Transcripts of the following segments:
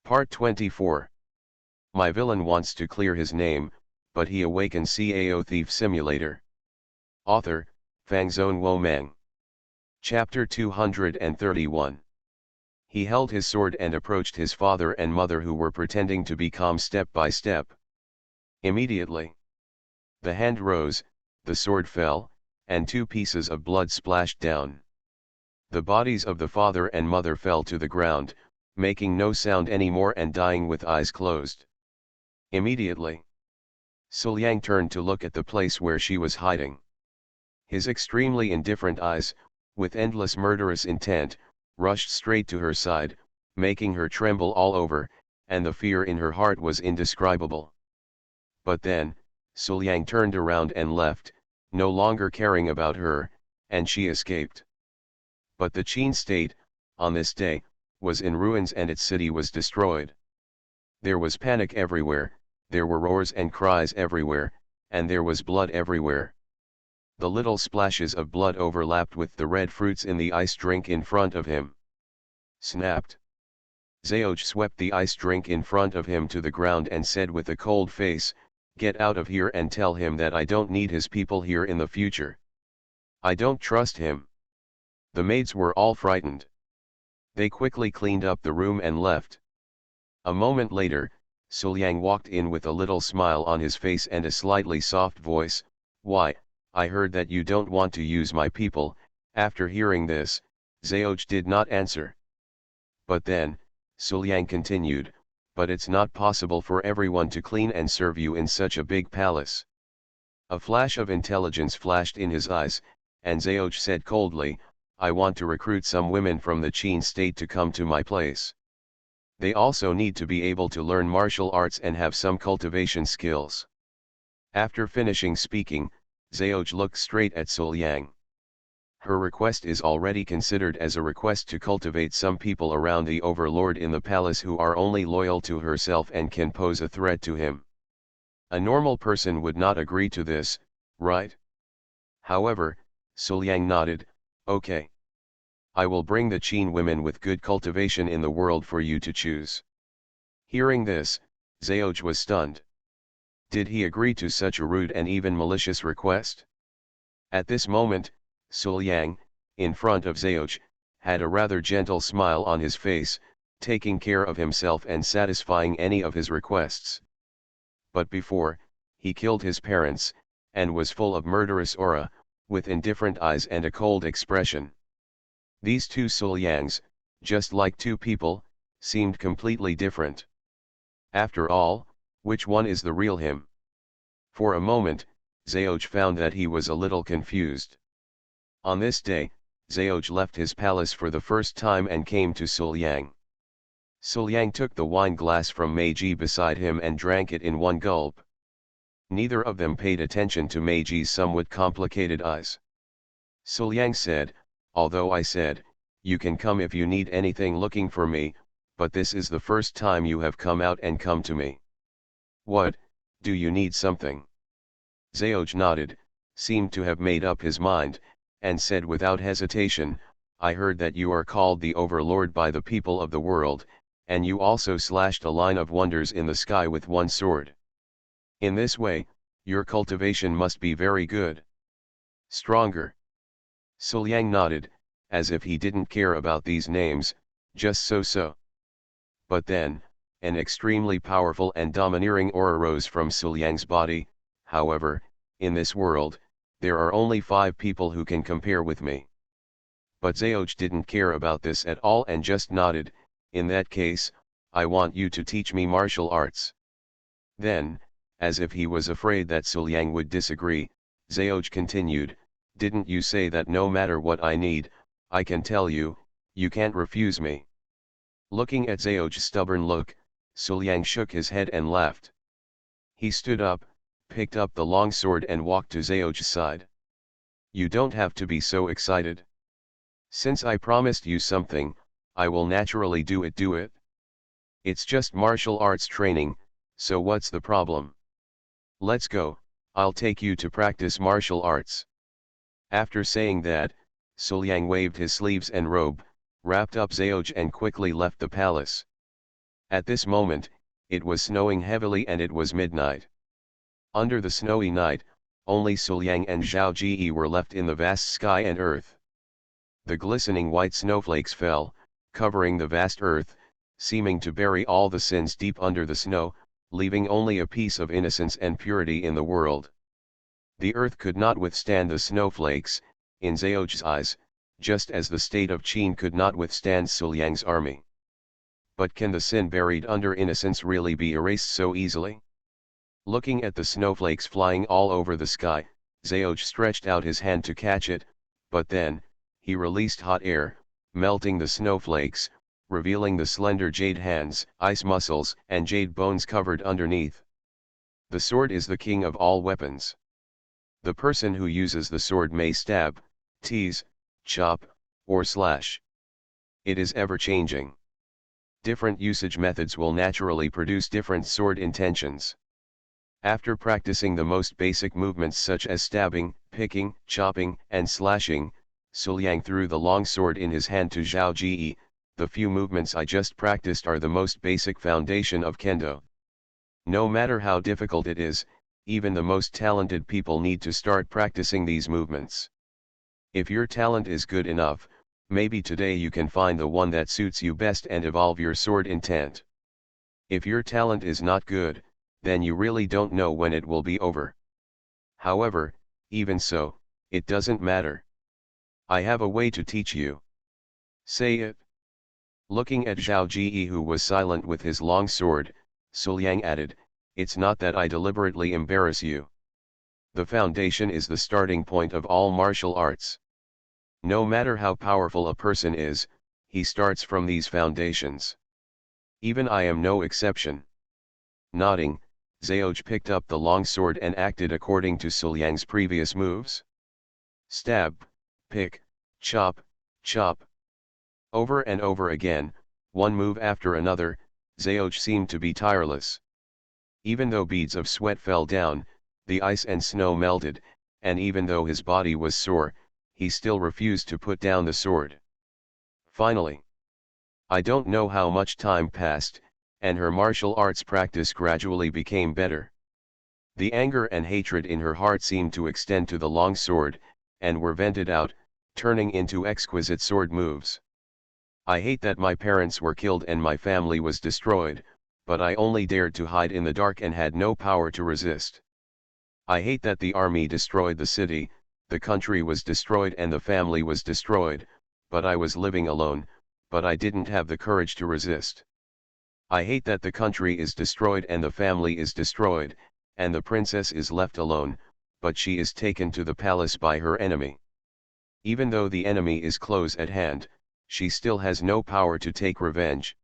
Part 24. My villain wants to clear his name, but he awakens Cao Thief Simulator. Author, Fangzone Womang. Chapter 231. He held his sword and approached his father and mother, who were pretending to be calm step by step. Immediately, the hand rose, the sword fell, and 2 pieces of blood splashed down. The bodies of the father and mother fell to the ground, making no sound anymore and dying with eyes closed. Immediately, Suliang turned to look at the place where she was hiding. His extremely indifferent eyes, with endless murderous intent, rushed straight to her side, making her tremble all over, and the fear in her heart was indescribable. But then, Suliang turned around and left, no longer caring about her, and she escaped. But the Qin state, on this day, was in ruins and its city was destroyed. There was panic everywhere, there were roars and cries everywhere, and there was blood everywhere. The little splashes of blood overlapped with the red fruits in the ice drink in front of him. Snapped. Zheoj swept the ice drink in front of him to the ground and said with a cold face, "Get out of here and tell him that I don't need his people here in the future. I don't trust him." The maids were all frightened. They quickly cleaned up the room and left. A moment later, Suliang walked in with a little smile on his face and a slightly soft voice. "Why, I heard that you don't want to use my people." After hearing this, Zheoj did not answer. But then, Suliang continued, "But it's not possible for everyone to clean and serve you in such a big palace." A flash of intelligence flashed in his eyes, and Zheoj said coldly, "I want to recruit some women from the Qin state to come to my place. They also need to be able to learn martial arts and have some cultivation skills." After finishing speaking, Zheoj looked straight at Suliang. Her request is already considered as a request to cultivate some people around the overlord in the palace who are only loyal to herself and can pose a threat to him. A normal person would not agree to this, right? However, Suliang nodded. "Okay. I will bring the Qin women with good cultivation in the world for you to choose." Hearing this, Zheoj was stunned. Did he agree to such a rude and even malicious request? At this moment, Suliang, in front of Zheoj, had a rather gentle smile on his face, taking care of himself and satisfying any of his requests. But before, he killed his parents, and was full of murderous aura, with indifferent eyes and a cold expression. These 2 Suliangs, just like 2 people, seemed completely different. After all, which one is the real him? For a moment, Zheoj found that he was a little confused. On this day, Zheoj left his palace for the first time and came to Suliang. Suliang took the wine glass from Meiji beside him and drank it in one gulp. Neither of them paid attention to Meiji's somewhat complicated eyes. Suliang said, "Although I said, you can come if you need anything looking for me, but this is the first time you have come out and come to me. What, do you need something?" Zheoj nodded, seemed to have made up his mind, and said without hesitation, "I heard that you are called the Overlord by the people of the world, and you also slashed a line of wonders in the sky with one sword. In this way, your cultivation must be very good. Stronger." Suliang nodded, as if he didn't care about these names, just so. But then, an extremely powerful and domineering aura rose from Suliang's body. "However, in this world, there are only 5 people who can compare with me." But Zheoj didn't care about this at all and just nodded. "In that case, I want you to teach me martial arts." Then, as if he was afraid that Suliang would disagree, Zheoj continued, "Didn't you say that no matter what I need, I can tell you, you can't refuse me?" Looking at Zheoj's stubborn look, Suliang shook his head and laughed. He stood up, picked up the long sword and walked to Zheoj's side. "You don't have to be so excited. Since I promised you something, I will naturally do it. It's just martial arts training, so what's the problem? Let's go, I'll take you to practice martial arts." After saying that, Suliang waved his sleeves and robe, wrapped up Zheoj and quickly left the palace. At this moment, it was snowing heavily and it was midnight. Under the snowy night, only Suliang and Zhao Ji were left in the vast sky and earth. The glistening white snowflakes fell, covering the vast earth, seeming to bury all the sins deep under the snow, leaving only a piece of innocence and purity in the world. The earth could not withstand the snowflakes, in Zhao's eyes, just as the state of Qin could not withstand Suliang's army. But can the sin buried under innocence really be erased so easily? Looking at the snowflakes flying all over the sky, Zhao stretched out his hand to catch it, but then, he released hot air, melting the snowflakes, revealing the slender jade hands, ice muscles, and jade bones covered underneath. The sword is the king of all weapons. The person who uses the sword may stab, tease, chop, or slash. It is ever-changing. Different usage methods will naturally produce different sword intentions. After practicing the most basic movements such as stabbing, picking, chopping, and slashing, Suliang threw the long sword in his hand to Zhao Ji. The few movements I just practiced are the most basic foundation of Kendo. No matter how difficult it is, even the most talented people need to start practicing these movements. If your talent is good enough, maybe today you can find the one that suits you best and evolve your sword intent. If your talent is not good, then you really don't know when it will be over. However, even so, it doesn't matter. I have a way to teach you. Say it. Looking at Zhao Ji, who was silent with his long sword, Suliang added, "It's not that I deliberately embarrass you. The foundation is the starting point of all martial arts. No matter how powerful a person is, he starts from these foundations. Even I am no exception." Nodding, Zhao picked up the long sword and acted according to Suliang's previous moves. Stab, pick, chop, chop. Over and over again, one move after another, Zhao seemed to be tireless. Even though beads of sweat fell down, the ice and snow melted, and even though his body was sore, he still refused to put down the sword. Finally, I don't know how much time passed, and her martial arts practice gradually became better. The anger and hatred in her heart seemed to extend to the long sword, and were vented out, turning into exquisite sword moves. I hate that my parents were killed and my family was destroyed, but I only dared to hide in the dark and had no power to resist. I hate that the army destroyed the city, the country was destroyed and the family was destroyed, but I was living alone, but I didn't have the courage to resist. I hate that the country is destroyed and the family is destroyed, and the princess is left alone, but she is taken to the palace by her enemy. Even though the enemy is close at hand, she still has no power to take revenge.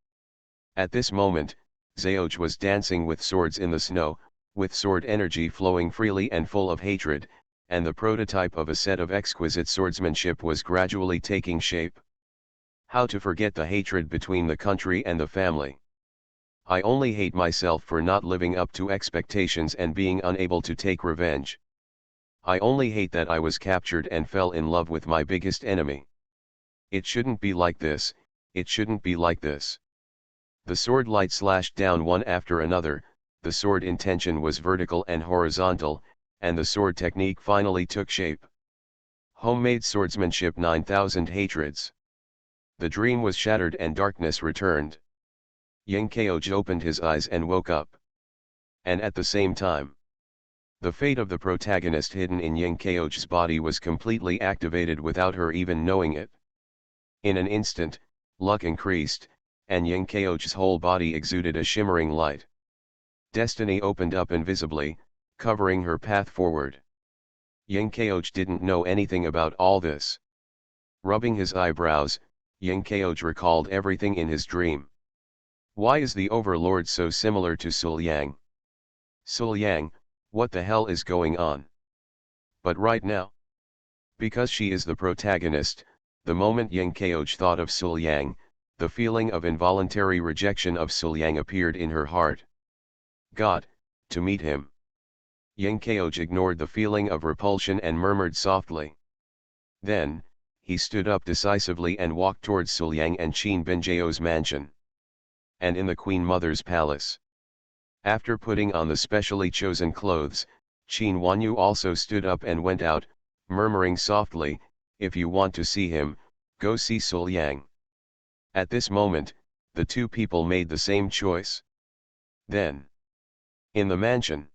At this moment, Zhao was dancing with swords in the snow, with sword energy flowing freely and full of hatred, and the prototype of a set of exquisite swordsmanship was gradually taking shape. How to forget the hatred between the country and the family? I only hate myself for not living up to expectations and being unable to take revenge. I only hate that I was captured and fell in love with my biggest enemy. It shouldn't be like this, it shouldn't be like this. The sword light slashed down one after another, the sword intention was vertical and horizontal, and the sword technique finally took shape. Homemade swordsmanship 9,000 hatreds. The dream was shattered and darkness returned. Yang Kaoj opened his eyes and woke up. And at the same time, the fate of the protagonist hidden in Yang Kaoj's body was completely activated without her even knowing it. In an instant, luck increased, and Yang Kaoj's whole body exuded a shimmering light. Destiny opened up invisibly, covering her path forward. Yang Kaoj didn't know anything about all this. Rubbing his eyebrows, Yang Kaoj recalled everything in his dream. Why is the Overlord so similar to Suliang? Suliang, what the hell is going on? But right now, because she is the protagonist, the moment Yang Kaoj thought of Suliang, the feeling of involuntary rejection of Suliang appeared in her heart. God, to meet him. Yang Kaoj ignored the feeling of repulsion and murmured softly. Then, he stood up decisively and walked towards Suliang and Qin Binjao's mansion. and in the Queen Mother's palace. After putting on the specially chosen clothes, Qin Wanyu also stood up and went out, murmuring softly, "If you want to see him, go see Sul Yang." At this moment, the two people made the same choice. Then, in the mansion,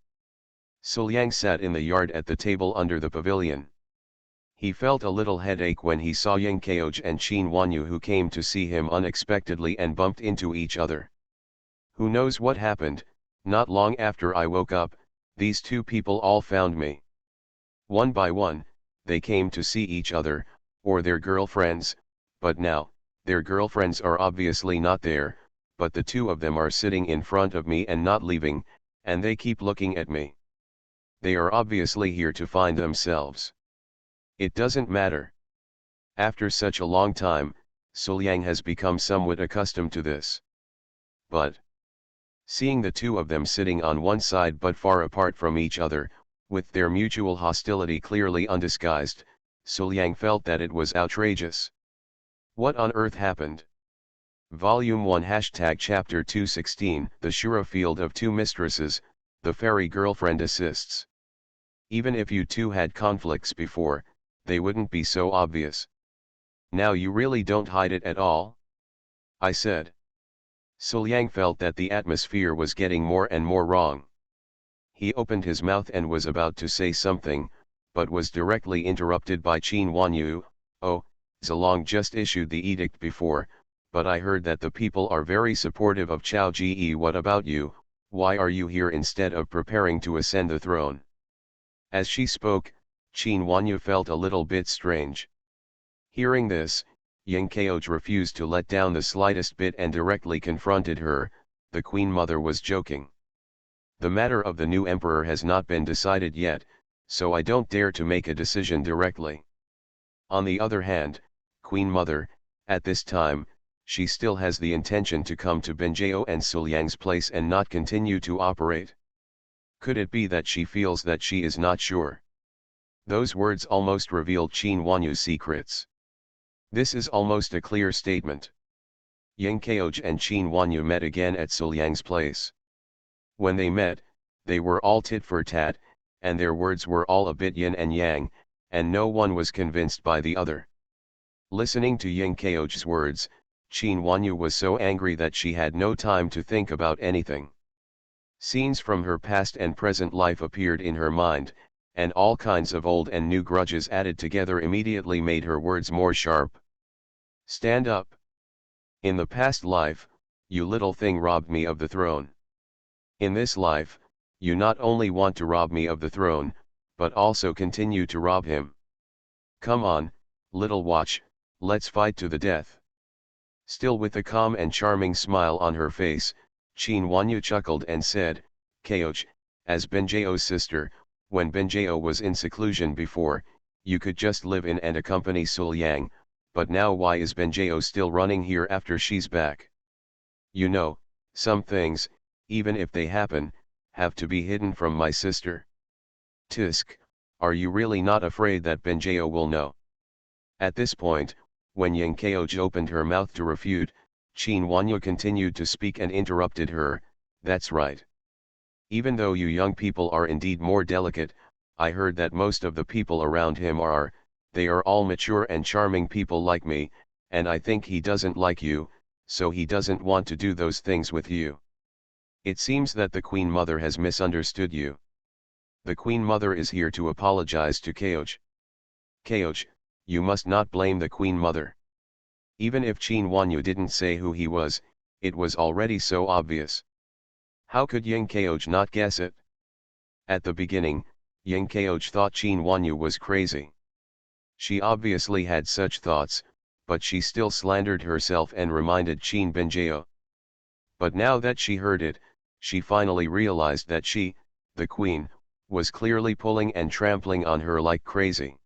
Sul Yang sat in the yard at the table under the pavilion. He felt a little headache when he saw Yang Kaoj and Qin Wanyu, who came to see him unexpectedly and bumped into each other. Who knows what happened? Not long after I woke up, these two people all found me. One by one, they came to see each other, or their girlfriends, but now, their girlfriends are obviously not there, but the two of them are sitting in front of me and not leaving, and they keep looking at me. They are obviously here to find themselves. It doesn't matter. After such a long time, Sul Yang has become somewhat accustomed to this. But, seeing the two of them sitting on one side but far apart from each other, with their mutual hostility clearly undisguised, Sul Yang felt that it was outrageous. What on earth happened? Volume 1 Chapter 216 The Shura Field of Two Mistresses, the fairy girlfriend assists. Even if you two had conflicts before, they wouldn't be so obvious. Now you really don't hide it at all? I said. Sul Yang felt that the atmosphere was getting more and more wrong. He opened his mouth and was about to say something, but was directly interrupted by Qin Wanyu. "Oh, Zilong just issued the edict before, but I heard that the people are very supportive of Cao Ji. What about you? Why are you here instead of preparing to ascend the throne?" As she spoke, Qin Wanyu felt a little bit strange. Hearing this, Yang Kaoj refused to let down the slightest bit and directly confronted her. The Queen Mother was joking. "The matter of the new emperor has not been decided yet, so I don't dare to make a decision directly. On the other hand, Queen Mother, at this time, she still has the intention to come to Benjao and Sul Yang's place and not continue to operate. Could it be that she feels that she is not sure?" Those words almost revealed Qin Wanyu's secrets. This is almost a clear statement. Yang Kaoj and Qin Wanyu met again at Sul Yang's place. When they met, they were all tit for tat, and their words were all a bit yin and yang, and no one was convinced by the other. Listening to Yang Kaoj's words, Qin Wanyu was so angry that she had no time to think about anything. Scenes from her past and present life appeared in her mind, and all kinds of old and new grudges added together immediately made her words more sharp. "Stand up. In the past life, you little thing robbed me of the throne. In this life, you not only want to rob me of the throne, but also continue to rob him. Come on, little watch, let's fight to the death." Still with a calm and charming smile on her face, Qin Wanyu chuckled and said, "Kaoj, as Benjao's sister, when Benjao was in seclusion before, you could just live in and accompany Sul Yang, but now why is Benjao still running here after she's back? You know, some things, even if they happen, have to be hidden from my sister. Tisk, are you really not afraid that Benjao will know?" At this point, when Yang Kaoj opened her mouth to refute, Qin Wanyu continued to speak and interrupted her. "That's right. Even though you young people are indeed more delicate, I heard that most of the people around him they are all mature and charming people like me, and I think he doesn't like you, so he doesn't want to do those things with you. It seems that the Queen Mother has misunderstood you. The Queen Mother is here to apologize to Kaoj. Kaoj, you must not blame the Queen Mother." Even if Qin Wanyu didn't say who he was, it was already so obvious. How could Yang Kaoj not guess it? At the beginning, Yang Kaoj thought Qin Wanyu was crazy. She obviously had such thoughts, but she still slandered herself and reminded Qin Benjao. But now that she heard it, she finally realized that she, the queen, was clearly pulling and trampling on her like crazy.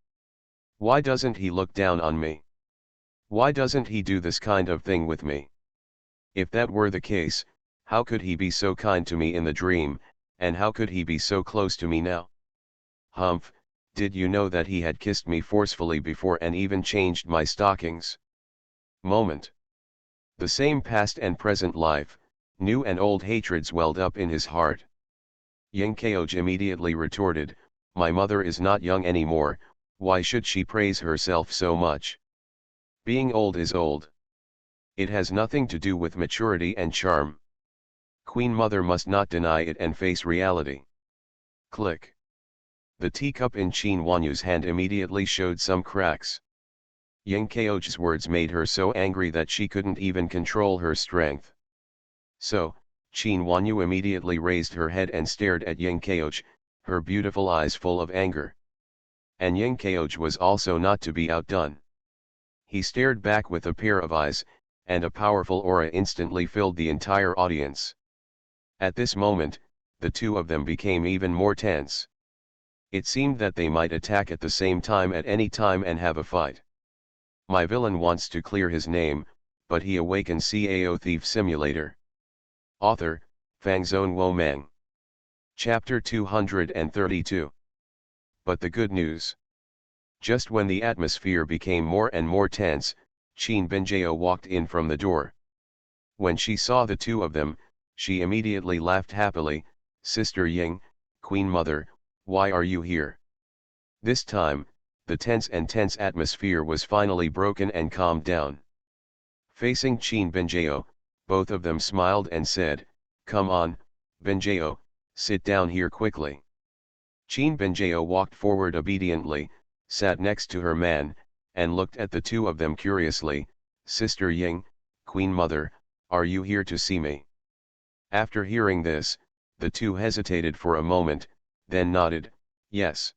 Why doesn't he look down on me? Why doesn't he do this kind of thing with me? If that were the case, how could he be so kind to me in the dream, and how could he be so close to me now? Humph, did you know that he had kissed me forcefully before and even changed my stockings? Moment. The same past and present life, New and old hatreds welled up in his heart. Yingkeoj immediately retorted, "My mother is not young anymore, why should she praise herself so much? Being old is old. It has nothing to do with maturity and charm. Queen Mother must not deny it and face reality." Click. The teacup in Qin Wanyu's hand immediately showed some cracks. Yingkeoj's words made her so angry that she couldn't even control her strength. So, Qin Wanyu immediately raised her head and stared at Yingkeoj, her beautiful eyes full of anger. And Yingkeoj was also not to be outdone. He stared back with a pair of eyes, and a powerful aura instantly filled the entire audience. At this moment, the two of them became even more tense. It seemed that they might attack at the same time at any time and have a fight. My villain wants to clear his name, but he awakens Cao Thief Simulator. Author, Fangzone Womeng. Chapter 232. But the good news. Just when the atmosphere became more and more tense, Qin Binjao walked in from the door. When she saw the two of them, she immediately laughed happily, "Sister Ying, Queen Mother, why are you here?" This time, the tense atmosphere was finally broken and calmed down. Facing Qin Binjao, both of them smiled and said, "Come on, Binjao, sit down here quickly." Qin Binjao walked forward obediently, sat next to her man, and looked at the two of them curiously. "Sister Ying, Queen Mother, are you here to see me?" After hearing this, the two hesitated for a moment, then nodded, "Yes."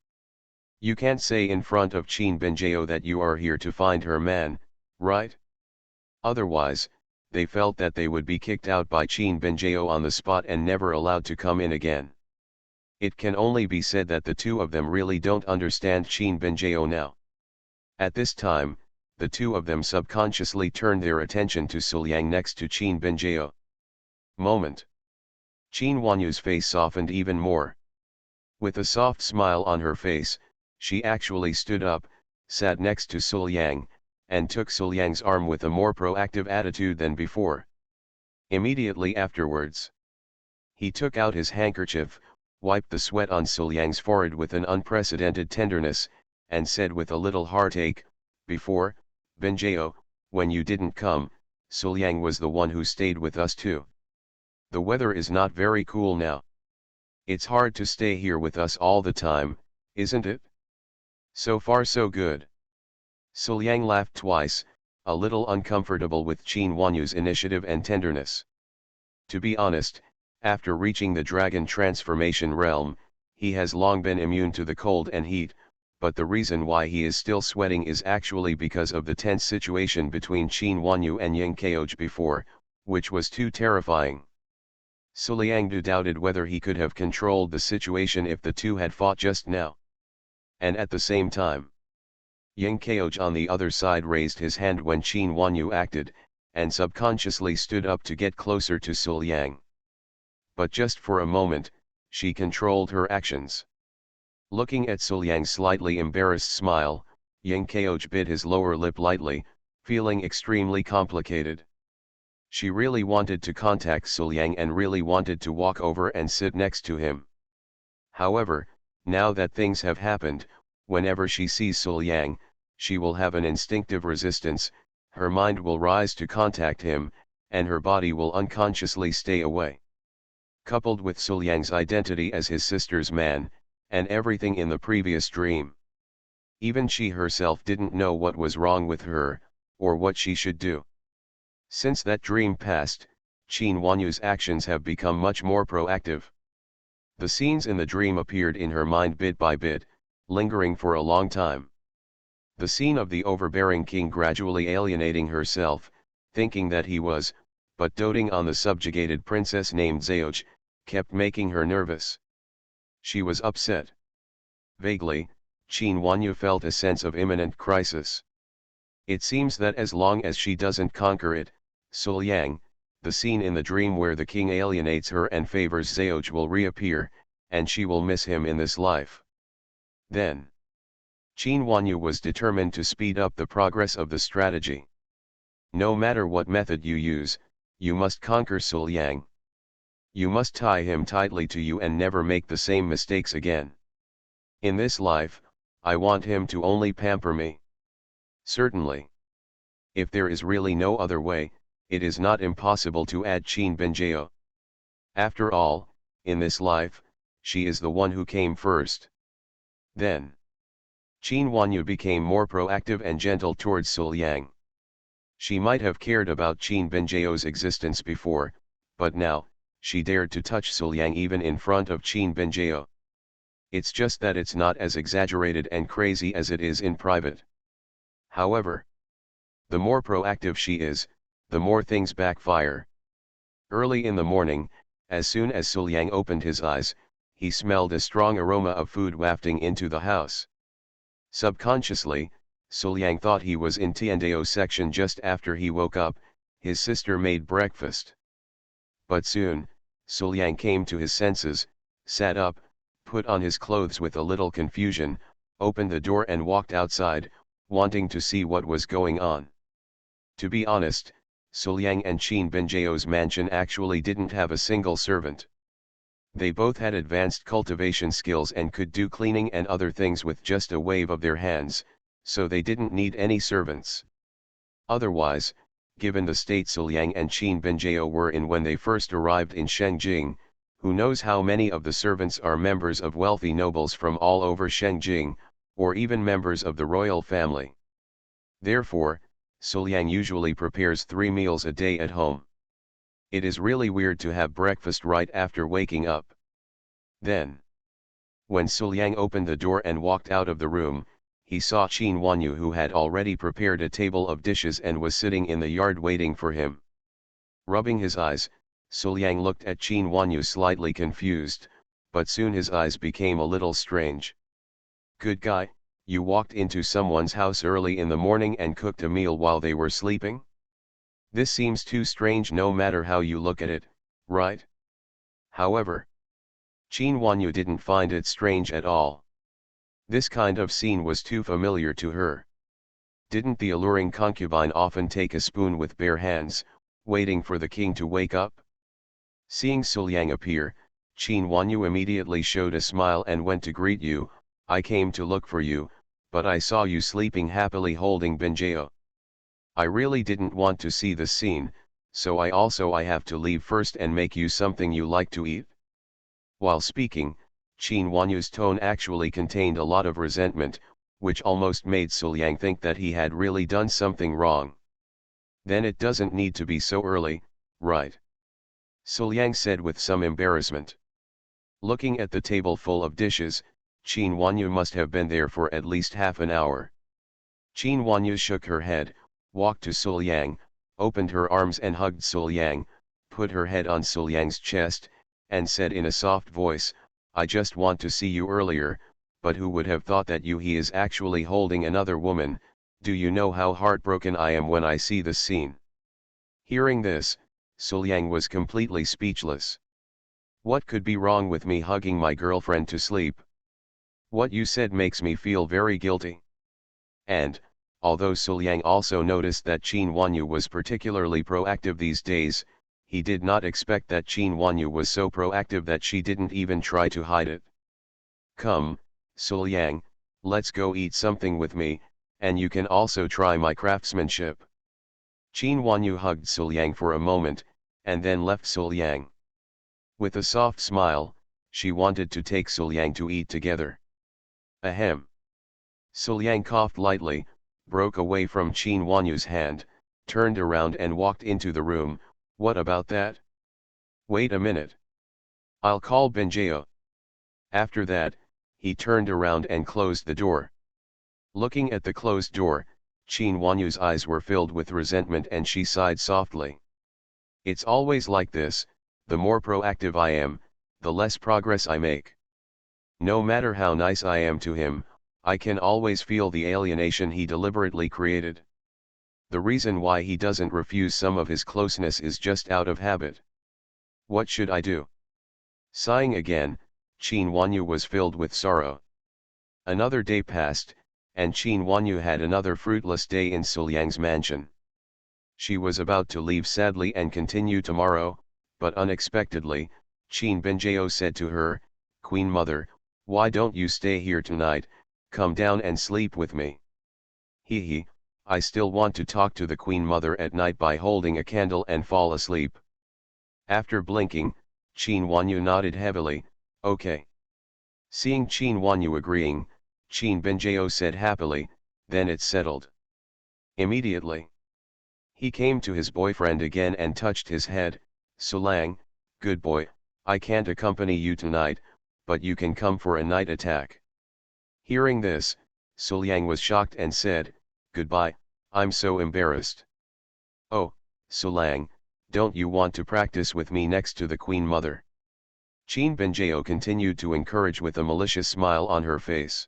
You can't say in front of Qin Binjao that you are here to find her man, right? Otherwise, they felt that they would be kicked out by Qin Binjao on the spot and never allowed to come in again. It can only be said that the two of them really don't understand Qin Binjao now. At this time, the two of them subconsciously turned their attention to Suliang next to Qin Binjao. Moment. Qin Wanyu's face softened even more. With a soft smile on her face, she actually stood up, sat next to Suliang, and took Suliang's arm with a more proactive attitude than before. Immediately afterwards, he took out his handkerchief, wiped the sweat on Suliang's forehead with an unprecedented tenderness, and said with a little heartache, "Before, Binjao, when you didn't come, Suliang was the one who stayed with us too. The weather is not very cool now. It's hard to stay here with us all the time, isn't it? So far so good." Suliang laughed twice, a little uncomfortable with Qin Wanyu's initiative and tenderness. To be honest, after reaching the dragon transformation realm, he has long been immune to the cold and heat, but the reason why he is still sweating is actually because of the tense situation between Qin Wanyu and Yingkeoj before, which was too terrifying. Suliang doubted whether he could have controlled the situation if the two had fought just now. And at the same time, Yingkeoj on the other side raised his hand when Qin Wanyu acted, and subconsciously stood up to get closer to Suliang. But just for a moment, she controlled her actions. Looking at Suliang's slightly embarrassed smile, Yingkeoj bit his lower lip lightly, feeling extremely complicated. She really wanted to contact Suliang and really wanted to walk over and sit next to him. However, now that things have happened, whenever she sees Suliang, she will have an instinctive resistance, her mind will rise to contact him, and her body will unconsciously stay away. Coupled with Suliang's identity as his sister's man, and everything in the previous dream. Even she herself didn't know what was wrong with her, or what she should do. Since that dream passed, Qin Wanyu's actions have become much more proactive. The scenes in the dream appeared in her mind bit by bit, lingering for a long time. The scene of the overbearing king gradually alienating herself, thinking that he was, but doting on the subjugated princess named Zaoj, kept making her nervous. She was upset. Vaguely, Qin Wanyu felt a sense of imminent crisis. It seems that as long as she doesn't conquer it, Suliang, the scene in the dream where the king alienates her and favors Zaoj will reappear, and she will miss him in this life. Then, Qin Wanyu was determined to speed up the progress of the strategy. No matter what method you use, you must conquer Suliang. You must tie him tightly to you and never make the same mistakes again. In this life, I want him to only pamper me. Certainly. If there is really no other way, it is not impossible to add Qin Binjao. After all, in this life, she is the one who came first. Then, Qin Wanyu became more proactive and gentle towards Suliang. She might have cared about Qin Binjao's existence before, but now, she dared to touch Suliang even in front of Qin Binjao. It's just that it's not as exaggerated and crazy as it is in private. However, the more proactive she is, the more things backfire. Early in the morning, as soon as Suliang opened his eyes, he smelled a strong aroma of food wafting into the house. Subconsciously, Suliang thought he was in Tiandao section just after he woke up. His sister made breakfast. But soon, Suliang came to his senses, sat up, put on his clothes with a little confusion, opened the door and walked outside, wanting to see what was going on. To be honest, Suliang and Qin Binjao's mansion actually didn't have a single servant. They both had advanced cultivation skills and could do cleaning and other things with just a wave of their hands, so they didn't need any servants. Otherwise, given the state Suliang and Qin Binjao were in when they first arrived in Shengjing, who knows how many of the servants are members of wealthy nobles from all over Shengjing, or even members of the royal family. Therefore, Suliang usually prepares 3 meals a day at home. It is really weird to have breakfast right after waking up. Then, when Suliang opened the door and walked out of the room, he saw Qin Wanyu, who had already prepared a table of dishes and was sitting in the yard waiting for him. Rubbing his eyes, Suliang looked at Qin Wanyu slightly confused, but soon his eyes became a little strange. "Good guy, you walked into someone's house early in the morning and cooked a meal while they were sleeping? This seems too strange no matter how you look at it, right?" However, Qin Wanyu didn't find it strange at all. This kind of scene was too familiar to her. Didn't the alluring concubine often take a spoon with bare hands, waiting for the king to wake up? Seeing Suliang appear, Qin Wanyu immediately showed a smile and went to greet you. "I came to look for you, but I saw you sleeping happily holding Binjao. I really didn't want to see this scene, so I have to leave first and make you something you like to eat." While speaking, Qin Wanyu's tone actually contained a lot of resentment, which almost made Suliang think that he had really done something wrong. "Then it doesn't need to be so early, right?" Suliang said with some embarrassment. Looking at the table full of dishes, Qin Wanyu must have been there for at least half an hour. Qin Wanyu shook her head, walked to Suliang, opened her arms and hugged Suliang, put her head on Suliang's chest, and said in a soft voice, "I just want to see you earlier, but who would have thought that he is actually holding another woman? Do you know how heartbroken I am when I see this scene?" Hearing this, Suliang was completely speechless. "What could be wrong with me hugging my girlfriend to sleep? What you said makes me feel very guilty." And, although Suliang also noticed that Qin Wanyu was particularly proactive these days, he did not expect that Qin Wanyu was so proactive that she didn't even try to hide it. "Come, Suliang, let's go eat something with me, and you can also try my craftsmanship." Qin Wanyu hugged Suliang for a moment, and then left Suliang. With a soft smile, she wanted to take Suliang to eat together. Ahem. Suliang coughed lightly, broke away from Qin Wanyu's hand, turned around and walked into the room. "What about that? Wait a minute. I'll call Binjao." After that, he turned around and closed the door. Looking at the closed door, Qin Wanyu's eyes were filled with resentment and she sighed softly. "It's always like this, the more proactive I am, the less progress I make. No matter how nice I am to him, I can always feel the alienation he deliberately created. The reason why he doesn't refuse some of his closeness is just out of habit. What should I do?" Sighing again, Qin Wanyu was filled with sorrow. Another day passed, and Qin Wanyu had another fruitless day in Suliang's mansion. She was about to leave sadly and continue tomorrow, but unexpectedly, Qin Benjio said to her, "Queen Mother, why don't you stay here tonight, come down and sleep with me." He, I still want to talk to the Queen Mother at night by holding a candle and fall asleep. After blinking, Qin Wanyu nodded heavily, "Okay." Seeing Qin Wanyu agreeing, Qin Benjio said happily, "Then it's settled." Immediately, he came to his boyfriend again and touched his head. "Sulang, good boy, I can't accompany you tonight, but you can come for a night attack." Hearing this, Sulang was shocked and said, "Goodbye, I'm so embarrassed." "Oh, Sulang, don't you want to practice with me next to the Queen Mother?" Qin Benjio continued to encourage with a malicious smile on her face.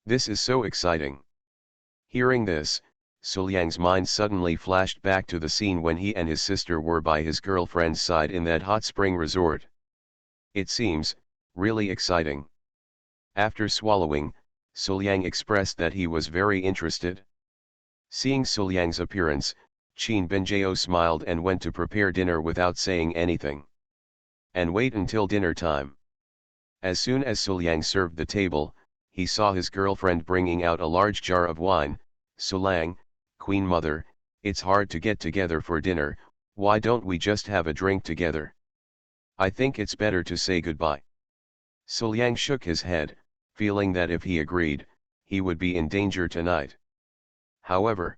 "This is so exciting." Hearing this, Suliang's mind suddenly flashed back to the scene when he and his sister were by his girlfriend's side in that hot spring resort. It seems really exciting. After swallowing, Suliang expressed that he was very interested. Seeing Suliang's appearance, Qin Benjio smiled and went to prepare dinner without saying anything. And wait until dinner time. As soon as Suliang served the table, he saw his girlfriend bringing out a large jar of wine. "Sulang, Queen Mother, it's hard to get together for dinner, why don't we just have a drink together? I think it's better to say goodbye." Suliang shook his head, feeling that if he agreed, he would be in danger tonight. However,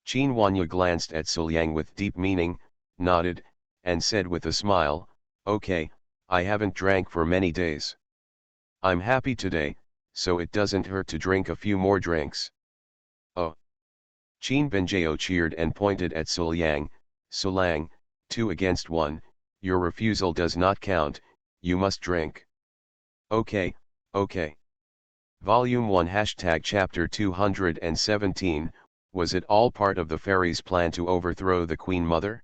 Qin Wanyu glanced at Suliang with deep meaning, nodded, and said with a smile, "Okay, I haven't drank for many days. I'm happy today, so it doesn't hurt to drink a few more drinks." "Oh." Qin Benjio cheered and pointed at Suliang, "Sulang, 2 against 1, your refusal does not count, you must drink." "Okay, okay." Volume 1 Chapter 217, was it all part of the fairy's plan to overthrow the Queen Mother?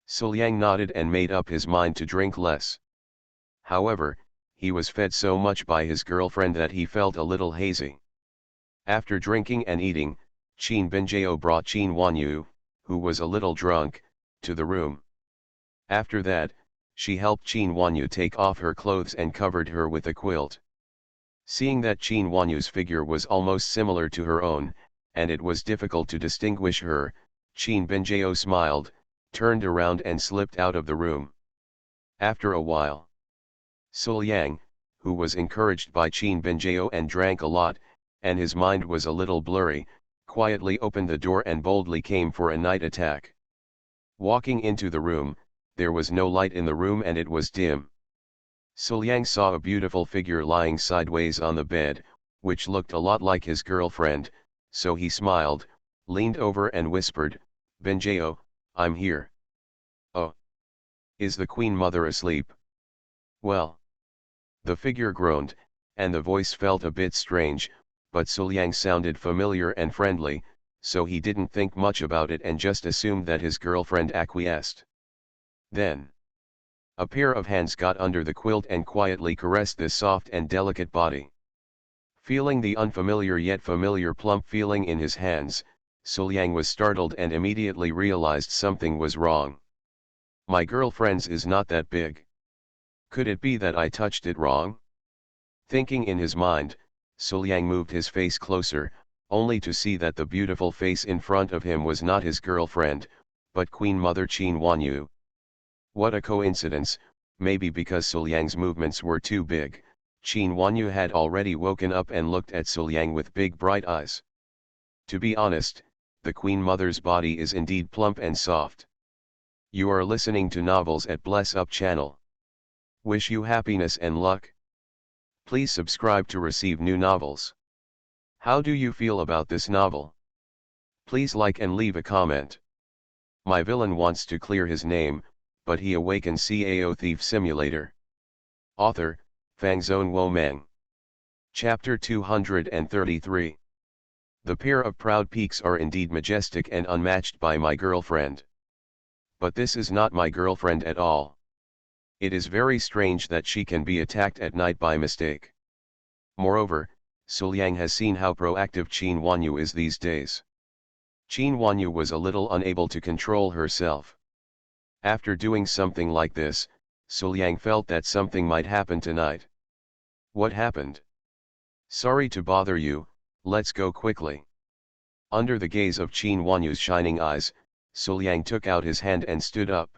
Suliang nodded and made up his mind to drink less. However, he was fed so much by his girlfriend that he felt a little hazy. After drinking and eating, Qin Benjio brought Qin Wanyu, who was a little drunk, to the room. After that, she helped Qin Wanyu take off her clothes and covered her with a quilt. Seeing that Qin Wanyu's figure was almost similar to her own, and it was difficult to distinguish her, Qin Benjio smiled, turned around and slipped out of the room. After a while, Suliang, who was encouraged by Qin Benjio and drank a lot, and his mind was a little blurry, quietly opened the door and boldly came for a night attack. Walking into the room, there was no light in the room and it was dim. Suliang saw a beautiful figure lying sideways on the bed, which looked a lot like his girlfriend, so he smiled, leaned over and whispered, "Benjio, I'm here." "Oh. Is the Queen Mother asleep?" "Well." The figure groaned, and the voice felt a bit strange, but Suliang sounded familiar and friendly, so he didn't think much about it and just assumed that his girlfriend acquiesced. Then, a pair of hands got under the quilt and quietly caressed this soft and delicate body. Feeling the unfamiliar yet familiar plump feeling in his hands, Suliang was startled and immediately realized something was wrong. "My girlfriend's is not that big. Could it be that I touched it wrong?" Thinking in his mind, Suliang moved his face closer, only to see that the beautiful face in front of him was not his girlfriend, but Queen Mother Qin Wanyu. What a coincidence, maybe because Suliang's movements were too big, Qin Wanyu had already woken up and looked at Suliang with big bright eyes. To be honest, the Queen Mother's body is indeed plump and soft. You are listening to Novels at Bless Up channel. Wish you happiness and luck. Please subscribe to receive new novels. How do you feel about this novel? Please like and leave a comment. My villain wants to clear his name, but he awakens Cao Thief Simulator. Author, Fangzone Womeng. Chapter 233. The pair of proud peaks are indeed majestic and unmatched by my girlfriend. But this is not my girlfriend at all. It is very strange that she can be attacked at night by mistake. Moreover, Suliang has seen how proactive Qin Wanyu is these days. Qin Wanyu was a little unable to control herself. After doing something like this, Suliang felt that something might happen tonight. What happened? Sorry to bother you, let's go quickly. Under the gaze of Qin Huanyu's shining eyes, Suliang took out his hand and stood up.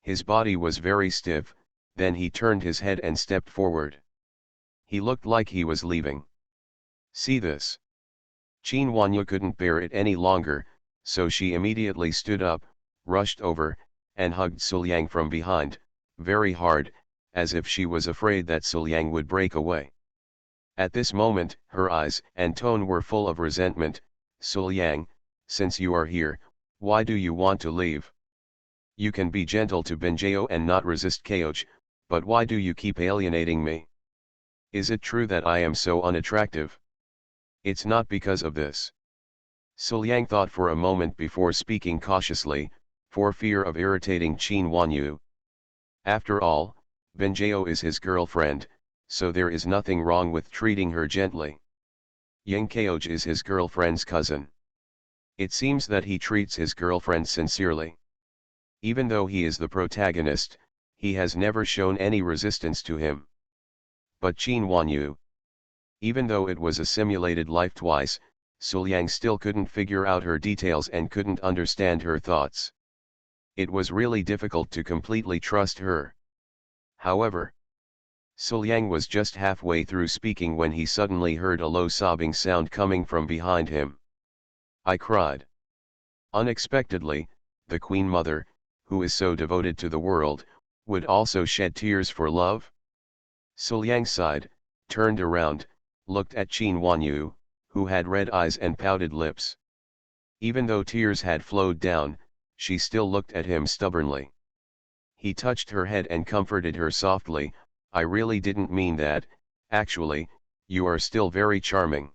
His body was very stiff, then he turned his head and stepped forward. He looked like he was leaving. See this? Qin Huanyu couldn't bear it any longer, so she immediately stood up, rushed over, and hugged Suliang from behind, very hard, as if she was afraid that Suliang would break away. At this moment, her eyes and tone were full of resentment. Suliang, since you are here, why do you want to leave? You can be gentle to Benjao and not resist Kaoj, but why do you keep alienating me? Is it true that I am so unattractive? It's not because of this. Suliang thought for a moment before speaking cautiously, for fear of irritating Qin Huanyu. After all, Benjao is his girlfriend, so there is nothing wrong with treating her gently. Yang Kaoj is his girlfriend's cousin. It seems that he treats his girlfriend sincerely. Even though he is the protagonist, he has never shown any resistance to him. But Qin Huanyu. Even though it was a simulated life twice, Suliang still couldn't figure out her details and couldn't understand her thoughts. It was really difficult to completely trust her. However, Suliang was just halfway through speaking when he suddenly heard a low sobbing sound coming from behind him. I cried. Unexpectedly, the Queen Mother, who is so devoted to the world, would also shed tears for love? Suliang sighed, turned around, looked at Qin Huanyu, who had red eyes and pouted lips. Even though tears had flowed down, she still looked at him stubbornly. He touched her head and comforted her softly. I really didn't mean that, actually, you are still very charming.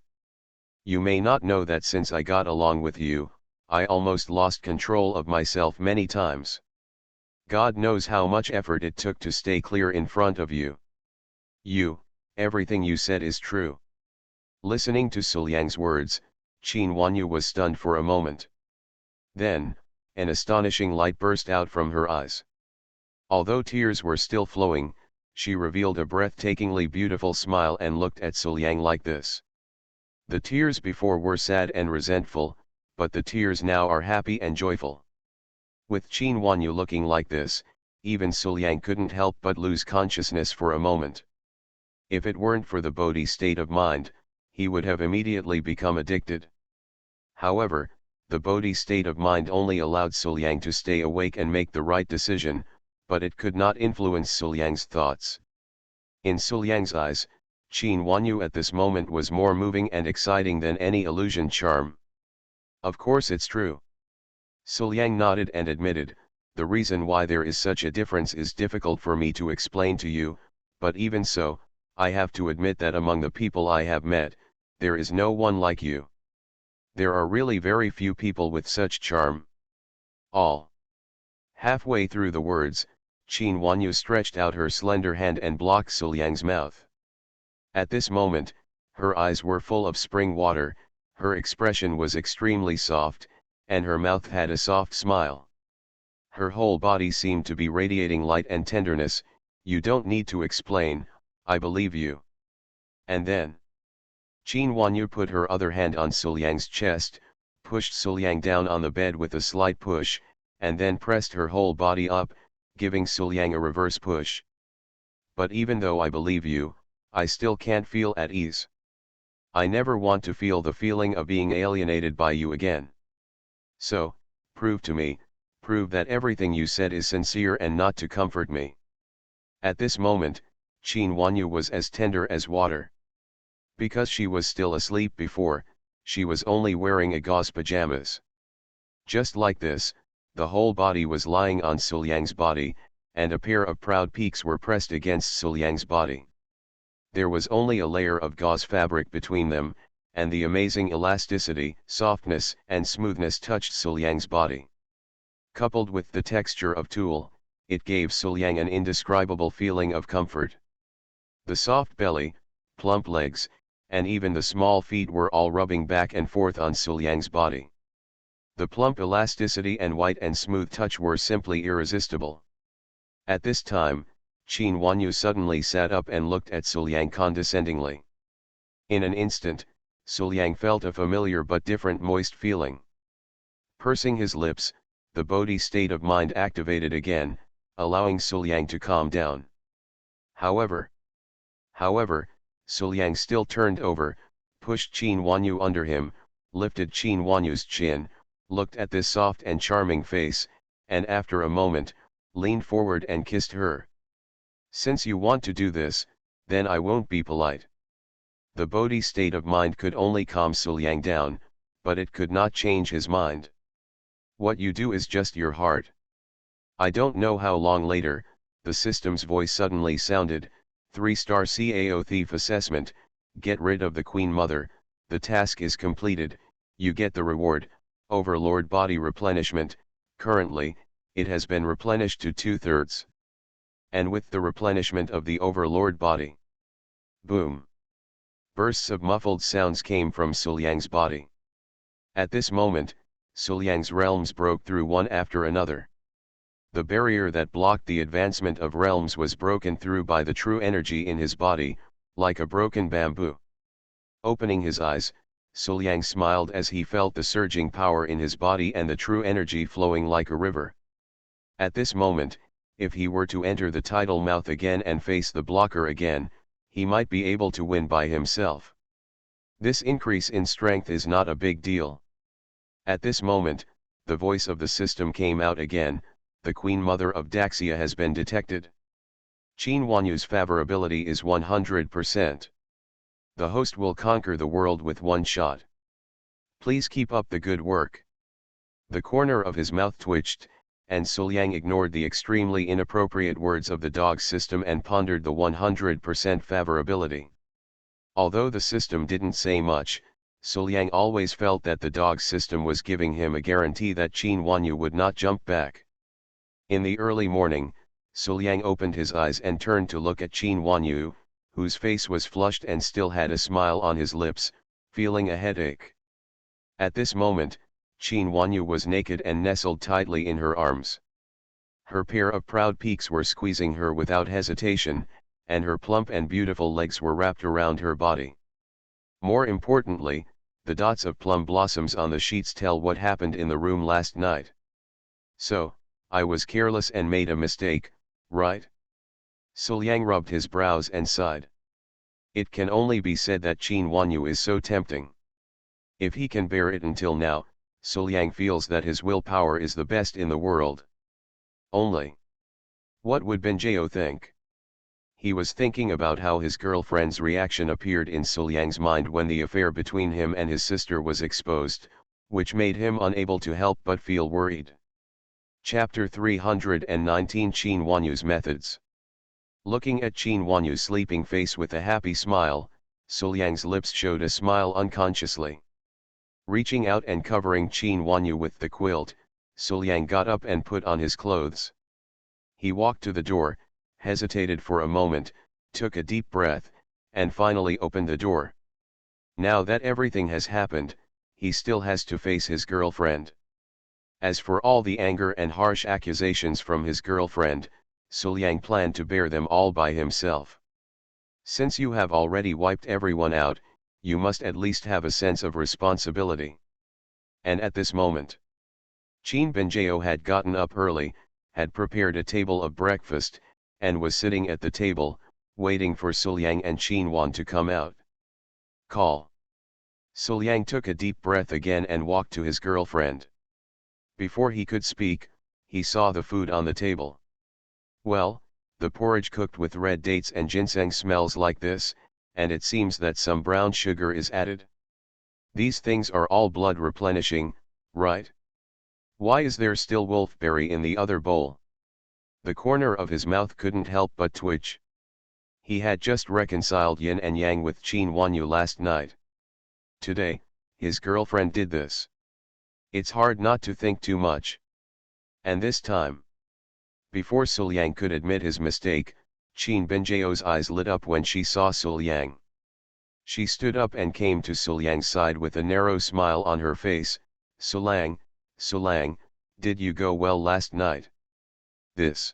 You may not know that since I got along with you, I almost lost control of myself many times. God knows how much effort it took to stay clear in front of you. Everything you said is true. Listening to Suliang's words, Qin Huanyu was stunned for a moment. Then, an astonishing light burst out from her eyes. Although tears were still flowing, she revealed a breathtakingly beautiful smile and looked at Suliang like this. The tears before were sad and resentful, but the tears now are happy and joyful. With Qin Huanyu looking like this, even Suliang couldn't help but lose consciousness for a moment. If it weren't for the Bodhi state of mind, he would have immediately become addicted. However, the Bodhi state of mind only allowed Suliang to stay awake and make the right decision, but it could not influence Suliang's thoughts. In Suliang's eyes, Qin Huanyu at this moment was more moving and exciting than any illusion charm. Of course it's true. Suliang nodded and admitted, the reason why there is such a difference is difficult for me to explain to you, but even so, I have to admit that among the people I have met, there is no one like you. There are really very few people with such charm. All. Halfway through the words, Qin Huanyu stretched out her slender hand and blocked Suliang's mouth. At this moment, her eyes were full of spring water, her expression was extremely soft, and her mouth had a soft smile. Her whole body seemed to be radiating light and tenderness. You don't need to explain, I believe you. And then, Qin Huanyu put her other hand on Suliang's chest, pushed Suliang down on the bed with a slight push, and then pressed her whole body up, giving Suliang a reverse push. But even though I believe you, I still can't feel at ease. I never want to feel the feeling of being alienated by you again. So, prove to me, prove that everything you said is sincere and not to comfort me. At this moment, Qin Huanyu was as tender as water. Because she was still asleep before, she was only wearing a gauze pajamas. Just like this, the whole body was lying on Suliang's body, and a pair of proud peaks were pressed against Suliang's body. There was only a layer of gauze fabric between them, and the amazing elasticity, softness, and smoothness touched Suliang's body. Coupled with the texture of tulle, it gave Suliang an indescribable feeling of comfort. The soft belly, plump legs, and even the small feet were all rubbing back and forth on Suliang's body. The plump elasticity and white and smooth touch were simply irresistible. At this time, Qin Wanyu suddenly sat up and looked at Suliang condescendingly. In an instant, Suliang felt a familiar but different moist feeling. Pursing his lips, the Bodhi state of mind activated again, allowing Suliang to calm down. However, Suliang still turned over, pushed Qin Wanyu under him, lifted Qin Wanyu's chin, looked at this soft and charming face, and after a moment, leaned forward and kissed her. "Since you want to do this, then I won't be polite." The Bodhi state of mind could only calm Suliang down, but it could not change his mind. "What you do is just your heart." I don't know how long later, the system's voice suddenly sounded, 3-star Cao Thief assessment, get rid of the Queen Mother, the task is completed, you get the reward, Overlord body replenishment, currently, it has been replenished to 2/3. And with the replenishment of the Overlord body. Boom! Bursts of muffled sounds came from Suliang's body. At this moment, Suliang's realms broke through one after another. The barrier that blocked the advancement of realms was broken through by the true energy in his body, like a broken bamboo. Opening his eyes, Suliang smiled as he felt the surging power in his body and the true energy flowing like a river. At this moment, if he were to enter the tidal mouth again and face the blocker again, he might be able to win by himself. This increase in strength is not a big deal. At this moment, the voice of the system came out again, the Queen Mother of Daxia has been detected. Qin Wanyu's favorability is 100%. The host will conquer the world with one shot. Please keep up the good work. The corner of his mouth twitched, and Suliang ignored the extremely inappropriate words of the dog system and pondered the 100% favorability. Although the system didn't say much, Suliang always felt that the dog system was giving him a guarantee that Qin Wanyu would not jump back. In the early morning, Suliang opened his eyes and turned to look at Qin Wanyu, whose face was flushed and still had a smile on his lips, feeling a headache. At this moment, Qin Wanyu was naked and nestled tightly in her arms. Her pair of proud peaks were squeezing her without hesitation, and her plump and beautiful legs were wrapped around her body. More importantly, the dots of plum blossoms on the sheets tell what happened in the room last night. "So, I was careless and made a mistake, right?" Suliang rubbed his brows and sighed. It can only be said that Qin Wanyu is so tempting. If he can bear it until now, Suliang feels that his willpower is the best in the world. Only, what would Benjao think? He was thinking about how his girlfriend's reaction appeared in Suliang's mind when the affair between him and his sister was exposed, which made him unable to help but feel worried. Chapter 319 Qin Wanyu's Methods. Looking at Qin Wanyu's sleeping face with a happy smile, Suliang's lips showed a smile unconsciously. Reaching out and covering Qin Wanyu with the quilt, Suliang got up and put on his clothes. He walked to the door, hesitated for a moment, took a deep breath, and finally opened the door. Now that everything has happened, he still has to face his girlfriend. As for all the anger and harsh accusations from his girlfriend, Suliang planned to bear them all by himself. Since you have already wiped everyone out, you must at least have a sense of responsibility. And at this moment, Qin Benjao had gotten up early, had prepared a table of breakfast, and was sitting at the table, waiting for Suliang and Qin Wan to come out. "Call." Suliang took a deep breath again and walked to his girlfriend. Before he could speak, he saw the food on the table. "Well, the porridge cooked with red dates and ginseng smells like this, and it seems that some brown sugar is added. These things are all blood replenishing, right? Why is there still wolfberry in the other bowl?" The corner of his mouth couldn't help but twitch. He had just reconciled yin and yang with Qin Wanyu last night. Today, his girlfriend did this. It's hard not to think too much. And this time, before Suliang could admit his mistake, Qin Benjao's eyes lit up when she saw Suliang. She stood up and came to Suliang's side with a narrow smile on her face. Suliang, did you go well last night?" "This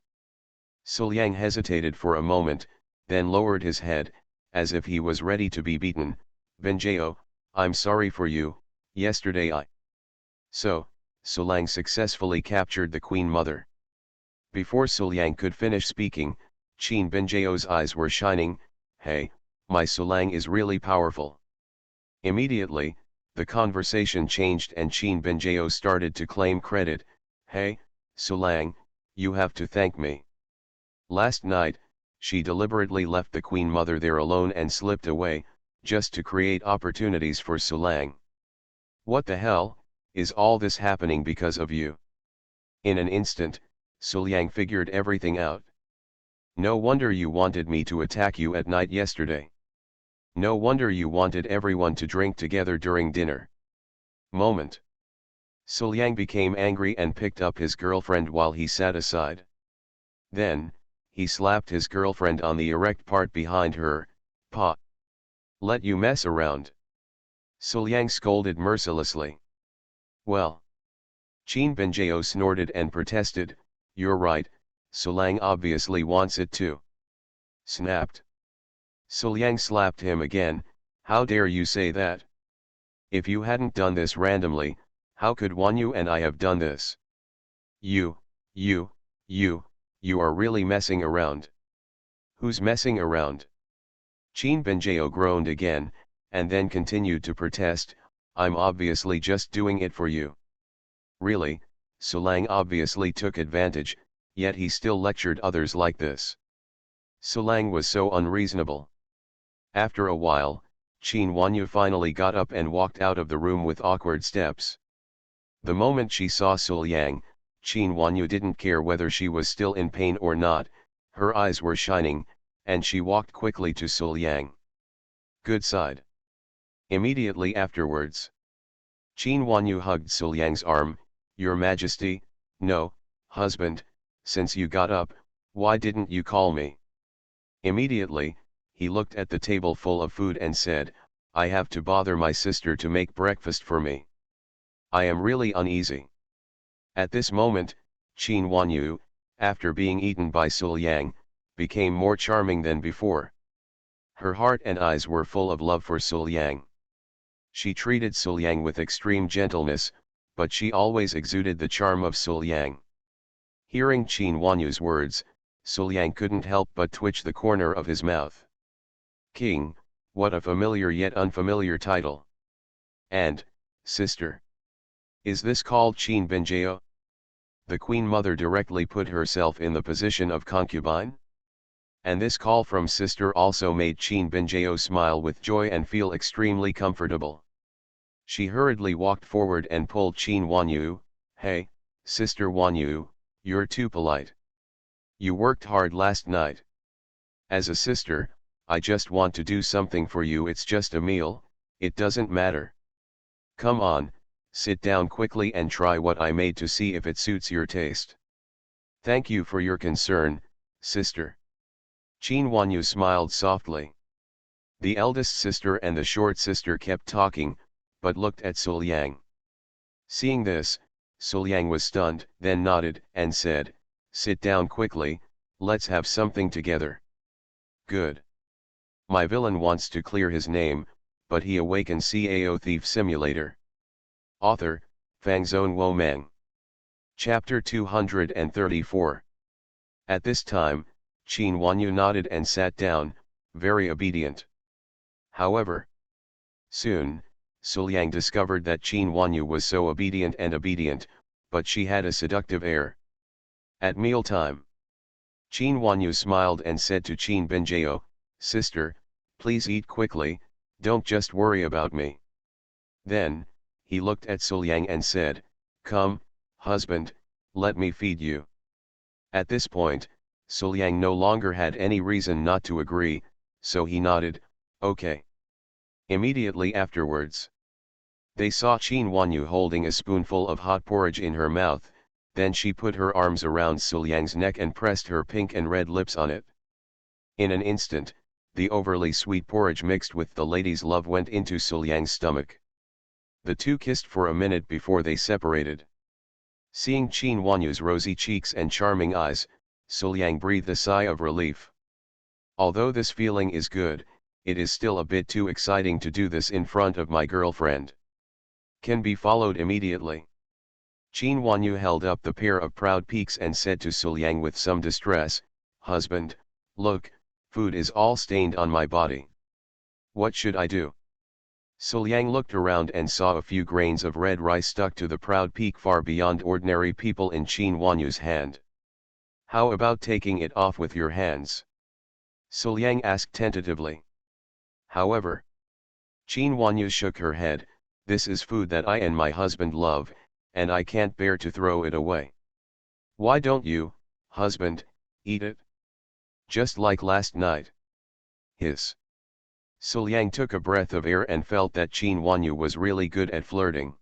Suliang hesitated for a moment, then lowered his head, as if he was ready to be beaten. Benjao, I'm sorry for you, yesterday So, Suliang successfully captured the Queen Mother. Before Suliang could finish speaking, Qin Benjao's eyes were shining. Hey, my Suliang is really powerful. Immediately, the conversation changed and Qin Benjao started to claim credit. Hey, Suliang, you have to thank me. Last night, she deliberately left the Queen Mother there alone and slipped away, just to create opportunities for Suliang. What the hell, is all this happening because of you? In an instant, Suliang figured everything out. No wonder you wanted me to attack you at night yesterday. No wonder you wanted everyone to drink together during dinner. Moment. Suliang became angry and picked up his girlfriend while he sat aside. Then, he slapped his girlfriend on the erect part behind her. Pa! Let you mess around. Suliang scolded mercilessly. Well. Qin Benjao snorted and protested, you're right, Suliang obviously wants it too. Snapped. Suliang slapped him again, how dare you say that? If you hadn't done this randomly, how could Wanyu and I have done this? You are really messing around. Who's messing around? Qin Benjao groaned again, and then continued to protest, I'm obviously just doing it for you. Really, Suliang obviously took advantage, yet he still lectured others like this. Suliang was so unreasonable. After a while, Qin Wanyu finally got up and walked out of the room with awkward steps. The moment she saw Suliang, Qin Wanyu didn't care whether she was still in pain or not, her eyes were shining, and she walked quickly to Suliang. Good side. Immediately afterwards, Qin Wanyu hugged Suliang's arm. Your Majesty, no, husband, since you got up, why didn't you call me? Immediately, he looked at the table full of food and said, I have to bother my sister to make breakfast for me. I am really uneasy. At this moment, Qin Wanyu, after being eaten by Suliang, became more charming than before. Her heart and eyes were full of love for Suliang. She treated Suliang with extreme gentleness, but she always exuded the charm of Suliang. Hearing Qin Wanyu's words, Suliang couldn't help but twitch the corner of his mouth. King, what a familiar yet unfamiliar title. And, sister. Is this called Qin Benjao? The Queen Mother directly put herself in the position of concubine? And this call from sister also made Qin Benjao smile with joy and feel extremely comfortable. She hurriedly walked forward and pulled Qin Wanyu. Hey, Sister Wanyu, you're too polite. You worked hard last night. As a sister, I just want to do something for you. It's just a meal, it doesn't matter. Come on, sit down quickly and try what I made to see if it suits your taste. Thank you for your concern, sister. Qin Wanyu smiled softly. The eldest sister and the short sister kept talking, but looked at Suliang. Seeing this, Suliang was stunned, then nodded and said, sit down quickly, let's have something together. Good. My villain wants to clear his name, but he awakens Cao Thief Simulator. Author, Fangzone Womang. Chapter 234. At this time, Qin Wanyu nodded and sat down, very obedient. However, soon, Suliang discovered that Qin Wanyu was so obedient, but she had a seductive air. At mealtime, Qin Wanyu smiled and said to Qin Benjao, sister, please eat quickly, don't just worry about me. Then, he looked at Suliang and said, come, husband, let me feed you. At this point, Suliang no longer had any reason not to agree, so he nodded, okay. Immediately afterwards, they saw Qin Wanyu holding a spoonful of hot porridge in her mouth, then she put her arms around Suliang's neck and pressed her pink and red lips on it. In an instant, the overly sweet porridge mixed with the lady's love went into Suliang's stomach. The two kissed for a minute before they separated. Seeing Qin Wanyu's rosy cheeks and charming eyes, Suliang breathed a sigh of relief. Although this feeling is good, it is still a bit too exciting to do this in front of my girlfriend. Can be followed immediately. Qin Wanyu held up the pair of proud peaks and said to Suliang with some distress, "Husband, look, food is all stained on my body. What should I do?" Suliang looked around and saw a few grains of red rice stuck to the proud peak far beyond ordinary people in Qin Wanyu's hand. "How about taking it off with your hands?" Suliang asked tentatively. However, Qin Wanyu shook her head. "This is food that I and my husband love, and I can't bear to throw it away." "Why don't you, husband, eat it? Just like last night." Hiss. Suliang took a breath of air and felt that Qin Wanyu was really good at flirting.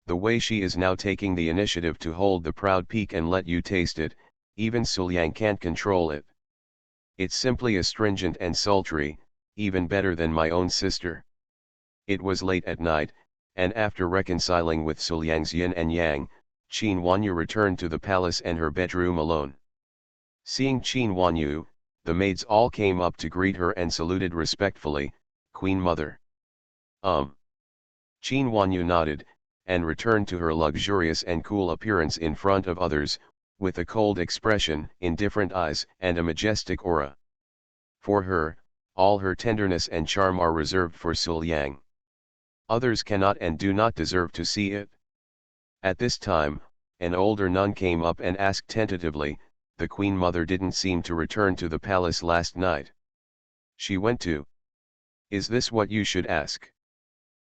The way she is now taking the initiative to hold the proud peak and let you taste it, even Suliang can't control it. It's simply astringent and sultry, even better than my own sister. It was late at night, and after reconciling with Suliang's yin and yang, Qin Wanyu returned to the palace and her bedroom alone. Seeing Qin Wanyu, the maids all came up to greet her and saluted respectfully, "Queen Mother." Qin Wanyu nodded, and returned to her luxurious and cool appearance in front of others, with a cold expression, indifferent eyes, and a majestic aura. For her, all her tenderness and charm are reserved for Suliang. Others cannot and do not deserve to see it. At this time, an older nun came up and asked tentatively, "The Queen Mother didn't seem to return to the palace last night. She went to..." "Is this what you should ask?"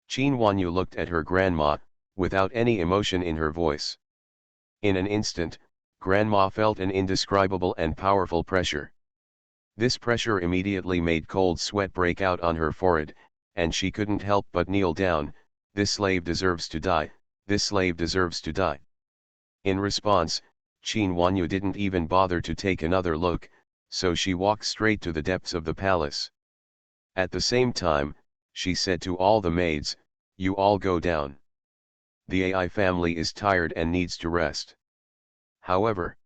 Qin Wanyu looked at her grandma, without any emotion in her voice. In an instant, Grandma felt an indescribable and powerful pressure. This pressure immediately made cold sweat break out on her forehead, and she couldn't help but kneel down. "This slave deserves to die, this slave deserves to die." In response, Qin Wanyu didn't even bother to take another look, so she walked straight to the depths of the palace. At the same time, she said to all the maids, "You all go down. The AI family is tired and needs to rest." However,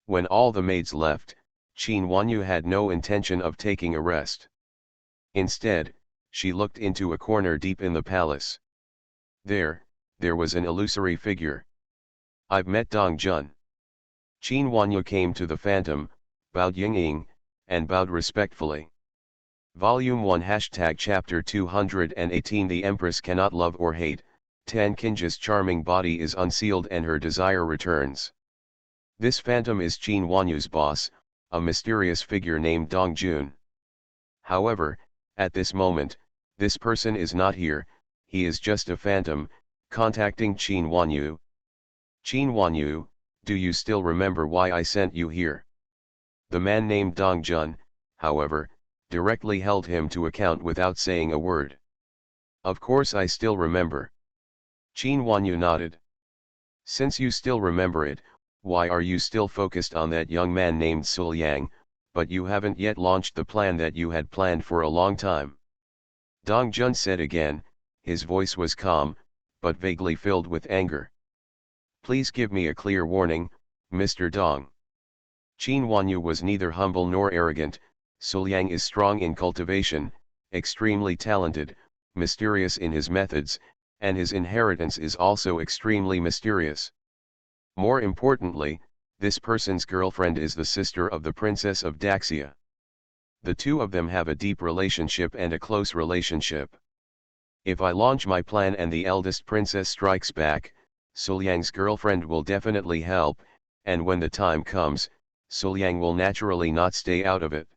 when all the maids left, Qin Wanyu had no intention of taking a rest. Instead, she looked into a corner deep in the palace. There was an illusory figure. "I've met Dong Jun." Qin Wanyu came to the phantom, bowed Ying, and bowed respectfully. Volume 1 Chapter 218 The Empress cannot love or hate, Tan Qinja's charming body is unsealed and her desire returns. This phantom is Qin Wanyu's boss, a mysterious figure named Dong Jun. However, at this moment, this person is not here, he is just a phantom, contacting Qin Wanyu. "Qin Wanyu, do you still remember why I sent you here?" The man named Dong Jun, however, directly held him to account without saying a word. "Of course I still remember." Qin Wanyu nodded. "Since you still remember it, why are you still focused on that young man named Suliang, but you haven't yet launched the plan that you had planned for a long time?" Dong Jun said again, his voice was calm, but vaguely filled with anger. "Please give me a clear warning, Mr. Dong." Qin Wanyu was neither humble nor arrogant. Suliang is strong in cultivation, extremely talented, mysterious in his methods, and his inheritance is also extremely mysterious. More importantly, this person's girlfriend is the sister of the Princess of Daxia. The two of them have a deep relationship and a close relationship. If I launch my plan and the eldest princess strikes back, Suliang's girlfriend will definitely help, and when the time comes, Suliang will naturally not stay out of it.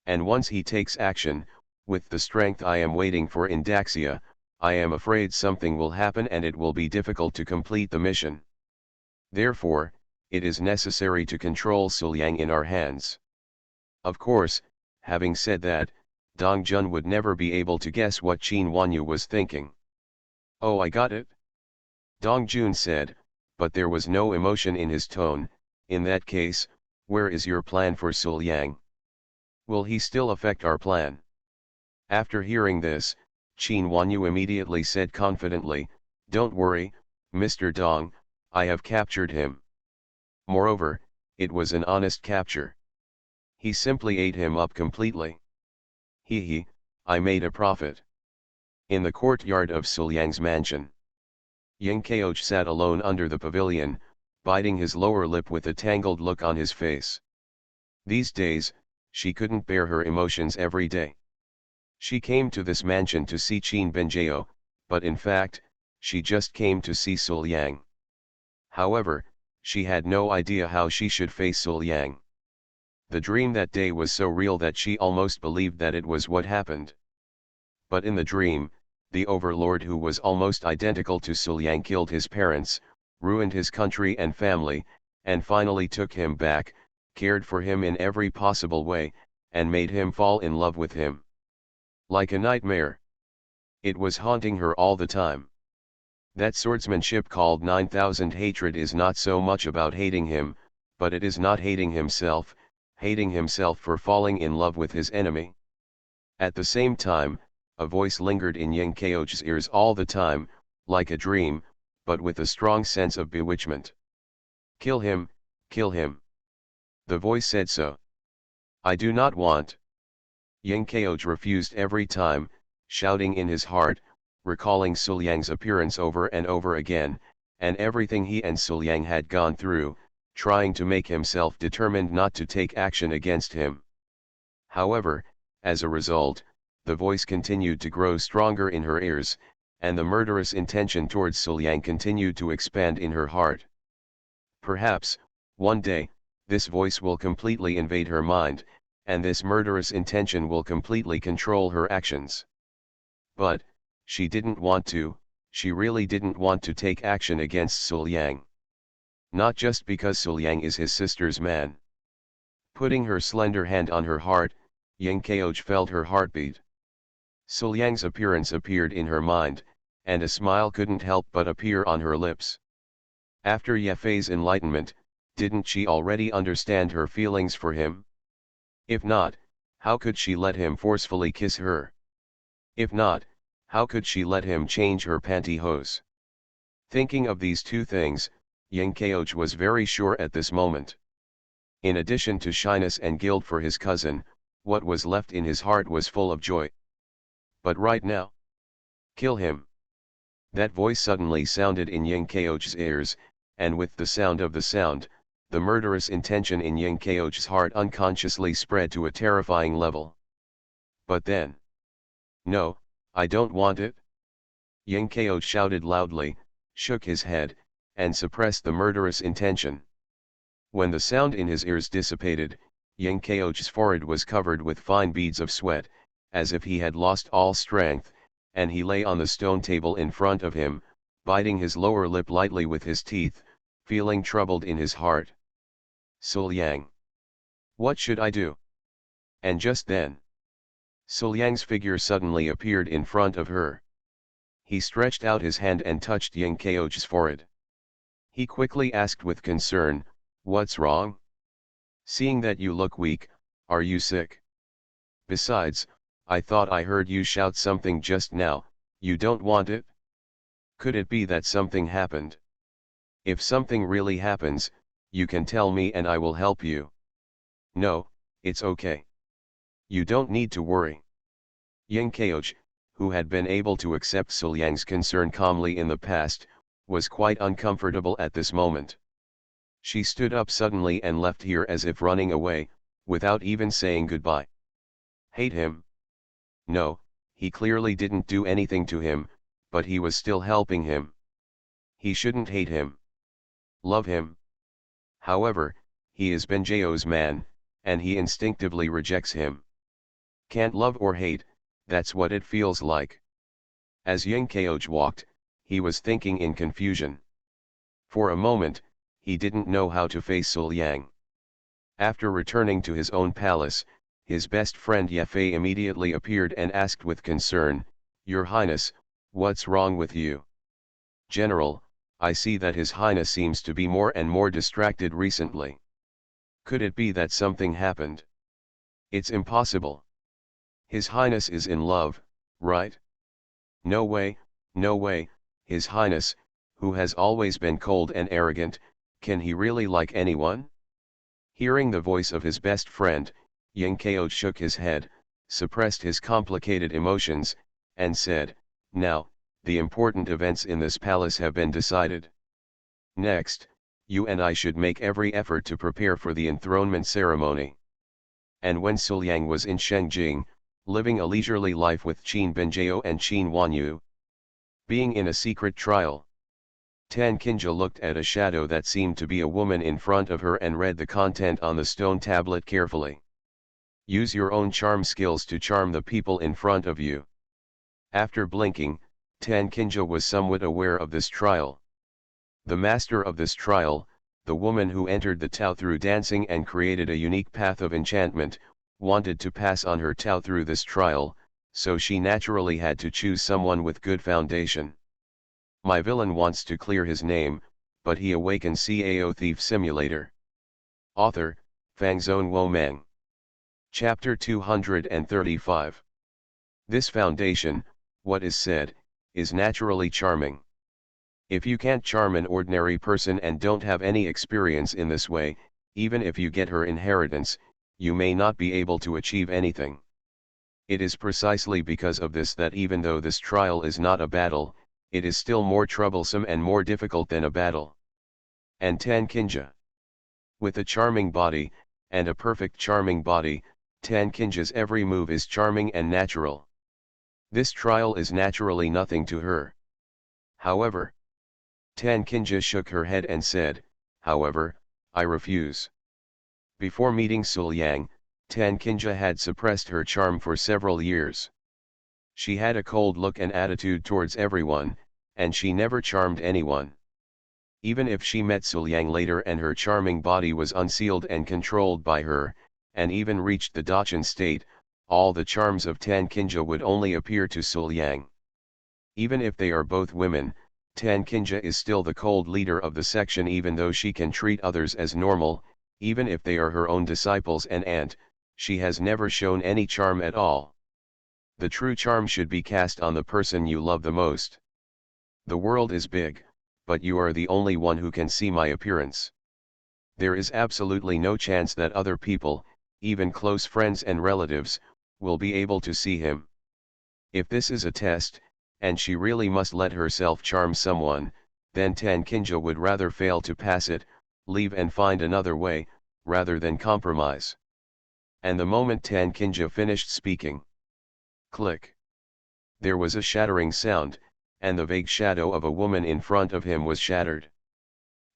And once he takes action, with the strength I am waiting for in Daxia, I am afraid something will happen and it will be difficult to complete the mission. Therefore, it is necessary to control Suliang in our hands. Of course, having said that, Dong Jun would never be able to guess what Qin Wanyu was thinking. "Oh, I got it," Dong Jun said, but there was no emotion in his tone. "In that case, where is your plan for Suliang? Will he still affect our plan?" After hearing this, Qin Wanyu immediately said confidently, "Don't worry, Mr. Dong, I have captured him. Moreover, it was an honest capture. He simply ate him up completely. He, I made a profit. In the courtyard of Suliang's mansion, Yang Kaoch sat alone under the pavilion, biting his lower lip with a tangled look on his face. These days, she couldn't bear her emotions every day. She came to this mansion to see Qin Benjao, but in fact, she just came to see Suliang. However, she had no idea how she should face Suliang. The dream that day was so real that she almost believed that it was what happened. But in the dream, the overlord who was almost identical to Suliang killed his parents, ruined his country and family, and finally took him back, cared for him in every possible way, and made him fall in love with him. Like a nightmare. It was haunting her all the time. That swordsmanship called 9000 hatred is not so much about hating him, but it is not hating himself for falling in love with his enemy. At the same time, a voice lingered in Yang Kaoch's ears all the time, like a dream, but with a strong sense of bewitchment. Kill him, kill him. The voice said so. I do not want. Yang Kaoch refused every time, shouting in his heart, recalling Suliang's appearance over and over again, and everything he and Suliang had gone through, trying to make himself determined not to take action against him. However, as a result, the voice continued to grow stronger in her ears, and the murderous intention towards Suliang continued to expand in her heart. Perhaps, one day, this voice will completely invade her mind, and this murderous intention will completely control her actions. But, she didn't want to, she really didn't want to take action against Suliang. Not just because Suliang is his sister's man. Putting her slender hand on her heart, Yang Kaoch felt her heartbeat. Suliang's appearance appeared in her mind, and a smile couldn't help but appear on her lips. After Yefei's enlightenment, didn't she already understand her feelings for him? If not, how could she let him forcefully kiss her? If not, how could she let him change her pantyhose? Thinking of these two things, Yang Kaoch was very sure at this moment. In addition to shyness and guilt for his cousin, what was left in his heart was full of joy. But right now, kill him. That voice suddenly sounded in Yang Kaoch's ears, and with the sound of the sound, the murderous intention in Yang Kaoch's heart unconsciously spread to a terrifying level. But then, no, I don't want it. Yang Kaoch shouted loudly, shook his head, and suppressed the murderous intention. When the sound in his ears dissipated, Yang Kaoch's forehead was covered with fine beads of sweat, as if he had lost all strength, and he lay on the stone table in front of him, biting his lower lip lightly with his teeth, feeling troubled in his heart. Suliang. What should I do? And just then, Suliang's figure suddenly appeared in front of her. He stretched out his hand and touched Yang Kaoch's forehead. He quickly asked with concern, what's wrong? Seeing that you look weak, are you sick? Besides, I thought I heard you shout something just now, you don't want it? Could it be that something happened? If something really happens, you can tell me and I will help you. No, it's okay. You don't need to worry. Yang Kaoch, who had been able to accept Suliang's concern calmly in the past, was quite uncomfortable at this moment. She stood up suddenly and left here as if running away, without even saying goodbye. Hate him? No, he clearly didn't do anything to him, but he was still helping him. He shouldn't hate him. Love him. However, he is Benjao's man, and he instinctively rejects him. Can't love or hate, that's what it feels like. As Yang Kaoch walked, he was thinking in confusion. For a moment, he didn't know how to face Suliang. After returning to his own palace, his best friend Yefei immediately appeared and asked with concern, Your Highness, what's wrong with you? General, I see that His Highness seems to be more and more distracted recently. Could it be that something happened? It's impossible. His Highness is in love, right? No way, His Highness, who has always been cold and arrogant, can he really like anyone? Hearing the voice of his best friend, Yang Kao shook his head, suppressed his complicated emotions, and said, "Now, the important events in this palace have been decided. Next, you and I should make every effort to prepare for the enthronement ceremony." And when Suliang was in Shengjing, living a leisurely life with Qin Benjiao and Qin Wanyu, being in a secret trial, Tan Kinja looked at a shadow that seemed to be a woman in front of her and read the content on the stone tablet carefully. Use your own charm skills to charm the people in front of you. After blinking, Tan Kinja was somewhat aware of this trial. The master of this trial, the woman who entered the Tao through dancing and created a unique path of enchantment, wanted to pass on her Tao through this trial, so she naturally had to choose someone with good foundation. My villain wants to clear his name, but he awakens Cao Thief Simulator. Author, Fangzone Womang. Chapter 235. This foundation, what is said, is naturally charming. If you can't charm an ordinary person and don't have any experience in this way, even if you get her inheritance, you may not be able to achieve anything. It is precisely because of this that even though this trial is not a battle, it is still more troublesome and more difficult than a battle. And Tan Kinja, with a charming body, and a perfect charming body, Tan Kinja's every move is charming and natural. This trial is naturally nothing to her. However, Tan Kinja shook her head and said, "However, I refuse." Before meeting Suliang, Tan Kinja had suppressed her charm for several years. She had a cold look and attitude towards everyone, and she never charmed anyone. Even if she met Suliang later and her charming body was unsealed and controlled by her, and even reached the Dachan state, all the charms of Tan Kinja would only appear to Suliang. Even if they are both women, Tan Kinja is still the cold leader of the section, even though she can treat others as normal, even if they are her own disciples and aunt, she has never shown any charm at all. The true charm should be cast on the person you love the most. The world is big, but you are the only one who can see my appearance. There is absolutely no chance that other people, even close friends and relatives, will be able to see him. If this is a test, and she really must let herself charm someone, then Tan Kinja would rather fail to pass it, leave and find another way, rather than compromise. And the moment Tan Kinja finished speaking, click, there was a shattering sound, and the vague shadow of a woman in front of him was shattered.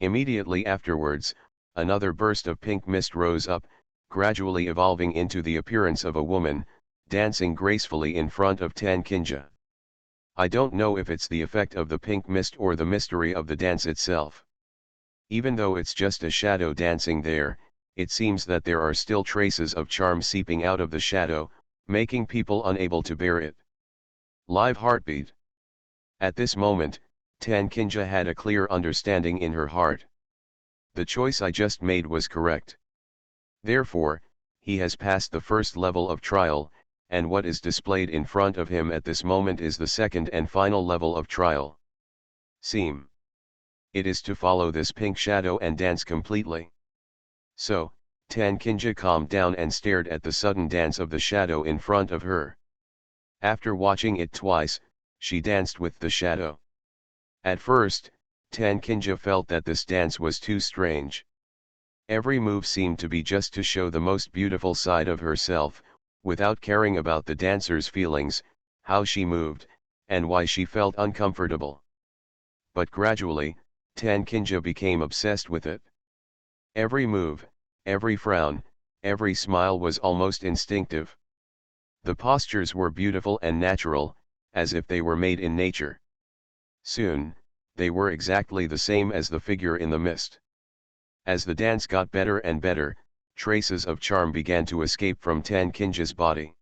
Immediately afterwards, another burst of pink mist rose up, gradually evolving into the appearance of a woman, dancing gracefully in front of Tan Kinja. I don't know if it's the effect of the pink mist or the mystery of the dance itself. Even though it's just a shadow dancing there, it seems that there are still traces of charm seeping out of the shadow, making people unable to bear it. Live heartbeat. At this moment, Tan Kinja had a clear understanding in her heart. The choice I just made was correct. Therefore, he has passed the first level of trial, and what is displayed in front of him at this moment is the second and final level of trial. Seem. It is to follow this pink shadow and dance completely. So, Tan Kinja calmed down and stared at the sudden dance of the shadow in front of her. After watching it twice, she danced with the shadow. At first, Tan Kinja felt that this dance was too strange. Every move seemed to be just to show the most beautiful side of herself, without caring about the dancer's feelings, how she moved, and why she felt uncomfortable. But gradually, Tan Kinja became obsessed with it. Every move, every frown, every smile was almost instinctive. The postures were beautiful and natural, as if they were made in nature. Soon, they were exactly the same as the figure in the mist. As the dance got better and better, traces of charm began to escape from Tan Kinja's body.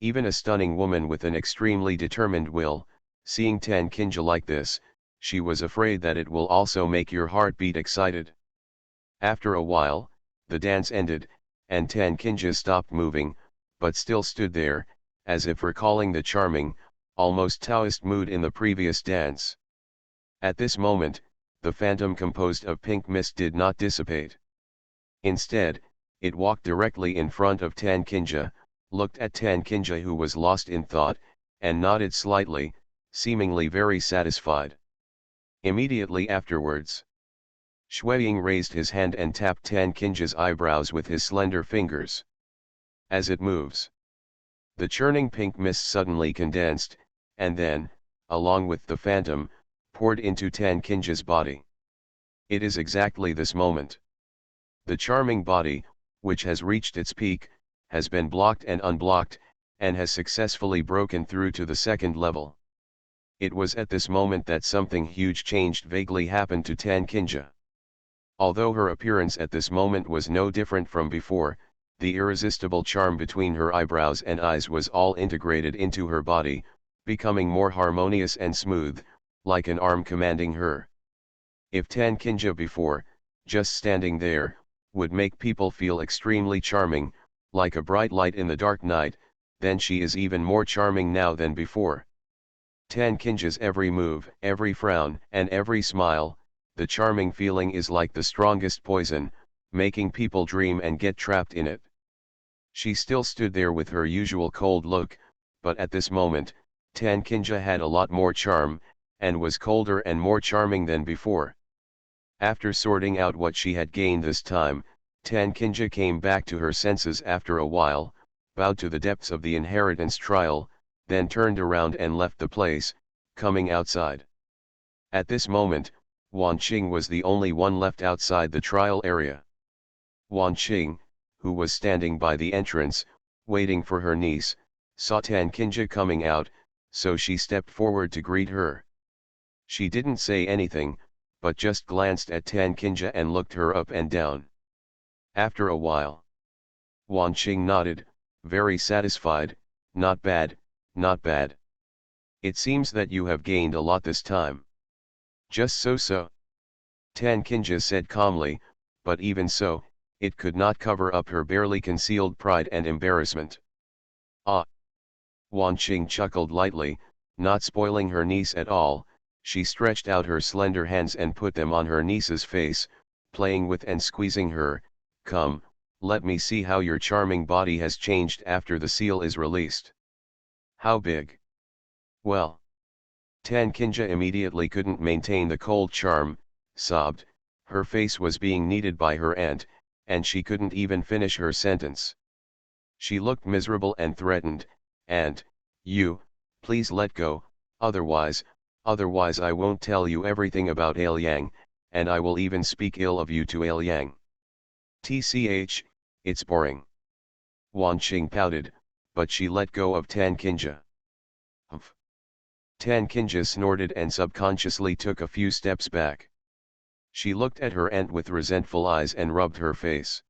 Even a stunning woman with an extremely determined will, seeing Tan Kinja like this, she was afraid that it will also make your heart beat excited. After a while, the dance ended, and Tan Kinja stopped moving, but still stood there, as if recalling the charming, almost Taoist mood in the previous dance. At this moment, the phantom composed of pink mist did not dissipate. Instead, it walked directly in front of Tan Kinja, looked at Tan Kinja who was lost in thought, and nodded slightly, seemingly very satisfied. Immediately afterwards, Shuiying raised his hand and tapped Tan Kinja's eyebrows with his slender fingers. As it moves, the churning pink mist suddenly condensed, and then, along with the phantom, poured into Tan Kinja's body. It is exactly this moment. The charming body, which has reached its peak, has been blocked and unblocked, and has successfully broken through to the second level. It was at this moment that something huge changed vaguely happened to Tan Kinja. Although her appearance at this moment was no different from before, the irresistible charm between her eyebrows and eyes was all integrated into her body, becoming more harmonious and smooth, like an arm commanding her. If Tan Kinja before, just standing there, would make people feel extremely charming, like a bright light in the dark night, then she is even more charming now than before. Tan Kinja's every move, every frown, and every smile, the charming feeling is like the strongest poison, making people dream and get trapped in it. She still stood there with her usual cold look, but at this moment, Tan Kinja had a lot more charm, and was colder and more charming than before. After sorting out what she had gained this time, Tan Kinja came back to her senses after a while, bowed to the depths of the inheritance trial, then turned around and left the place, coming outside. At this moment, Wan Qing was the only one left outside the trial area. Wan Qing, who was standing by the entrance, waiting for her niece, saw Tan Kinja coming out, so she stepped forward to greet her. She didn't say anything, but just glanced at Tan Kinja and looked her up and down. After a while, Wan Qing nodded, very satisfied, "Not bad, not bad. It seems that you have gained a lot this time." "Just so." Tan Kinja said calmly, but even so, it could not cover up her barely concealed pride and embarrassment. "Ah." Wan Qing chuckled lightly, not spoiling her niece at all. She stretched out her slender hands and put them on her niece's face, playing with and squeezing her. "Come, let me see how your charming body has changed after the seal is released." "How big?" "Well." Tan Kinja immediately couldn't maintain the cold charm, sobbed, her face was being kneaded by her aunt, and she couldn't even finish her sentence. She looked miserable and threatened, "And, you, please let go, otherwise I won't tell you everything about Ailiang, and I will even speak ill of you to Ailiang. Tch, it's boring." Wan Qing pouted, but she let go of Tan Kinja. "Humph." Tan Kinja snorted and subconsciously took a few steps back. She looked at her aunt with resentful eyes and rubbed her face.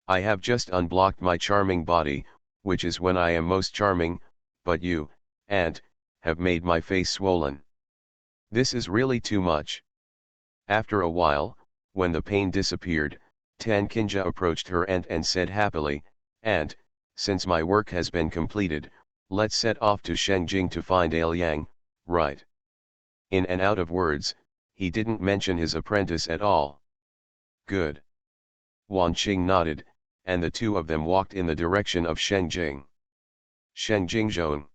"I have just unblocked my charming body, which is when I am most charming, but you, aunt, have made my face swollen. This is really too much." After a while, when the pain disappeared, Tan Kinja approached her aunt and said happily, "Aunt, since my work has been completed, let's set off to Shengjing to find Ailiang, right?" In and out of words, he didn't mention his apprentice at all. "Good." Wan Qing nodded, and the two of them walked in the direction of Shengjing. Shengjingzhong.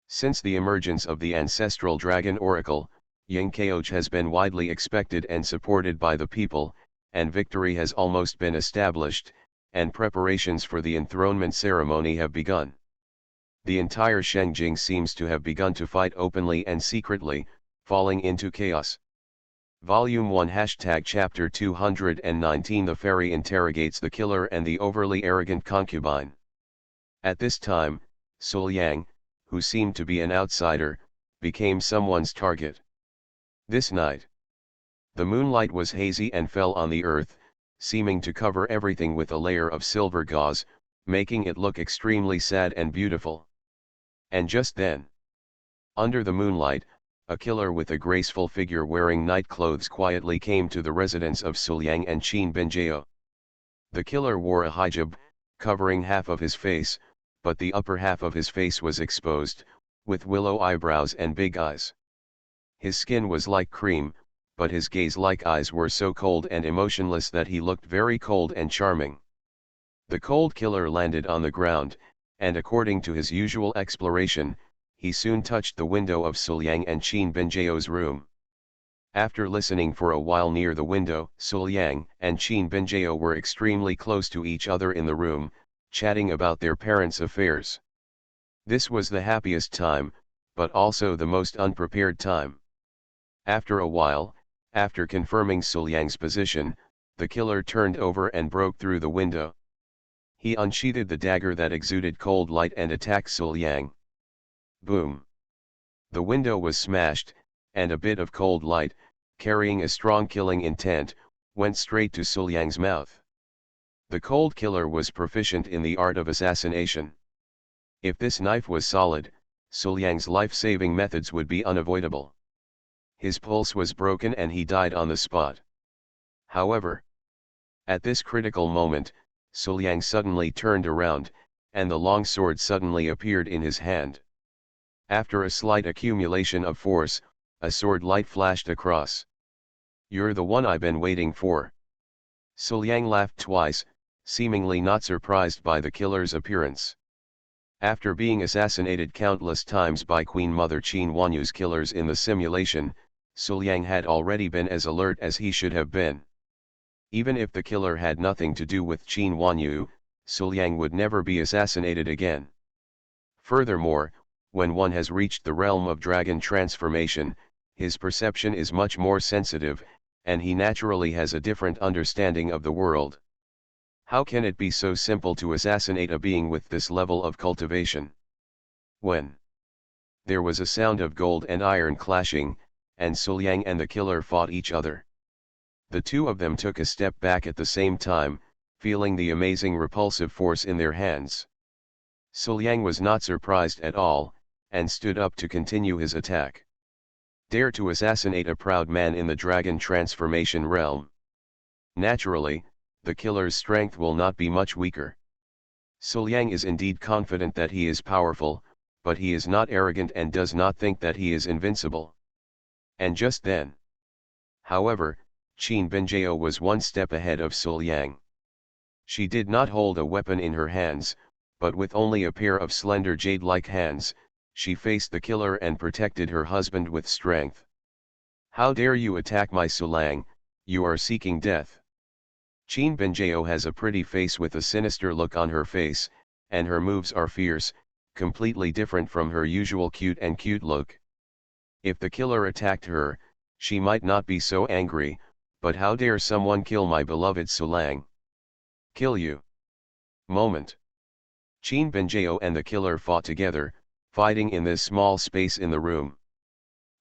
Since the emergence of the ancestral dragon oracle, Yingqioj has been widely expected and supported by the people, and victory has almost been established, and preparations for the enthronement ceremony have begun. The entire Shengjing seems to have begun to fight openly and secretly, falling into chaos. Volume 1 Chapter 219 The Fairy interrogates the killer and the overly arrogant concubine. At this time, Sul Yang, who seemed to be an outsider, became someone's target. This night, the moonlight was hazy and fell on the earth, seeming to cover everything with a layer of silver gauze, making it look extremely sad and beautiful. And just then, under the moonlight, a killer with a graceful figure wearing night clothes quietly came to the residence of Suliang and Qin Binjao. The killer wore a hijab, covering half of his face, but the upper half of his face was exposed, with willow eyebrows and big eyes. His skin was like cream, but his gaze-like eyes were so cold and emotionless that he looked very cold and charming. The cold killer landed on the ground, and according to his usual exploration, he soon touched the window of Suliang and Qin Binjao's room. After listening for a while near the window, Suliang and Qin Binjao were extremely close to each other in the room, chatting about their parents' affairs. This was the happiest time, but also the most unprepared time. After a while, after confirming Suliang's position, the killer turned over and broke through the window. He unsheathed the dagger that exuded cold light and attacked Suliang. Boom! The window was smashed, and a bit of cold light, carrying a strong killing intent, went straight to Suliang's mouth. The cold killer was proficient in the art of assassination. If this knife was solid, Suliang's life-saving methods would be unavoidable. His pulse was broken and he died on the spot. However, at this critical moment, Suliang suddenly turned around, and the long sword suddenly appeared in his hand. After a slight accumulation of force, a sword light flashed across. "You're the one I've been waiting for." Suliang laughed twice, seemingly not surprised by the killer's appearance. After being assassinated countless times by Queen Mother Qin Wanyu's killers in the simulation, Suliang had already been as alert as he should have been. Even if the killer had nothing to do with Qin Wanyu, Suliang would never be assassinated again. Furthermore, when one has reached the realm of dragon transformation, his perception is much more sensitive, and he naturally has a different understanding of the world. How can it be so simple to assassinate a being with this level of cultivation? When there was a sound of gold and iron clashing, and Suliang and the killer fought each other. The two of them took a step back at the same time, feeling the amazing repulsive force in their hands. Suliang was not surprised at all, and stood up to continue his attack. Dare to assassinate a proud man in the dragon transformation realm. Naturally, the killer's strength will not be much weaker. Suliang is indeed confident that he is powerful, but he is not arrogant and does not think that he is invincible. And just then, however, Qin Binjao was one step ahead of Suliang. She did not hold a weapon in her hands, but with only a pair of slender jade-like hands, she faced the killer and protected her husband with strength. "How dare you attack my Suliang, you are seeking death." Qin Binjao has a pretty face with a sinister look on her face, and her moves are fierce, completely different from her usual cute look. If the killer attacked her, she might not be so angry, but how dare someone kill my beloved Suliang? Kill you. Moment. Qin Binjao and the killer fought together, fighting in this small space in the room.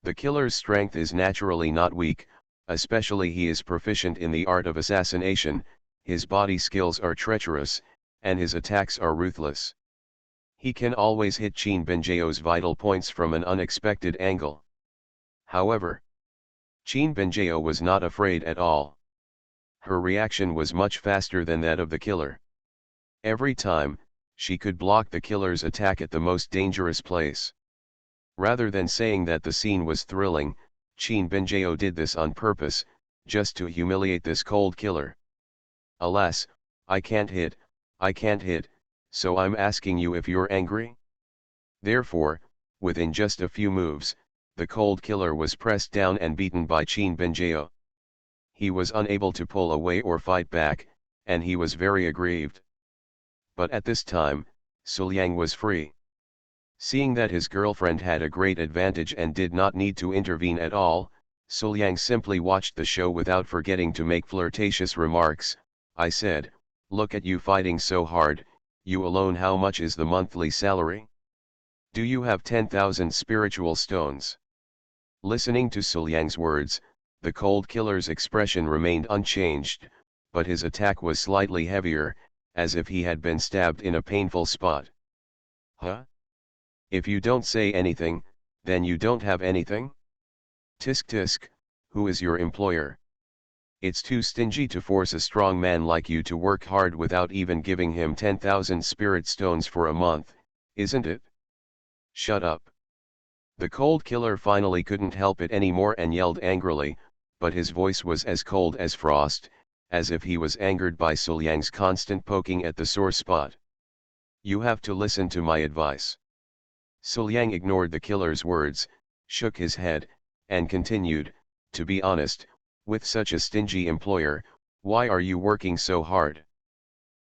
The killer's strength is naturally not weak, especially he is proficient in the art of assassination, his body skills are treacherous, and his attacks are ruthless. He can always hit Qin Binjao's vital points from an unexpected angle. However, Qin Binjao was not afraid at all. Her reaction was much faster than that of the killer. Every time, she could block the killer's attack at the most dangerous place. Rather than saying that the scene was thrilling, Qin Binjao did this on purpose, just to humiliate this cold killer. "Alas, I can't hit, so I'm asking you if you're angry?" Therefore, within just a few moves, the cold killer was pressed down and beaten by Qin Binjao. He was unable to pull away or fight back, and he was very aggrieved. But at this time, Suliang was free. Seeing that his girlfriend had a great advantage and did not need to intervene at all, Suliang simply watched the show without forgetting to make flirtatious remarks. "I said, look at you fighting so hard, you alone, how much is the monthly salary? Do you have 10,000 spiritual stones?" Listening to Suliang's words, the cold killer's expression remained unchanged, but his attack was slightly heavier, as if he had been stabbed in a painful spot. "Huh? If you don't say anything, then you don't have anything? Tisk tisk, who is your employer? It's too stingy to force a strong man like you to work hard without even giving him 10,000 spirit stones for a month, isn't it? Shut up." The cold killer finally couldn't help it anymore and yelled angrily, but his voice was as cold as frost, as if he was angered by Suliang's constant poking at the sore spot. "You have to listen to my advice." Suliang ignored the killer's words, shook his head, and continued, "To be honest, with such a stingy employer, why are you working so hard?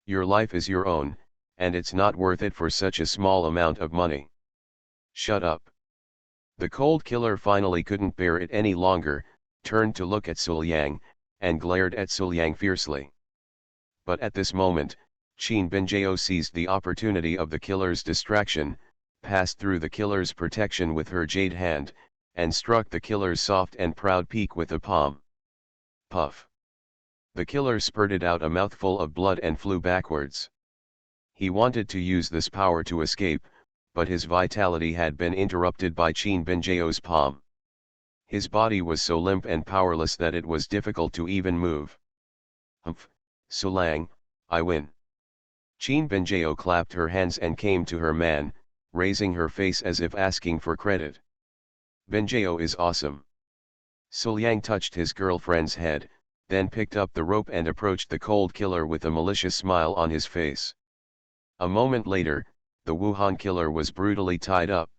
Your life is your own, and it's not worth it for such a small amount of money. Shut up." The cold killer finally couldn't bear it any longer, turned to look at Suliang, and glared at Suliang fiercely. But at this moment, Qin Binjao seized the opportunity of the killer's distraction, passed through the killer's protection with her jade hand, and struck the killer's soft and proud peak with a palm. Puff! The killer spurted out a mouthful of blood and flew backwards. He wanted to use this power to escape, but his vitality had been interrupted by Qin Binjao's palm. His body was so limp and powerless that it was difficult to even move. "Humph, Suliang, I win." Qin Binjao clapped her hands and came to her man, raising her face as if asking for credit. "Binjao is awesome." Suliang touched his girlfriend's head, then picked up the rope and approached the cold killer with a malicious smile on his face. A moment later, the Wuhan killer was brutally tied up.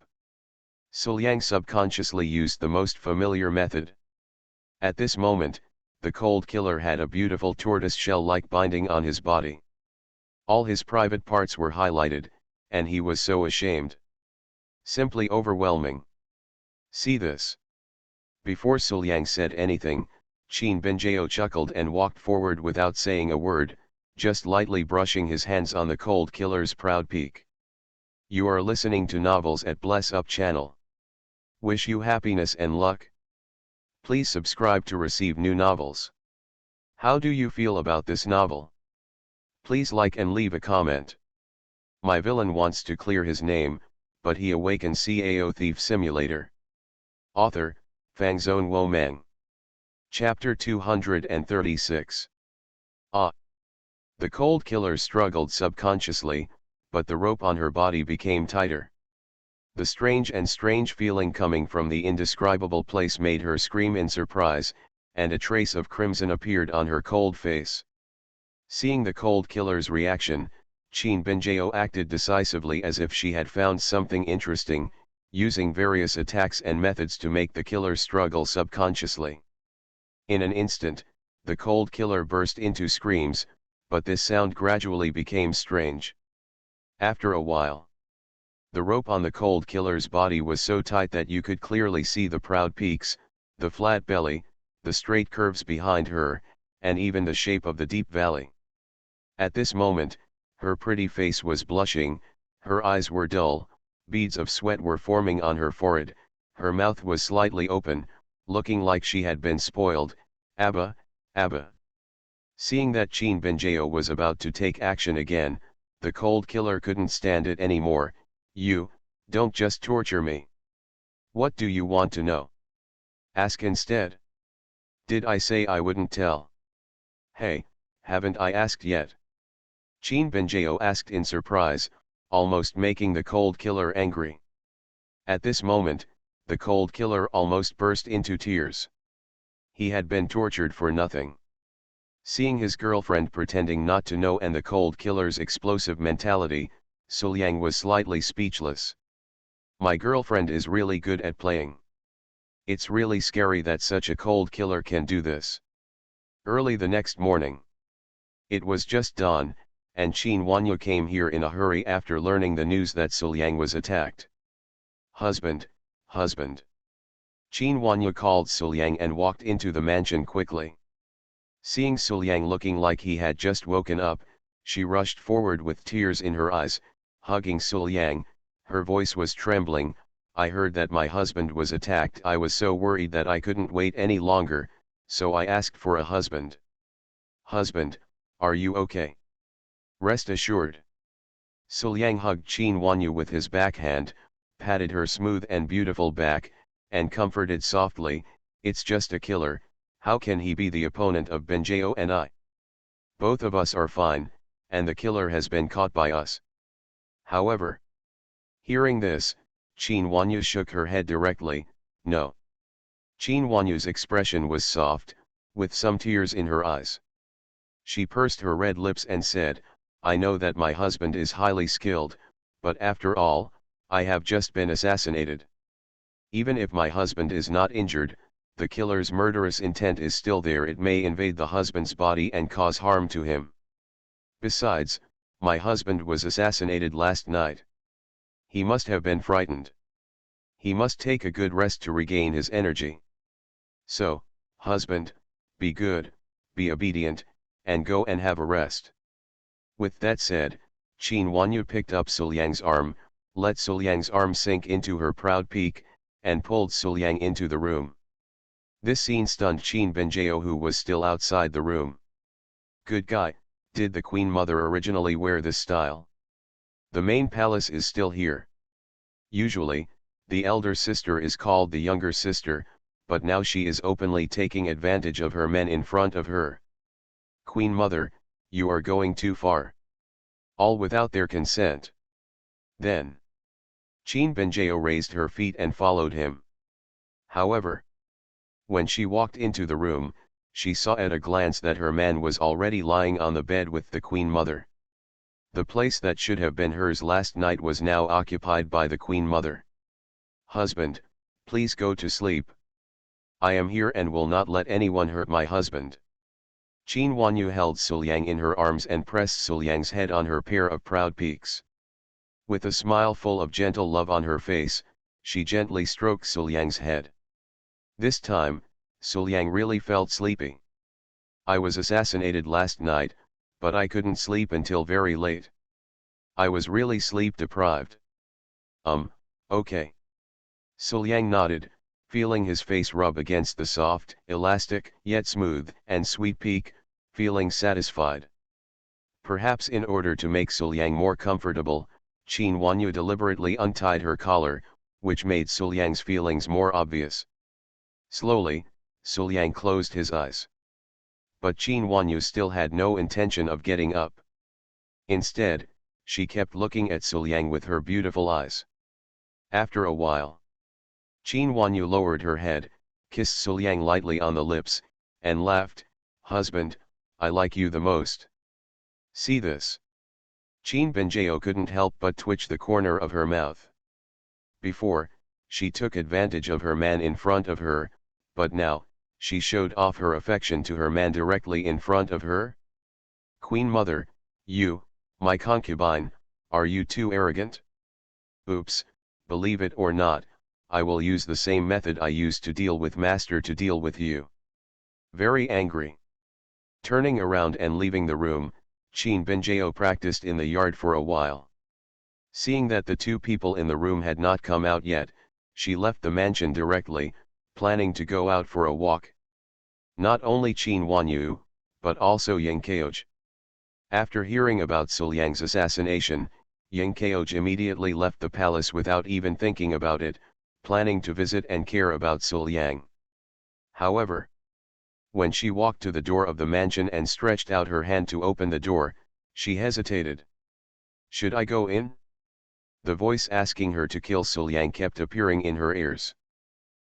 Suliang subconsciously used the most familiar method. At this moment, the cold killer had a beautiful tortoise-shell-like binding on his body. All his private parts were highlighted, and he was so ashamed. Simply overwhelming. "See this?" Before Suliang said anything, Qin Binjao chuckled and walked forward without saying a word, just lightly brushing his hands on the cold killer's proud peak. You are listening to Novels at Bless Up channel. Wish you happiness and luck. Please subscribe to receive new novels. How do you feel about this novel? Please like and leave a comment. My villain wants to clear his name, but he awakens Cao Thief Simulator. Author, Fangzone Womang. Chapter 236. The cold killer struggled subconsciously, but the rope on her body became tighter. The strange feeling coming from the indescribable place made her scream in surprise, and a trace of crimson appeared on her cold face. Seeing the cold killer's reaction, Qin Binjao acted decisively as if she had found something interesting, using various attacks and methods to make the killer struggle subconsciously. In an instant, the cold killer burst into screams, but this sound gradually became strange. After a while, the rope on the cold killer's body was so tight that you could clearly see the proud peaks, the flat belly, the straight curves behind her, and even the shape of the deep valley. At this moment, her pretty face was blushing, her eyes were dull, beads of sweat were forming on her forehead, her mouth was slightly open, looking like she had been spoiled. Abba, Abba. Seeing that Qin Binjao was about to take action again, the cold killer couldn't stand it anymore. "You, don't just torture me. What do you want to know? Ask instead." "Did I say I wouldn't tell?" "Hey, haven't I asked yet?" Qin Binjao asked in surprise, almost making the cold killer angry. At this moment, the cold killer almost burst into tears. He had been tortured for nothing. Seeing his girlfriend pretending not to know and the cold killer's explosive mentality, Suliang was slightly speechless. My girlfriend is really good at playing. It's really scary that such a cold killer can do this. Early the next morning. It was just dawn, and Qin Wanyu came here in a hurry after learning the news that Suliang was attacked. Husband, husband. Qin Wanyu called Suliang and walked into the mansion quickly. Seeing Suliang looking like he had just woken up, she rushed forward with tears in her eyes, hugging Suliang. Her voice was trembling. I heard that my husband was attacked. I was so worried that I couldn't wait any longer, so I asked for a husband. Husband, are you okay? Rest assured. Suliang hugged Qin Wanyu with his backhand, patted her smooth and beautiful back, and comforted softly, it's just a killer, how can he be the opponent of Binjao and I? Both of us are fine, and the killer has been caught by us. However, hearing this, Qin Wanyu shook her head directly, no. Qin Huanyu's expression was soft, with some tears in her eyes. She pursed her red lips and said, I know that my husband is highly skilled, but after all, I have just been assassinated. Even if my husband is not injured, the killer's murderous intent is still there. It may invade the husband's body and cause harm to him. Besides, my husband was assassinated last night. He must have been frightened. He must take a good rest to regain his energy. So, husband, be good, be obedient, and go and have a rest. With that said, Qin Huanyu picked up Suliang's arm, let Suliang's arm sink into her proud peak, and pulled Suliang into the room. This scene stunned Qin Benjao, who was still outside the room. Good guy, did the Queen Mother originally wear this style? The main palace is still here. Usually, the elder sister is called the younger sister, but now she is openly taking advantage of her men in front of her. Queen Mother, you are going too far. All without their consent. Then, Qin Benjao raised her feet and followed him. However, when she walked into the room, she saw at a glance that her man was already lying on the bed with the Queen Mother. The place that should have been hers last night was now occupied by the Queen Mother. Husband, please go to sleep. I am here and will not let anyone hurt my husband. Qin Huanyu held Suliang in her arms and pressed Suliang's head on her pair of proud peaks. With a smile full of gentle love on her face, she gently stroked Suliang's head. This time, Suliang really felt sleepy. I was assassinated last night, but I couldn't sleep until very late. I was really sleep deprived. Okay. Suliang nodded, feeling his face rub against the soft, elastic, yet smooth and sweet peak, feeling satisfied. Perhaps in order to make Suliang more comfortable, Qin Huanyu deliberately untied her collar, which made Suliang's feelings more obvious. Slowly, Suliang closed his eyes. But Qin Huanyu still had no intention of getting up. Instead, she kept looking at Suliang with her beautiful eyes. After a while, Qin Huanyu lowered her head, kissed Suliang lightly on the lips, and laughed, Husband, I like you the most. See this? Qin Benjao couldn't help but twitch the corner of her mouth. Before, she took advantage of her man in front of her, but now, she showed off her affection to her man directly in front of her? Queen Mother, you, my concubine, are you too arrogant? Oops, believe it or not, I will use the same method I used to deal with Master to deal with you. Very angry. Turning around and leaving the room, Qin Benjao practiced in the yard for a while. Seeing that the two people in the room had not come out yet, she left the mansion directly, planning to go out for a walk. Not only Qin Huanyu, but also Yang Kaoj. After hearing about Suliang's assassination, Yang Kaoj immediately left the palace without even thinking about it, planning to visit and care about Suliang. However, when she walked to the door of the mansion and stretched out her hand to open the door, she hesitated. Should I go in? The voice asking her to kill Suliang kept appearing in her ears.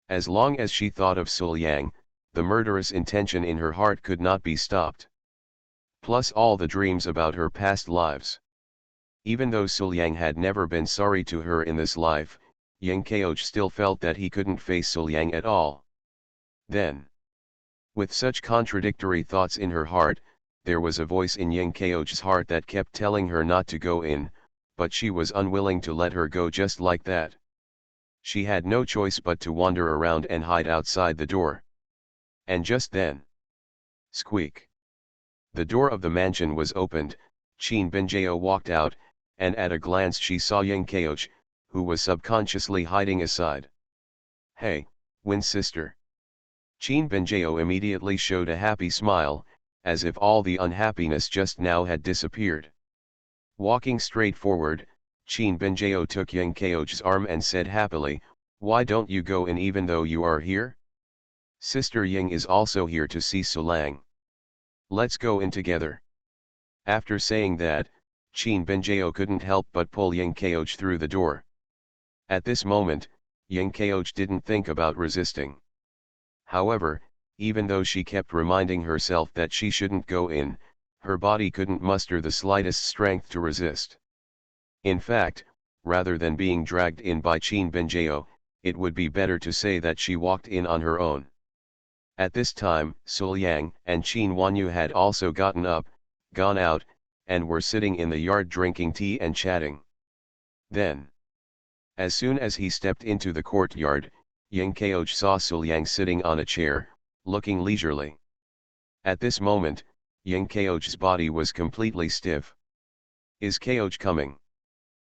As long as she thought of Suliang, the murderous intention in her heart could not be stopped. Plus all the dreams about her past lives. Even though Suliang had never been sorry to her in this life, Yang Kaoj still felt that he couldn't face Suliang at all. Then, with such contradictory thoughts in her heart, there was a voice in Yang Kaoj's heart that kept telling her not to go in, but she was unwilling to let her go just like that. She had no choice but to wander around and hide outside the door. And just then, squeak! The door of the mansion was opened, Qin Benjao walked out, and at a glance she saw Yang Kaoj, who was subconsciously hiding aside. Hey, Win sister. Qin Benjao immediately showed a happy smile, as if all the unhappiness just now had disappeared. Walking straight forward, Qin Benjao took Yang Kaoj's arm and said happily, why don't you go in even though you are here? Sister Yang is also here to see Suliang. Let's go in together. After saying that, Qin Benjao couldn't help but pull Yang Kaoj through the door. At this moment, Yang Kaoj didn't think about resisting. However, even though she kept reminding herself that she shouldn't go in, her body couldn't muster the slightest strength to resist. In fact, rather than being dragged in by Qin Binjao, it would be better to say that she walked in on her own. At this time, Suliang and Qin Wanyu had also gotten up, gone out, and were sitting in the yard drinking tea and chatting. Then, as soon as he stepped into the courtyard, Ying Kaoj saw Suliang sitting on a chair, looking leisurely. At this moment, Ying Kaoj's body was completely stiff. "Is Kaoj coming?"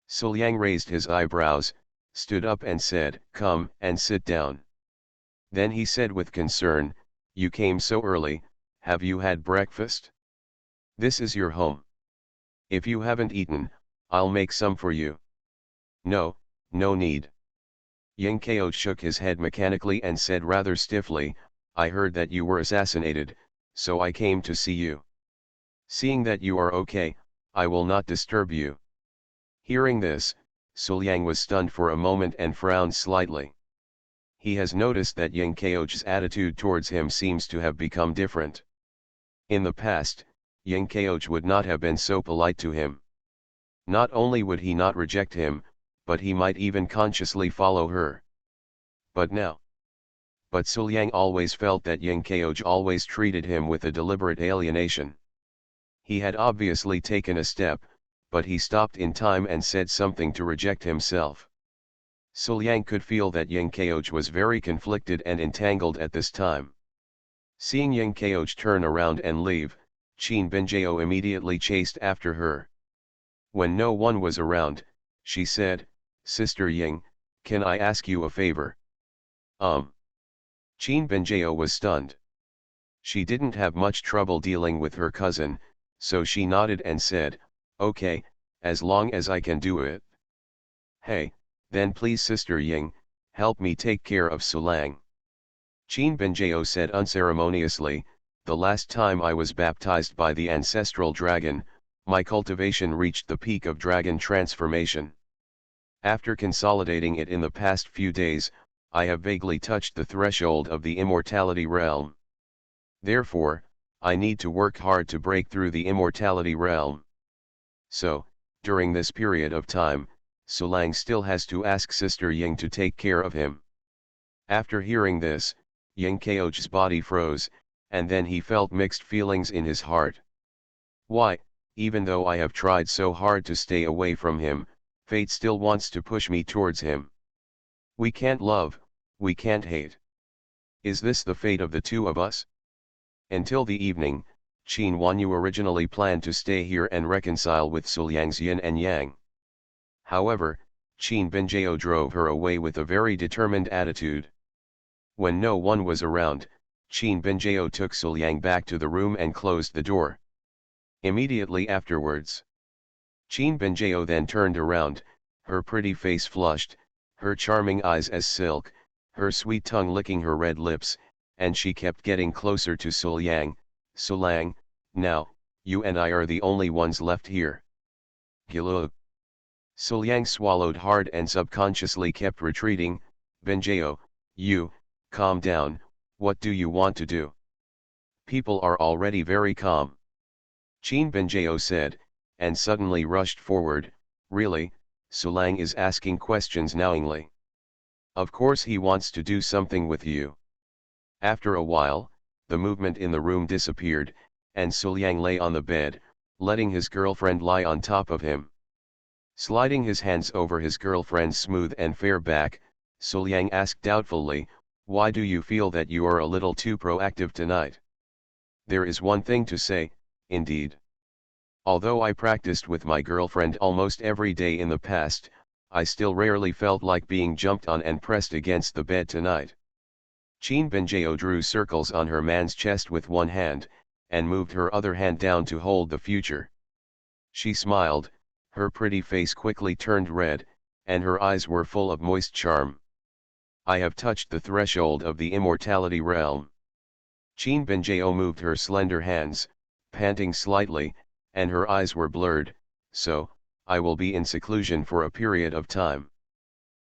Suliang raised his eyebrows, stood up and said, "Come and sit down." Then he said with concern, "You came so early, have you had breakfast? This is your home. If you haven't eaten, I'll make some for you." "No, no need." Ying Kao shook his head mechanically and said rather stiffly, "I heard that you were assassinated, so I came to see you. Seeing that you are okay, I will not disturb you." Hearing this, Suliang was stunned for a moment and frowned slightly. He has noticed that Ying Kao's attitude towards him seems to have become different. In the past, Ying Kao would not have been so polite to him. Not only would he not reject him, but he might even consciously follow her. But now. But Suliang always felt that Ying Kao always treated him with a deliberate alienation. He had obviously taken a step, but he stopped in time and said something to reject himself. Suliang could feel that Ying Kao was very conflicted and entangled at this time. Seeing Ying Kao turn around and leave, Qin Binjao immediately chased after her. When no one was around, she said, "Sister Ying, can I ask you a favor?" Qin Binjao was stunned. She didn't have much trouble dealing with her cousin, so she nodded and said, "Okay, as long as I can do it." "Hey, then please Sister Ying, help me take care of Sulang." Qin Binjao said unceremoniously, "The last time I was baptized by the ancestral dragon, my cultivation reached the peak of dragon transformation. After consolidating it in the past few days, I have vaguely touched the threshold of the immortality realm. Therefore, I need to work hard to break through the immortality realm. So, during this period of time, Sulang still has to ask Sister Ying to take care of him." After hearing this, Ying Kao's body froze, and then he felt mixed feelings in his heart. Why, even though I have tried so hard to stay away from him, fate still wants to push me towards him. We can't love, we can't hate. Is this the fate of the two of us? Until the evening, Qin Wanyu originally planned to stay here and reconcile with Suliang's yin and yang. However, Qin Binjao drove her away with a very determined attitude. When no one was around, Qin Binjao took Suliang back to the room and closed the door. Immediately afterwards, Qin Binjao then turned around, her pretty face flushed, her charming eyes as silk, her sweet tongue licking her red lips, and she kept getting closer to Suliang. "Sulang, now, you and I are the only ones left here." "Gilug." Suliang swallowed hard and subconsciously kept retreating. "Binjao, calm down, what do you want to do? People are already very calm." Qin Binjao said, and suddenly rushed forward. "Really, Sulang is asking questions knowingly. Of course he wants to do something with you." After a while, the movement in the room disappeared, and Suliang lay on the bed, letting his girlfriend lie on top of him. Sliding his hands over his girlfriend's smooth and fair back, Suliang asked doubtfully, "Why do you feel that you are a little too proactive tonight?" "There is one thing to say, indeed. Although I practiced with my girlfriend almost every day in the past, I still rarely felt like being jumped on and pressed against the bed tonight." Qin Binjao drew circles on her man's chest with one hand, and moved her other hand down to hold the future. She smiled, her pretty face quickly turned red, and her eyes were full of moist charm. "I have touched the threshold of the immortality realm." Qin Binjao moved her slender hands, panting slightly, and her eyes were blurred, "So, I will be in seclusion for a period of time.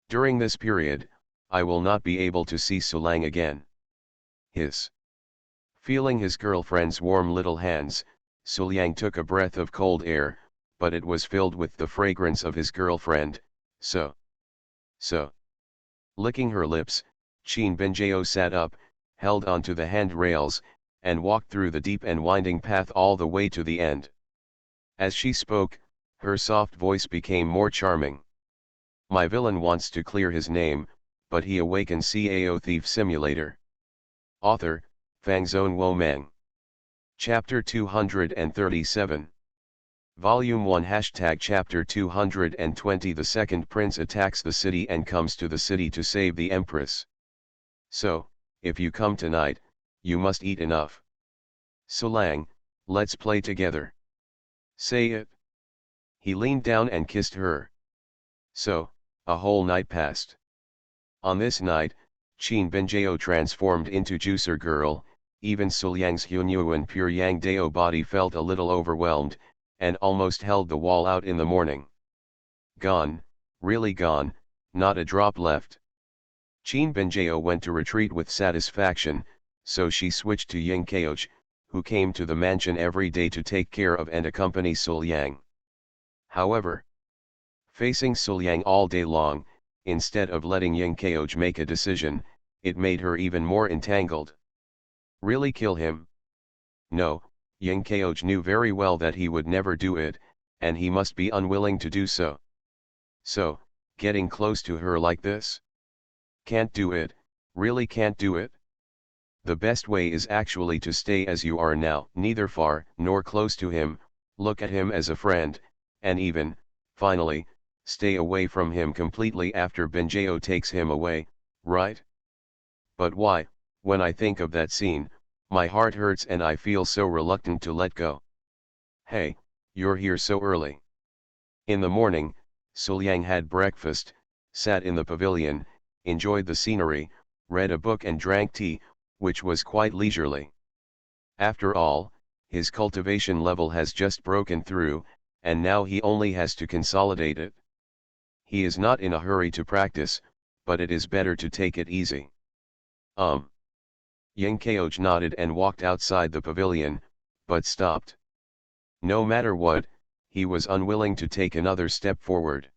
During this period, I will not be able to see Sulang again." his. Feeling his girlfriend's warm little hands, Suliang took a breath of cold air, but it was filled with the fragrance of his girlfriend, so. Licking her lips, Qin Benjao sat up, held onto the handrails, and walked through the deep and winding path all the way to the end. As she spoke, her soft voice became more charming. My villain wants to clear his name, but he awakens Cao Thief Simulator. Author, Fangzone Womang. Chapter 237. Volume 1 Chapter 220 The second prince attacks the city and comes to the city to save the empress. So, if you come tonight, you must eat enough. Sulang, let's play together. Say it. He leaned down and kissed her. So, a whole night passed. On this night, Qin Benjao transformed into Juicer Girl. Even Suliang's Hunyuan Pure Yang Dao body felt a little overwhelmed, and almost held the wall out in the morning. Gone, really gone, not a drop left. Qin Benjao went to retreat with satisfaction, so she switched to Ying Kaoj, who came to the mansion every day to take care of and accompany Suliang. However, facing Suliang all day long, instead of letting Ying Kaoj make a decision, it made her even more entangled. Really kill him? No, Ying Kaoj knew very well that he would never do it, and he must be unwilling to do so. So, getting close to her like this? Can't do it, really can't do it? The best way is actually to stay as you are now, neither far nor close to him, look at him as a friend, and even, finally, stay away from him completely after Benjao takes him away, right? But why, when I think of that scene, my heart hurts and I feel so reluctant to let go. Hey, you're here so early. In the morning, Suliang had breakfast, sat in the pavilion, enjoyed the scenery, read a book and drank tea, which was quite leisurely. After all, his cultivation level has just broken through, and now he only has to consolidate it. He is not in a hurry to practice, but it is better to take it easy. Ying Kaoj nodded and walked outside the pavilion, but stopped. No matter what, he was unwilling to take another step forward.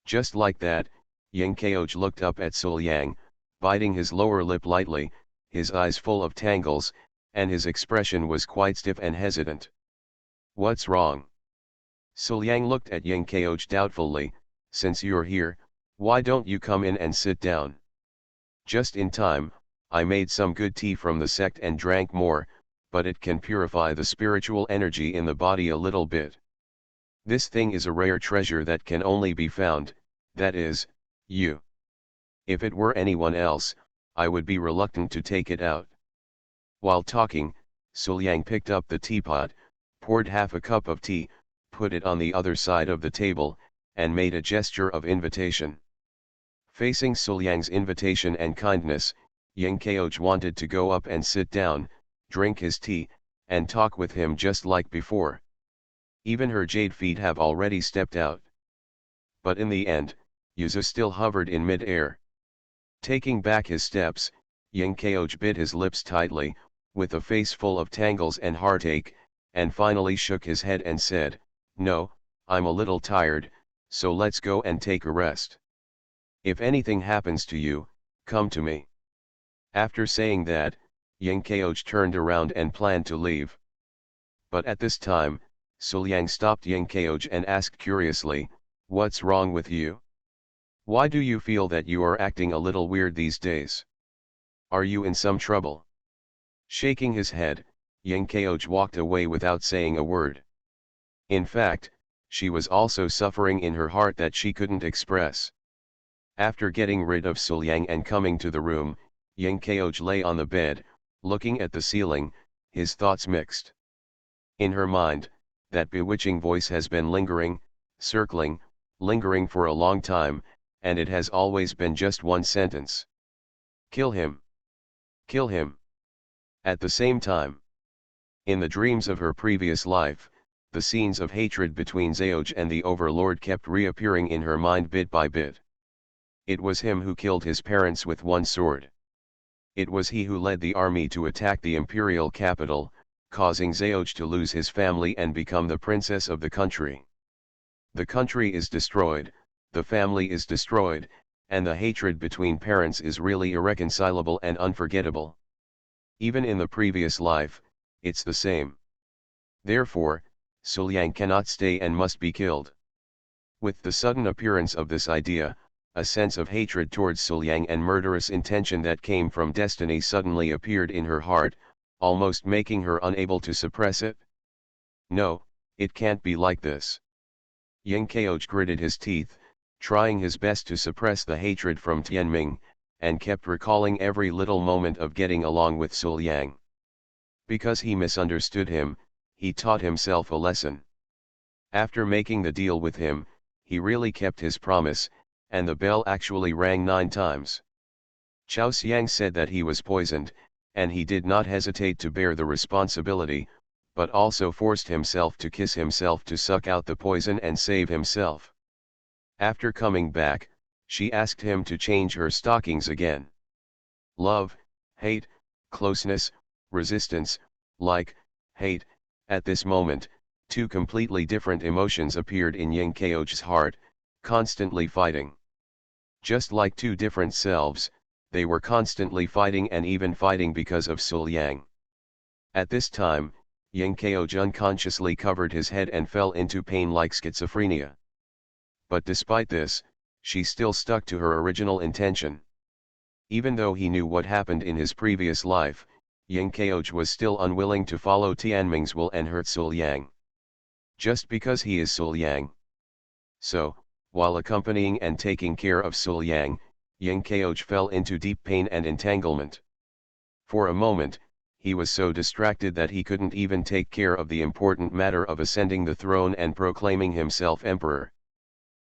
Just like that, Ying Kaoj looked up at Suliang, biting his lower lip lightly, his eyes full of tangles, and his expression was quite stiff and hesitant. What's wrong? Suliang looked at Ying Kaoj doubtfully. Since you're here, why don't you come in and sit down? Just in time, I made some good tea from the sect and drank more, but it can purify the spiritual energy in the body a little bit. This thing is a rare treasure that can only be found, that is, you. If it were anyone else, I would be reluctant to take it out. While talking, Suliang picked up the teapot, poured half a cup of tea, put it on the other side of the table, and made a gesture of invitation. Facing Suliang's invitation and kindness, Ying Kaoj wanted to go up and sit down, drink his tea, and talk with him just like before. Even her jade feet have already stepped out. But in the end, Yuzu still hovered in mid-air. Taking back his steps, Ying Kaoj bit his lips tightly, with a face full of tangles and heartache, and finally shook his head and said, "No, I'm a little tired, so let's go and take a rest. If anything happens to you, come to me." After saying that, Ying Kaoj turned around and planned to leave. But at this time, Suliang stopped Ying Kaoj and asked curiously, "What's wrong with you? Why do you feel that you are acting a little weird these days? Are you in some trouble?" Shaking his head, Ying Kaoj walked away without saying a word. In fact, she was also suffering in her heart that she couldn't express. After getting rid of Suliang and coming to the room, Ying Kaoj lay on the bed, looking at the ceiling, his thoughts mixed. In her mind, that bewitching voice has been lingering, circling, lingering for a long time, and it has always been just one sentence. Kill him. Kill him. At the same time, in the dreams of her previous life, the scenes of hatred between Zaoj and the Overlord kept reappearing in her mind bit by bit. It was him who killed his parents with one sword. It was he who led the army to attack the imperial capital, causing Zheoj to lose his family and become the princess of the country. The country is destroyed, the family is destroyed, and the hatred between parents is really irreconcilable and unforgettable. Even in the previous life, it's the same. Therefore, Suliang cannot stay and must be killed. With the sudden appearance of this idea, a sense of hatred towards Suliang and murderous intention that came from destiny suddenly appeared in her heart, almost making her unable to suppress it. No, it can't be like this. Yang Kaoj gritted his teeth, trying his best to suppress the hatred from Tianming, and kept recalling every little moment of getting along with Suliang. Because he misunderstood him, he taught himself a lesson. After making the deal with him, he really kept his promise, and the bell actually rang 9 times. Chao Xiang said that he was poisoned, and he did not hesitate to bear the responsibility, but also forced himself to kiss himself to suck out the poison and save himself. After coming back, she asked him to change her stockings again. Love, hate, closeness, resistance, like, hate. At this moment, 2 completely different emotions appeared in Yang Kaoj's heart, constantly fighting. Just like 2 different selves, they were constantly fighting and even fighting because of Suliang. At this time, Yang Kaoj unconsciously covered his head and fell into pain like schizophrenia. But despite this, she still stuck to her original intention. Even though he knew what happened in his previous life, Yang Kaoj was still unwilling to follow Tianming's will and hurt Suliang. Just because he is Suliang. So, while accompanying and taking care of Suliang, Yang Kaoj fell into deep pain and entanglement. For a moment, he was so distracted that he couldn't even take care of the important matter of ascending the throne and proclaiming himself emperor.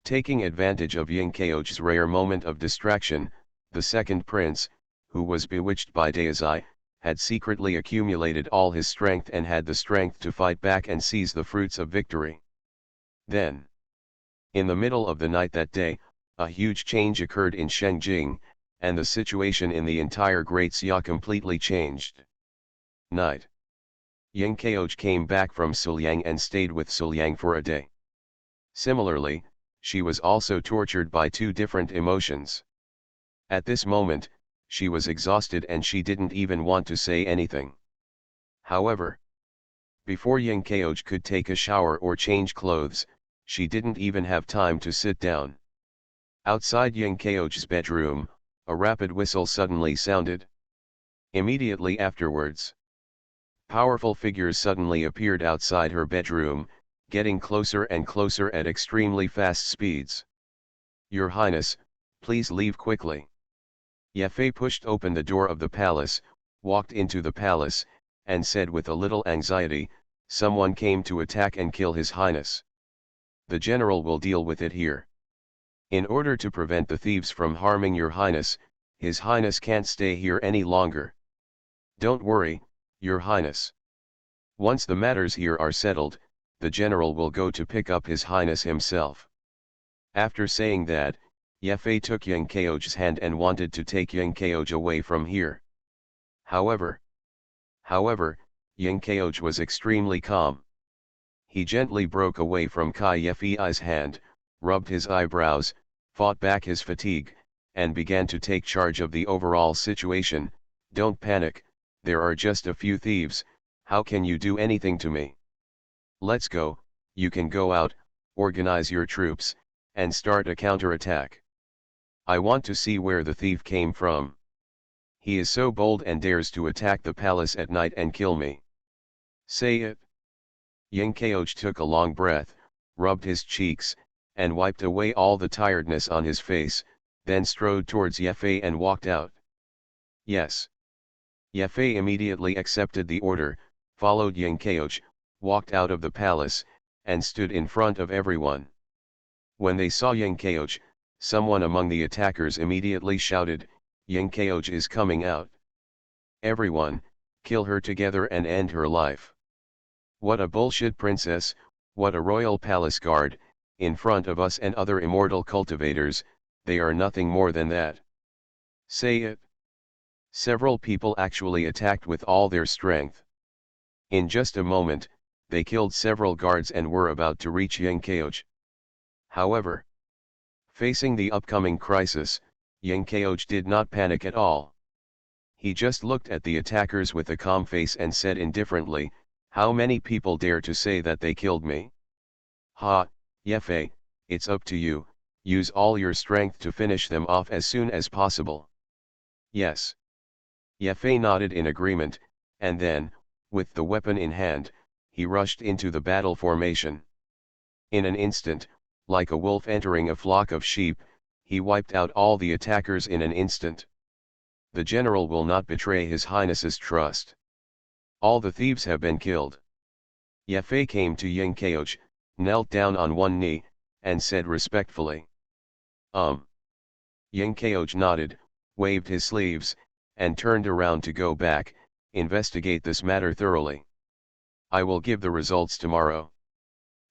Taking advantage of Yang Kaoj's rare moment of distraction, the second prince, who was bewitched by Daizai, had secretly accumulated all his strength and had the strength to fight back and seize the fruits of victory. Then, in the middle of the night that day, a huge change occurred in Shengjing, and the situation in the entire Great Xia completely changed. Night. Yang Kaoj came back from Suliang and stayed with Suliang for a day. Similarly, she was also tortured by 2 different emotions. At this moment, she was exhausted and she didn't even want to say anything. However, before Yang Kaoj could take a shower or change clothes, she didn't even have time to sit down. Outside Yang Kaoj's bedroom, a rapid whistle suddenly sounded. Immediately afterwards, powerful figures suddenly appeared outside her bedroom, getting closer and closer at extremely fast speeds. Your Highness, please leave quickly. Ye Fei pushed open the door of the palace, walked into the palace, and said with a little anxiety, someone came to attack and kill His Highness. The general will deal with it here. In order to prevent the thieves from harming Your Highness, His Highness can't stay here any longer. Don't worry, Your Highness. Once the matters here are settled, the general will go to pick up His Highness himself. After saying that, Ye Fei took Yang Kaoj's hand and wanted to take Yang Kaoj away from here. However, Yang Kaoj was extremely calm. He gently broke away from Kai Ye Fei's hand, rubbed his eyebrows, fought back his fatigue, and began to take charge of the overall situation. Don't panic, there are just a few thieves, how can you do anything to me? Let's go, you can go out, organize your troops, and start a counterattack. I want to see where the thief came from. He is so bold and dares to attack the palace at night and kill me. Say it. Yang Kaoj took a long breath, rubbed his cheeks, and wiped away all the tiredness on his face, then strode towards Ye Fei and walked out. Yes. Ye Fei immediately accepted the order, followed Yang Kaoj, walked out of the palace, and stood in front of everyone. When they saw Yang Kaoj, someone among the attackers immediately shouted, Yang Kaoj is coming out. Everyone, kill her together and end her life. What a bullshit princess, what a royal palace guard, in front of us and other immortal cultivators, they are nothing more than that. Say it. Several people actually attacked with all their strength. In just a moment, they killed several guards and were about to reach Yenkeoj. However, facing the upcoming crisis, Yenkeoj did not panic at all. He just looked at the attackers with a calm face and said indifferently, "How many people dare to say that they killed me? Ha, Yefe, it's up to you, use all your strength to finish them off as soon as possible." Yes. Yefe nodded in agreement, and then, with the weapon in hand, he rushed into the battle formation. In an instant, like a wolf entering a flock of sheep, he wiped out all the attackers in an instant. The general will not betray His Highness's trust. All the thieves have been killed. Yefe came to Yenkeoj, knelt down on one knee, and said respectfully. Yenkeoj nodded, waved his sleeves, and turned around to go back, investigate this matter thoroughly. I will give the results tomorrow.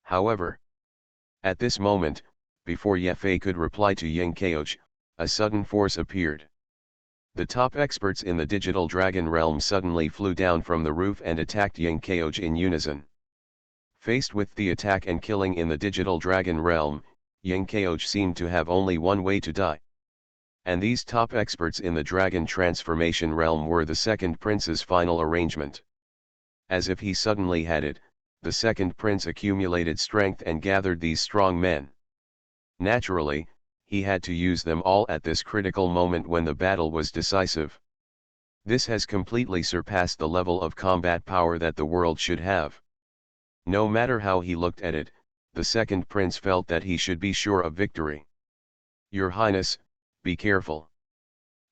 However, at this moment, before Yefe could reply to Yenkeoj, a sudden force appeared. The top experts in the digital dragon realm suddenly flew down from the roof and attacked Yenkeoj in unison. Faced with the attack and killing in the digital dragon realm, Yenkeoj seemed to have only one way to die. And these top experts in the dragon transformation realm were the second prince's final arrangement. As if he suddenly had it, the second prince accumulated strength and gathered these strong men. Naturally, he had to use them all at this critical moment when the battle was decisive. This has completely surpassed the level of combat power that the world should have. No matter how he looked at it, the second prince felt that he should be sure of victory. Your Highness, be careful.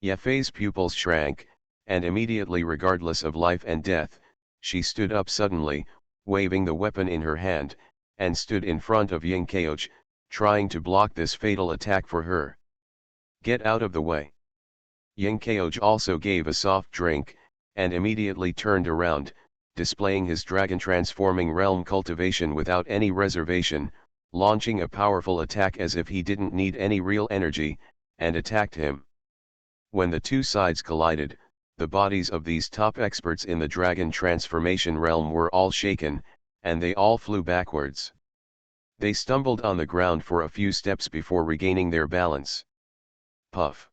Yefe's pupils shrank, and immediately, regardless of life and death, she stood up suddenly, waving the weapon in her hand, and stood in front of Yenkeoj, trying to block this fatal attack for her. Get out of the way. Yenkeoj also gave a soft drink, and immediately turned around, displaying his dragon transforming realm cultivation without any reservation, launching a powerful attack as if he didn't need any real energy, and attacked him. When the two sides collided, the bodies of these top experts in the dragon transformation realm were all shaken, and they all flew backwards. They stumbled on the ground for a few steps before regaining their balance. Puff.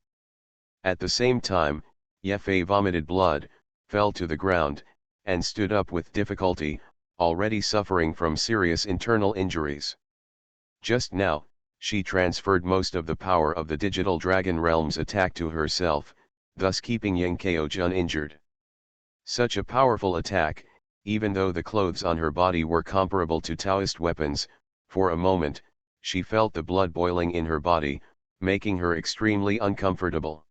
At the same time, Yefe vomited blood, fell to the ground, and stood up with difficulty, already suffering from serious internal injuries. Just now, she transferred most of the power of the digital dragon realm's attack to herself, thus keeping Yenkeoj uninjured. Such a powerful attack, even though the clothes on her body were comparable to Taoist weapons, for a moment, she felt the blood boiling in her body, making her extremely uncomfortable.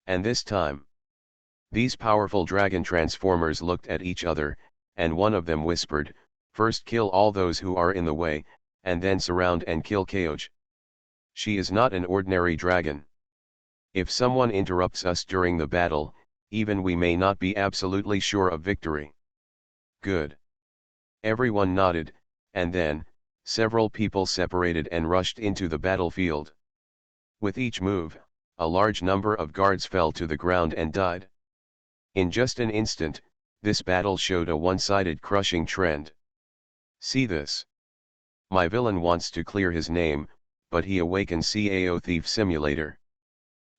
And this time, these powerful dragon transformers looked at each other, and one of them whispered, "First kill all those who are in the way, and then surround and kill Keoj. She is not an ordinary dragon. If someone interrupts us during the battle, even we may not be absolutely sure of victory." Good. Everyone nodded, and then, several people separated and rushed into the battlefield. With each move, a large number of guards fell to the ground and died. In just an instant, this battle showed a one-sided crushing trend. See this. My villain wants to clear his name, but he awakens Cao Thief Simulator.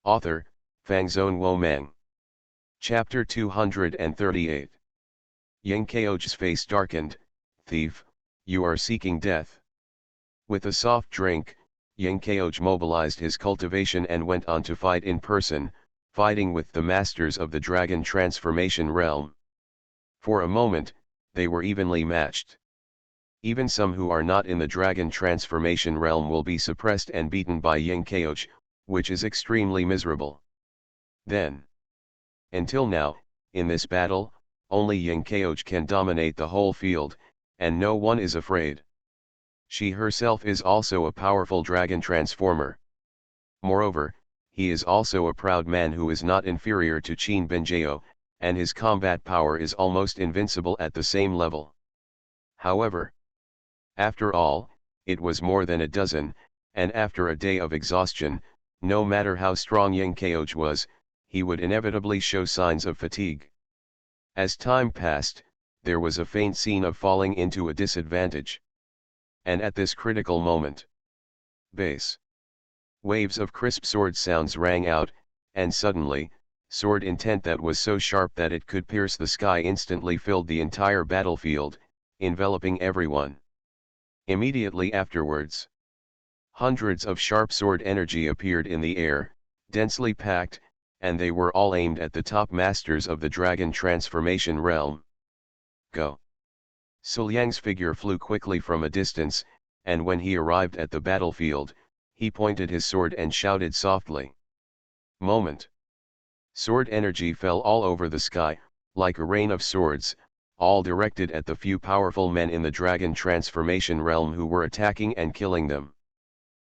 Author, Fangzone Womang. Chapter 238. Yenkeoj's face darkened. Thief, you are seeking death. With a soft drink, Yenkeoj mobilized his cultivation and went on to fight in person, fighting with the masters of the dragon transformation realm. For a moment, they were evenly matched. Even some who are not in the dragon transformation realm will be suppressed and beaten by Yenkeoj, which is extremely miserable. Then, until now, in this battle, only Yenkeoj can dominate the whole field, and no one is afraid. She herself is also a powerful dragon transformer. Moreover, he is also a proud man who is not inferior to Qin Benjeo, and his combat power is almost invincible at the same level. However, after all, it was more than a dozen, and after a day of exhaustion, no matter how strong Yenkeoj was, he would inevitably show signs of fatigue. As time passed, there was a faint scene of falling into a disadvantage. And at this critical moment, bass waves of crisp sword sounds rang out, and suddenly, sword intent that was so sharp that it could pierce the sky instantly filled the entire battlefield, enveloping everyone. Immediately afterwards, hundreds of sharp sword energy appeared in the air, densely packed, and they were all aimed at the top masters of the dragon transformation realm. Go! Su Liang's figure flew quickly from a distance, and when he arrived at the battlefield, he pointed his sword and shouted softly. Moment! Sword energy fell all over the sky, like a rain of swords, all directed at the few powerful men in the dragon transformation realm who were attacking and killing them.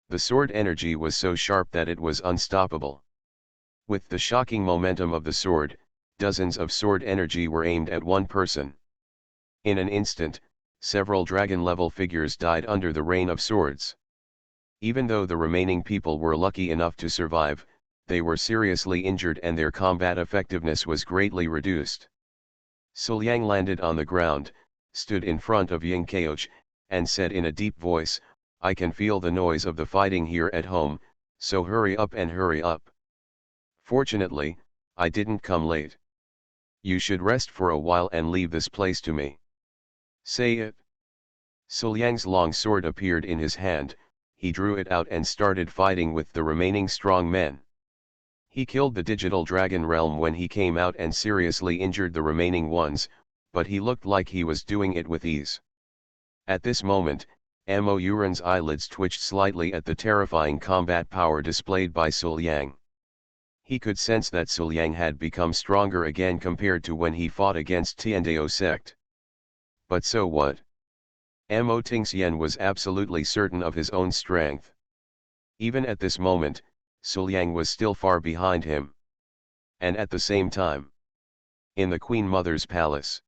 The sword energy was so sharp that it was unstoppable. With the shocking momentum of the sword, dozens of sword energy were aimed at one person. In an instant, several dragon-level figures died under the rain of swords. Even though the remaining people were lucky enough to survive, they were seriously injured and their combat effectiveness was greatly reduced. Su Liang landed on the ground, stood in front of Ying Keoch, and said in a deep voice, "I can feel the noise of the fighting here at home, so hurry up and hurry up. Fortunately, I didn't come late. You should rest for a while and leave this place to me." Say it. Su Liang's long sword appeared in his hand, he drew it out and started fighting with the remaining strong men. He killed the digital dragon realm when he came out and seriously injured the remaining ones, but he looked like he was doing it with ease. At this moment, Mo Yuren's eyelids twitched slightly at the terrifying combat power displayed by Su Liang. He could sense that Su Liang had become stronger again compared to when he fought against Tiandao sect. But so what? Mo Tingxian was absolutely certain of his own strength. Even at this moment, Su Liang was still far behind him. And at the same time, in the Queen Mother's palace,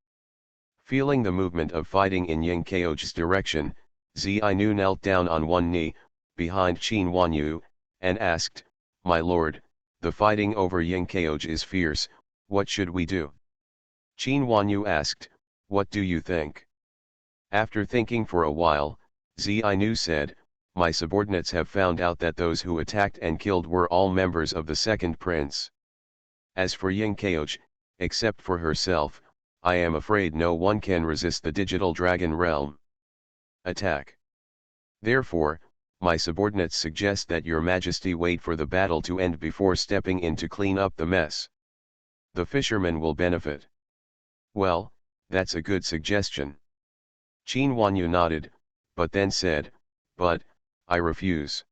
feeling the movement of fighting in Ying Keoch's direction, Zianu knelt down on one knee, behind Qin Wanyu, and asked, "My lord, the fighting over Ying Keoch is fierce, what should we do?" Qin Wanyu asked, "What do you think?" After thinking for a while, Zianu said, "My subordinates have found out that those who attacked and killed were all members of the second prince. As for Ying Keoch, except for herself, I am afraid no one can resist the digital dragon realm. Attack. Therefore, my subordinates suggest that your majesty wait for the battle to end before stepping in to clean up the mess. The fishermen will benefit." "Well, that's a good suggestion." Qin Wanyu nodded, but then said, "But, I refuse."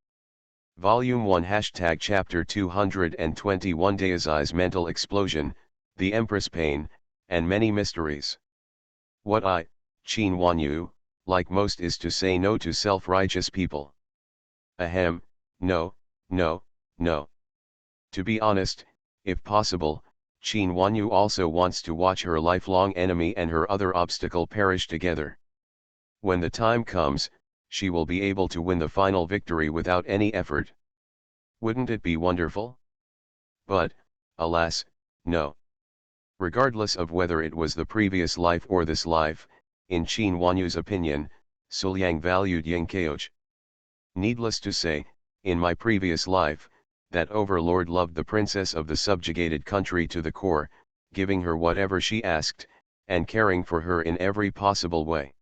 Volume 1 # Chapter 221 Daozai's Mental Explosion, The Empress Pain, and Many Mysteries. What I, Qin Wanyu, like most is to say no to self-righteous people. Ahem, no, no, no. To be honest, if possible, Qin Wanyu also wants to watch her lifelong enemy and her other obstacle perish together. When the time comes, she will be able to win the final victory without any effort. Wouldn't it be wonderful? But, alas, no. Regardless of whether it was the previous life or this life, in Qin Wanyu's opinion, Su Liang valued Ying Keoch. Needless to say, in my previous life, that overlord loved the princess of the subjugated country to the core, giving her whatever she asked, and caring for her in every possible way.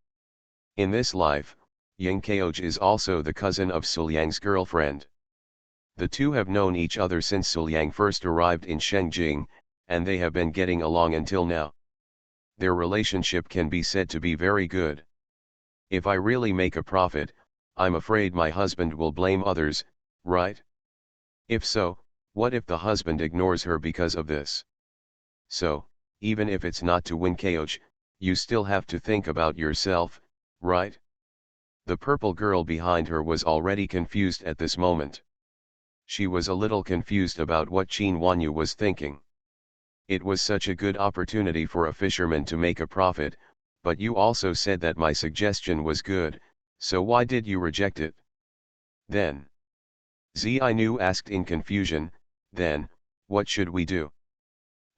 In this life, Ying Keoch is also the cousin of Su Liang's girlfriend. The two have known each other since Su Liang first arrived in Shengjing, and they have been getting along until now. Their relationship can be said to be very good. If I really make a profit, I'm afraid my husband will blame others, right? If so, what if the husband ignores her because of this? So, even if it's not to win Keoch, you still have to think about yourself, right? The purple girl behind her was already confused at this moment. She was a little confused about what Qin Wanyu was thinking. It was such a good opportunity for a fisherman to make a profit, but you also said that my suggestion was good, so why did you reject it? Then, Zianu asked in confusion, then, What should we do?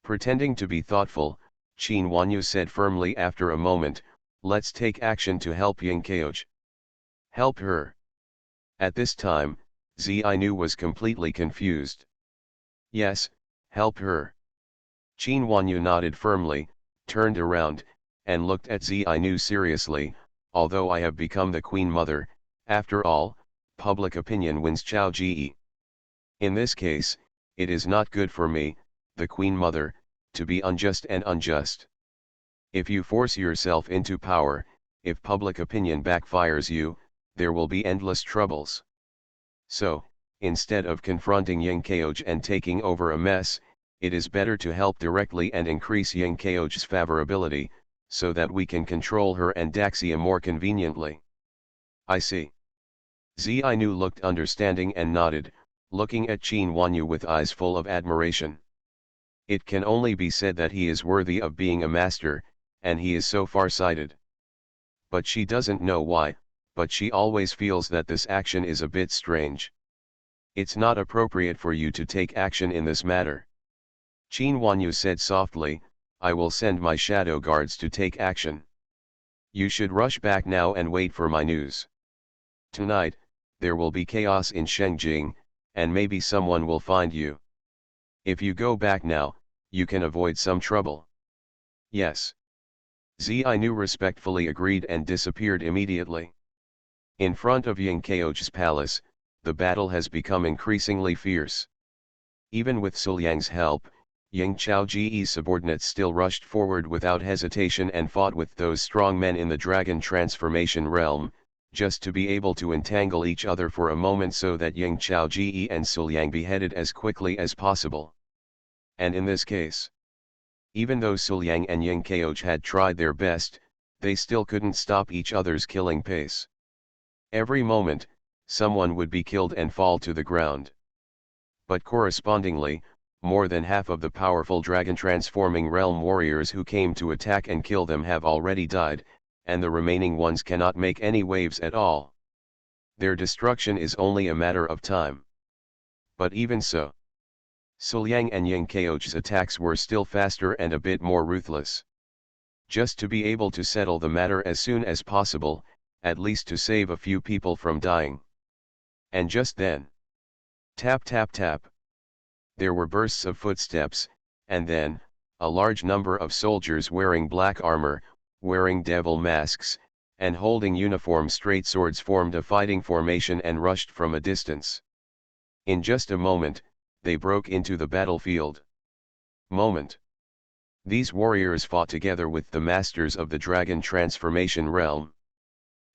Pretending to be thoughtful, Qin Wanyu said firmly after a moment, let's take action to help Yingqioj. Help her. At this time, Zi was completely confused. Yes, help her. Qin Wanyu nodded firmly, turned around, and looked at Zi seriously, although I have become the Queen Mother, after all, public opinion wins Cao Ji. In this case, it is not good for me, the Queen Mother, to be unjust and unjust. If you force yourself into power, if public opinion backfires you, there will be endless troubles. So, instead of confronting Yingqioj and taking over a mess, it is better to help directly and increase Yingqioj's favorability, so that we can control her and Daxia more conveniently. I see. Zi looked understanding and nodded, looking at Qin Wanyu with eyes full of admiration. It can only be said that he is worthy of being a master, and he is so far-sighted. But she doesn't know why, but she always feels that this action is a bit strange. It's not appropriate for you to take action in this matter. Qin Wanyu said softly, I will send my shadow guards to take action. You should rush back now and wait for my news. Tonight, there will be chaos in Shengjing, and maybe someone will find you. If you go back now, you can avoid some trouble. Yes. Zi respectfully agreed and disappeared immediately. In front of Yingqioj's palace, the battle has become increasingly fierce. Even with Suliang's help, Ying Chaoji's subordinates still rushed forward without hesitation and fought with those strong men in the dragon transformation realm, just to be able to entangle each other for a moment so that Ying Chaoji and Suliang be headed as quickly as possible. And in this case, even though Suliang and Yingqioj had tried their best, they still couldn't stop each other's killing pace. Every moment, someone would be killed and fall to the ground. But correspondingly, more than half of the powerful dragon-transforming realm warriors who came to attack and kill them have already died, and the remaining ones cannot make any waves at all. Their destruction is only a matter of time. But even so, Suliang and Yingqioj's attacks were still faster and a bit more ruthless. Just to be able to settle the matter as soon as possible, at least to save a few people from dying. And just then, tap tap tap. There were bursts of footsteps, and then, a large number of soldiers wearing black armor, wearing devil masks, and holding uniform straight swords formed a fighting formation and rushed from a distance. In just a moment, they broke into the battlefield. Moment. These warriors fought together with the masters of the dragon transformation realm.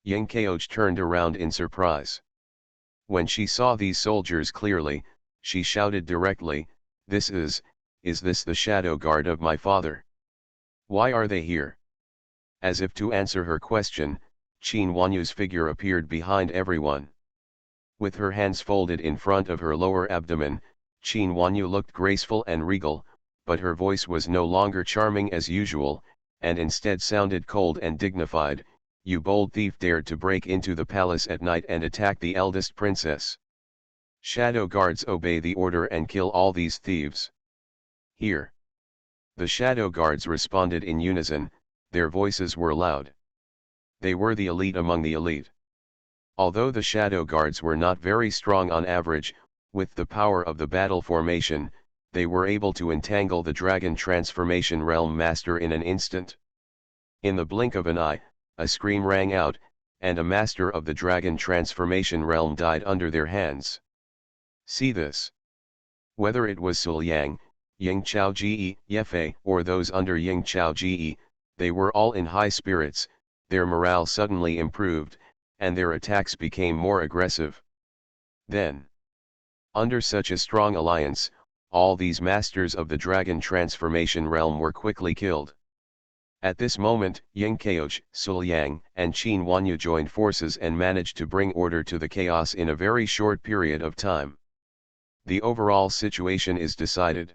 Yingqioj turned around in surprise. When she saw these soldiers clearly, she shouted directly, is this the shadow guard of my father? Why are they here? As if to answer her question, Qin Wanyu's figure appeared behind everyone. With her hands folded in front of her lower abdomen, Qin Wanyu looked graceful and regal, but her voice was no longer charming as usual, and instead sounded cold and dignified. You bold thief dared to break into the palace at night and attack the eldest princess. Shadow guards obey the order and kill all these thieves. Here. The shadow guards responded in unison, their voices were loud. They were the elite among the elite. Although the shadow guards were not very strong on average, with the power of the battle formation, they were able to entangle the dragon transformation realm master in an instant. In the blink of an eye, a scream rang out, and a master of the dragon transformation realm died under their hands. See this. Whether it was Suliang, Ying Chaoji, Yefei, or those under Ying Chaoji, they were all in high spirits, their morale suddenly improved, and their attacks became more aggressive. Then, under such a strong alliance, all these masters of the dragon transformation realm were quickly killed. At this moment, Yingqioj, Suliang, and Qin Wanyu joined forces and managed to bring order to the chaos in a very short period of time. The overall situation is decided.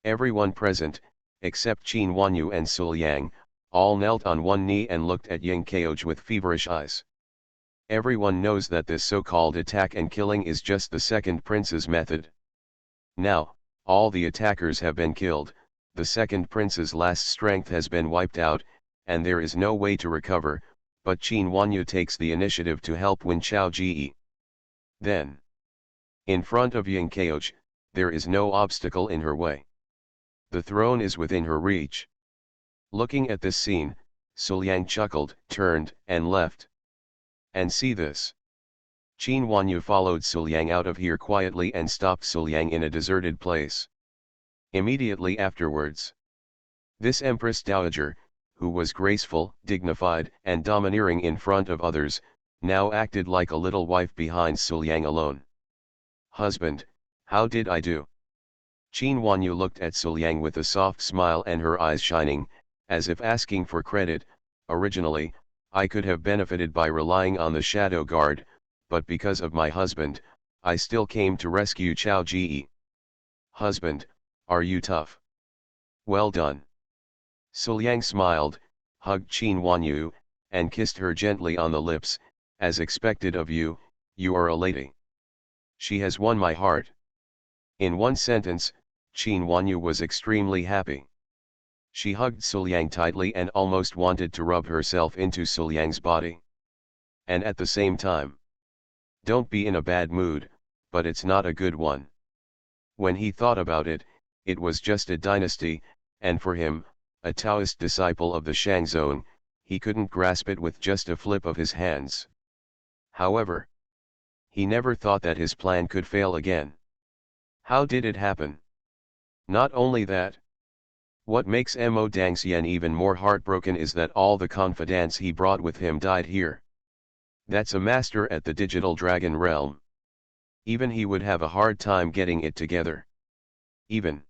Everyone present, except Qin Wanyu and Suliang, all knelt on one knee and looked at Yingqioj with feverish eyes. Everyone knows that this so-called attack and killing is just the second prince's method. Now, all the attackers have been killed, the second prince's last strength has been wiped out, and there is no way to recover, but Qin Wanyu takes the initiative to help win Cao Ji. Then, in front of Yang Kaoj, there is no obstacle in her way. The throne is within her reach. Looking at this scene, Suliang chuckled, turned, and left. And see this. Qin Wanyu followed Suliang out of here quietly and stopped Suliang in a deserted place. Immediately afterwards, this Empress Dowager, who was graceful, dignified, and domineering in front of others, now acted like a little wife behind Suliang alone. Husband, how did I do? Qin Wanyu looked at Suliang with a soft smile and her eyes shining, as if asking for credit. Originally, I could have benefited by relying on the shadow guard, but because of my husband, I still came to rescue Cao Ji. Husband, are you tough? Well done. Suliang smiled, hugged Qin Wanyu, and kissed her gently on the lips. As expected of you, you are a lady. She has won my heart. In one sentence, Qin Wanyu was extremely happy. She hugged Suliang tightly and almost wanted to rub herself into Suliang's body. And at the same time, don't be in a bad mood, but it's not a good one. When he thought about it, it was just a dynasty, and for him, a Taoist disciple of the Shangzong, he couldn't grasp it with just a flip of his hands. However, he never thought that his plan could fail again. How did it happen? Not only that. What makes Mo Dangxian even more heartbroken is that all the confidants he brought with him died here. That's a master at the digital dragon realm. Even he would have a hard time getting it together. Even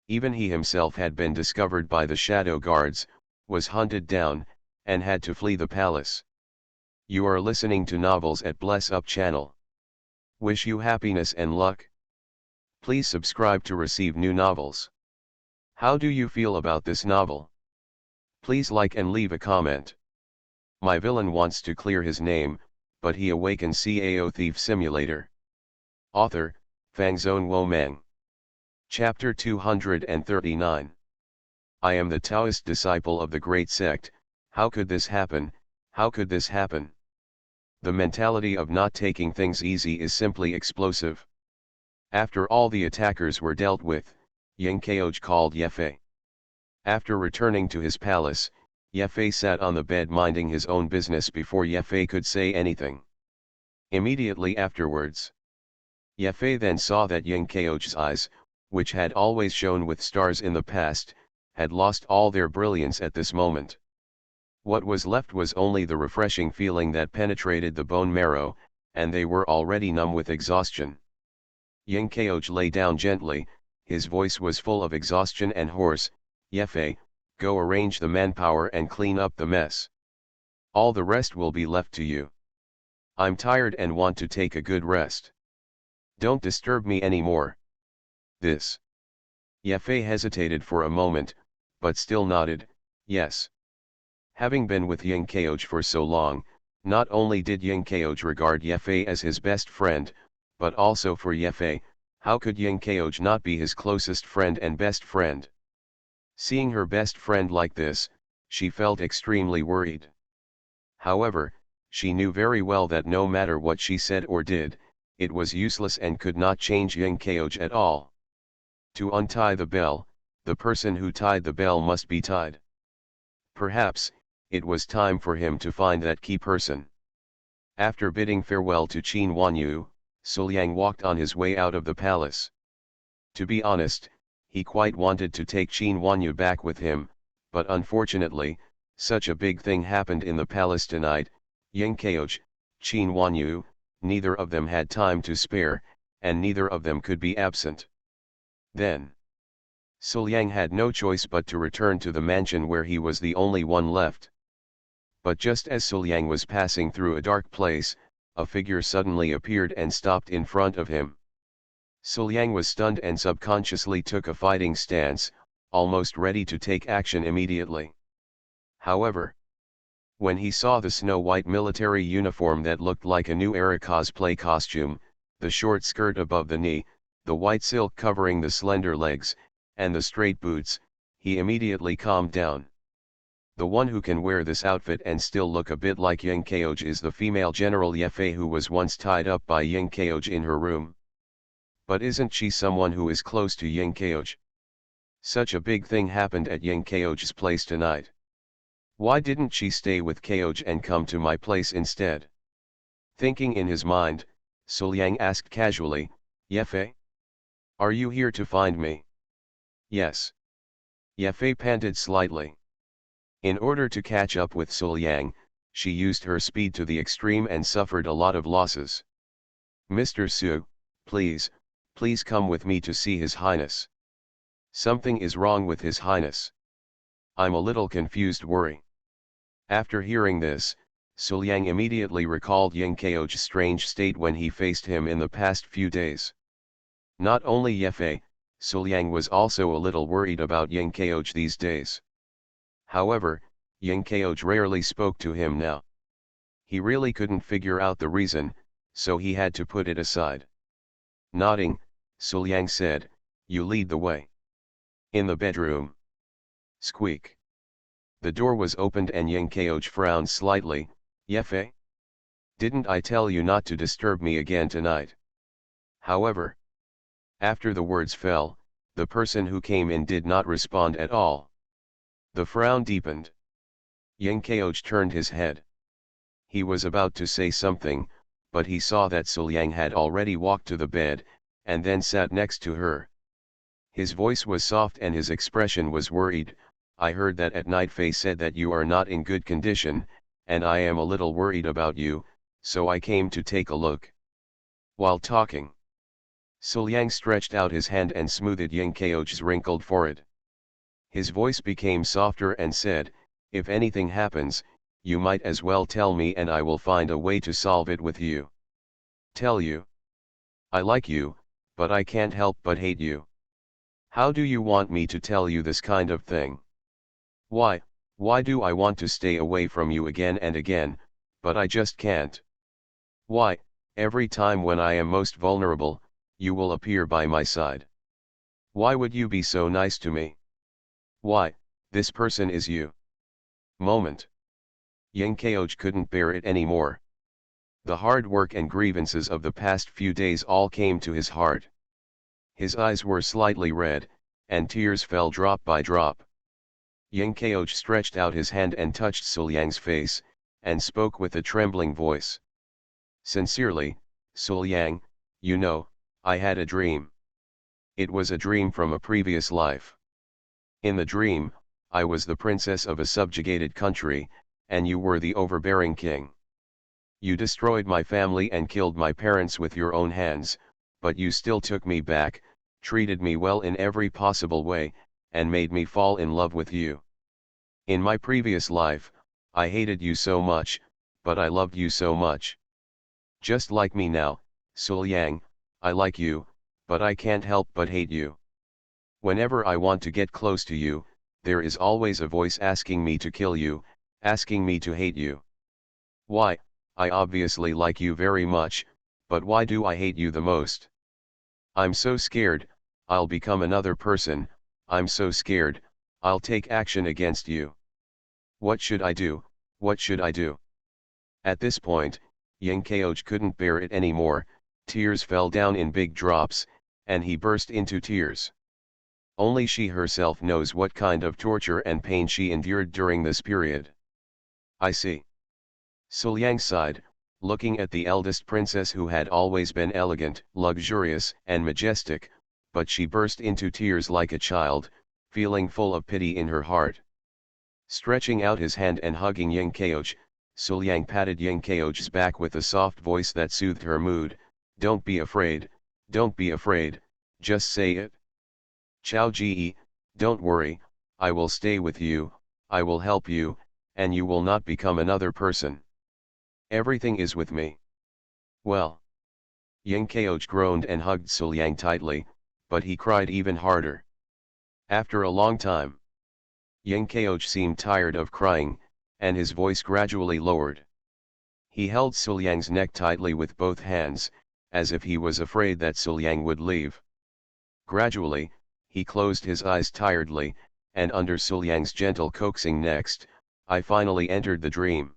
he himself had been discovered by the shadow guards, was hunted down, and had to flee the palace. You are listening to Novels at Bless Up channel. Wish you happiness and luck. Please subscribe to receive new novels. How do you feel about this novel? Please like and leave a comment. My villain wants to clear his name, but he awakens Cao Thief Simulator. Author, Fangzone Womang. Chapter 239. I am the Taoist disciple of the great sect. How could this happen? How could this happen? The mentality of not taking things easy is simply explosive. After all the attackers were dealt with, Yang Kaoj called Yefei. After returning to his palace, Yefei sat on the bed minding his own business before Yefei could say anything. Immediately afterwards, Yefei then saw that Yang Kaoj's eyes, which had always shone with stars in the past, had lost all their brilliance at this moment. What was left was only the refreshing feeling that penetrated the bone marrow, and they were already numb with exhaustion. Yang Kaoj lay down gently, his voice was full of exhaustion and hoarse. Yefei, go arrange the manpower and clean up the mess. All the rest will be left to you. I'm tired and want to take a good rest. Don't disturb me anymore. This. Yefei hesitated for a moment, but still nodded, yes. Having been with Yang Kaoj for so long, not only did Yang Kaoj regard Yefei as his best friend, but also for Yefei, how could Yang Kaoj not be his closest friend and best friend? Seeing her best friend like this, she felt extremely worried. However, she knew very well that no matter what she said or did, it was useless and could not change Yang Kaoj at all. To untie the bell, the person who tied the bell must be tied. Perhaps, it was time for him to find that key person. After bidding farewell to Qin Wanyu, Suliang walked on his way out of the palace. To be honest, he quite wanted to take Qin Wanyu back with him, but unfortunately, such a big thing happened in the palace tonight. Yang Kaoj, Qin Wanyu, neither of them had time to spare, and neither of them could be absent. Then, Suliang had no choice but to return to the mansion where he was the only one left. But just as Suliang was passing through a dark place, a figure suddenly appeared and stopped in front of him. Suliang was stunned and subconsciously took a fighting stance, almost ready to take action immediately. However, when he saw the snow-white military uniform that looked like a new era cosplay costume, the short skirt above the knee, the white silk covering the slender legs, and the straight boots, he immediately calmed down. The one who can wear this outfit and still look a bit like Ying Keoj is the female General Yefei who was once tied up by Ying Keoj in her room. But isn't she someone who is close to Ying Keoj? Such a big thing happened at Ying Keoj's place tonight. Why didn't she stay with Keoj and come to my place instead? Thinking in his mind, Suliang asked casually, Yefei? Are you here to find me? Yes. Yefei panted slightly. In order to catch up with Suliang, she used her speed to the extreme and suffered a lot of losses. Mr. Su, please come with me to see His Highness. Something is wrong with His Highness. I'm a little confused. Worry. After hearing this, Suliang immediately recalled Ying Keoj's strange state when he faced him in the past few days. Not only Yefei, Suliang was also a little worried about Ying Keoj these days. However, Ying Keoj rarely spoke to him now. He really couldn't figure out the reason, so he had to put it aside. Nodding, Suliang said, You lead the way. In the bedroom. Squeak. The door was opened and Ying Keoj frowned slightly. Yefei? Didn't I tell you not to disturb me again tonight? However, after the words fell, the person who came in did not respond at all. The frown deepened. Ying Keoj turned his head. He was about to say something, but he saw that Suliang had already walked to the bed, and then sat next to her. His voice was soft and his expression was worried. I heard that at night Faye said that you are not in good condition, and I am a little worried about you, so I came to take a look. While talking, Suliang stretched out his hand and smoothed Ying Keoj's wrinkled forehead. His voice became softer and said, If anything happens, you might as well tell me and I will find a way to solve it with you. Tell you? I like you, but I can't help but hate you. How do you want me to tell you this kind of thing? Why do I want to stay away from you again and again, but I just can't? Why, every time when I am most vulnerable, you will appear by my side. Why would you be so nice to me? Why, this person is you. Moment. Ying Keoj couldn't bear it anymore. The hard work and grievances of the past few days all came to his heart. His eyes were slightly red, and tears fell drop by drop. Ying Keoj stretched out his hand and touched Suliang's face, and spoke with a trembling voice. Sincerely, Suliang, you know, I had a dream. It was a dream from a previous life. In the dream, I was the princess of a subjugated country, and you were the overbearing king. You destroyed my family and killed my parents with your own hands, but you still took me back, treated me well in every possible way, and made me fall in love with you. In my previous life, I hated you so much, but I loved you so much. Just like me now, Suliang, I like you, but I can't help but hate you. Whenever I want to get close to you, there is always a voice asking me to kill you, asking me to hate you. Why, I obviously like you very much, but why do I hate you the most? I'm so scared, I'll become another person, I'm so scared, I'll take action against you. What should I do, what should I do? At this point, Ying Keoj couldn't bear it anymore, tears fell down in big drops, and he burst into tears. Only she herself knows what kind of torture and pain she endured during this period. I see. Suliang sighed, looking at the eldest princess who had always been elegant, luxurious, and majestic, but she burst into tears like a child, feeling full of pity in her heart. Stretching out his hand and hugging Ying Keoj, Suliang patted Ying Keoj's back with a soft voice that soothed her mood. Don't be afraid, just say it. Chao Ji, don't worry, I will stay with you, I will help you, and you will not become another person. Everything is with me. Well. Ying Keoj groaned and hugged Suliang tightly, but he cried even harder. After a long time, Ying Keoj seemed tired of crying, and his voice gradually lowered. He held Suliang's neck tightly with both hands, as if he was afraid that Suliang would leave. Gradually, he closed his eyes tiredly, and under Suliang's gentle coaxing next, I finally entered the dream.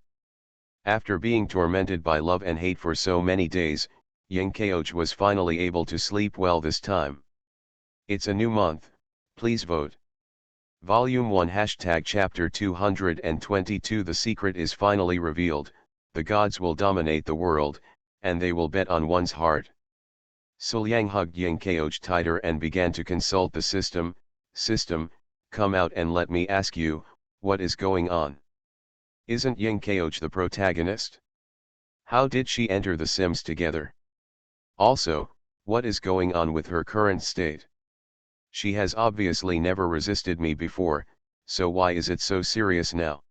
After being tormented by love and hate for so many days, Yang Kaoj was finally able to sleep well this time. It's a new month, please vote. Volume 1 # Chapter 222 The secret is finally revealed, the gods will dominate the world, and they will bet on one's heart. Suliang hugged Yang Kaoj tighter and began to consult the system. System, come out and let me ask you, what is going on? Isn't Yang Kaoj the protagonist? How did she enter the Sims together? Also, what is going on with her current state? She has obviously never resisted me before, so why is it so serious now?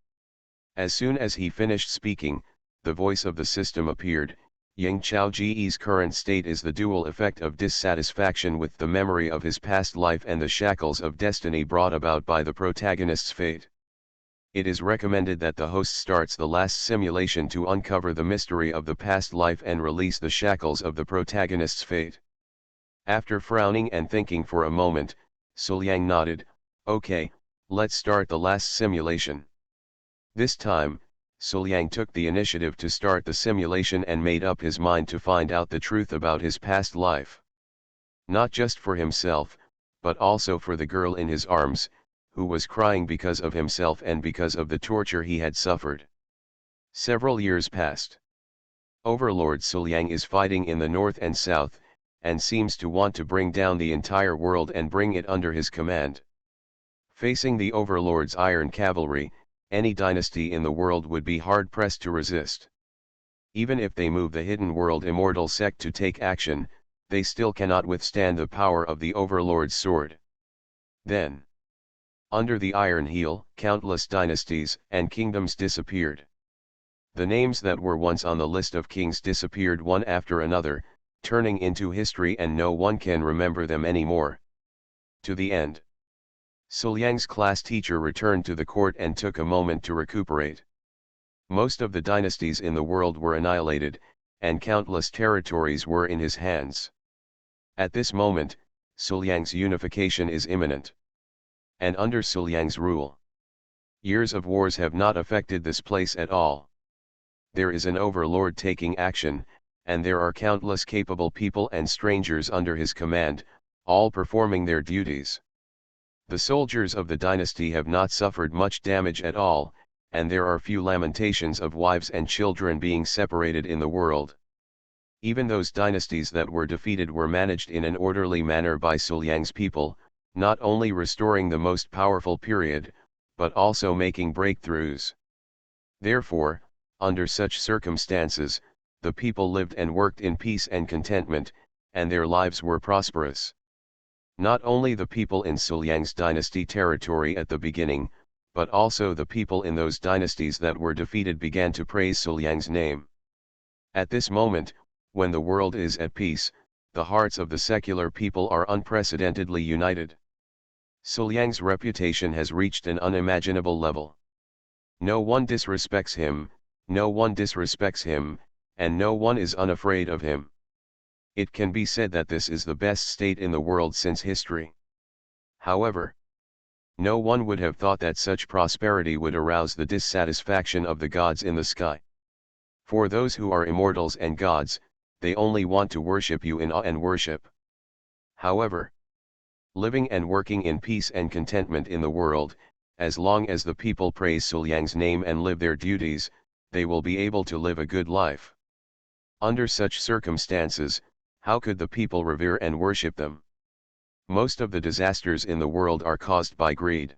As soon as he finished speaking, the voice of the system appeared. Yang Chaoji's current state is the dual effect of dissatisfaction with the memory of his past life and the shackles of destiny brought about by the protagonist's fate. It is recommended that the host starts the last simulation to uncover the mystery of the past life and release the shackles of the protagonist's fate. After frowning and thinking for a moment, Suliang nodded, okay, let's start the last simulation. This time, Suliang took the initiative to start the simulation and made up his mind to find out the truth about his past life. Not just for himself, but also for the girl in his arms, who was crying because of himself and because of the torture he had suffered. Several years passed. Overlord Suliang is fighting in the north and south, and seems to want to bring down the entire world and bring it under his command. Facing the Overlord's iron cavalry, any dynasty in the world would be hard-pressed to resist. Even if they move the hidden world immortal sect to take action, they still cannot withstand the power of the Overlord's sword. Then, under the Iron Heel, countless dynasties and kingdoms disappeared. The names that were once on the list of kings disappeared one after another, turning into history, and no one can remember them anymore. To the end. Suliang's class teacher returned to the court and took a moment to recuperate. Most of the dynasties in the world were annihilated, and countless territories were in his hands. At this moment, Suliang's unification is imminent. And under Suliang's rule, years of wars have not affected this place at all. There is an overlord taking action, and there are countless capable people and strangers under his command, all performing their duties. The soldiers of the dynasty have not suffered much damage at all, and there are few lamentations of wives and children being separated in the world. Even those dynasties that were defeated were managed in an orderly manner by Suliang's people, not only restoring the most powerful period, but also making breakthroughs. Therefore, under such circumstances, the people lived and worked in peace and contentment, and their lives were prosperous. Not only the people in Suliang's dynasty territory at the beginning, but also the people in those dynasties that were defeated began to praise Suliang's name. At this moment, when the world is at peace, the hearts of the secular people are unprecedentedly united. Suliang's reputation has reached an unimaginable level. No one disrespects him, no one disrespects him, and no one is unafraid of him. It can be said that this is the best state in the world since history. However, no one would have thought that such prosperity would arouse the dissatisfaction of the gods in the sky. For those who are immortals and gods, they only want to worship you in awe and worship. However, living and working in peace and contentment in the world, as long as the people praise Suliang's name and live their duties, they will be able to live a good life. Under such circumstances, how could the people revere and worship them? Most of the disasters in the world are caused by greed.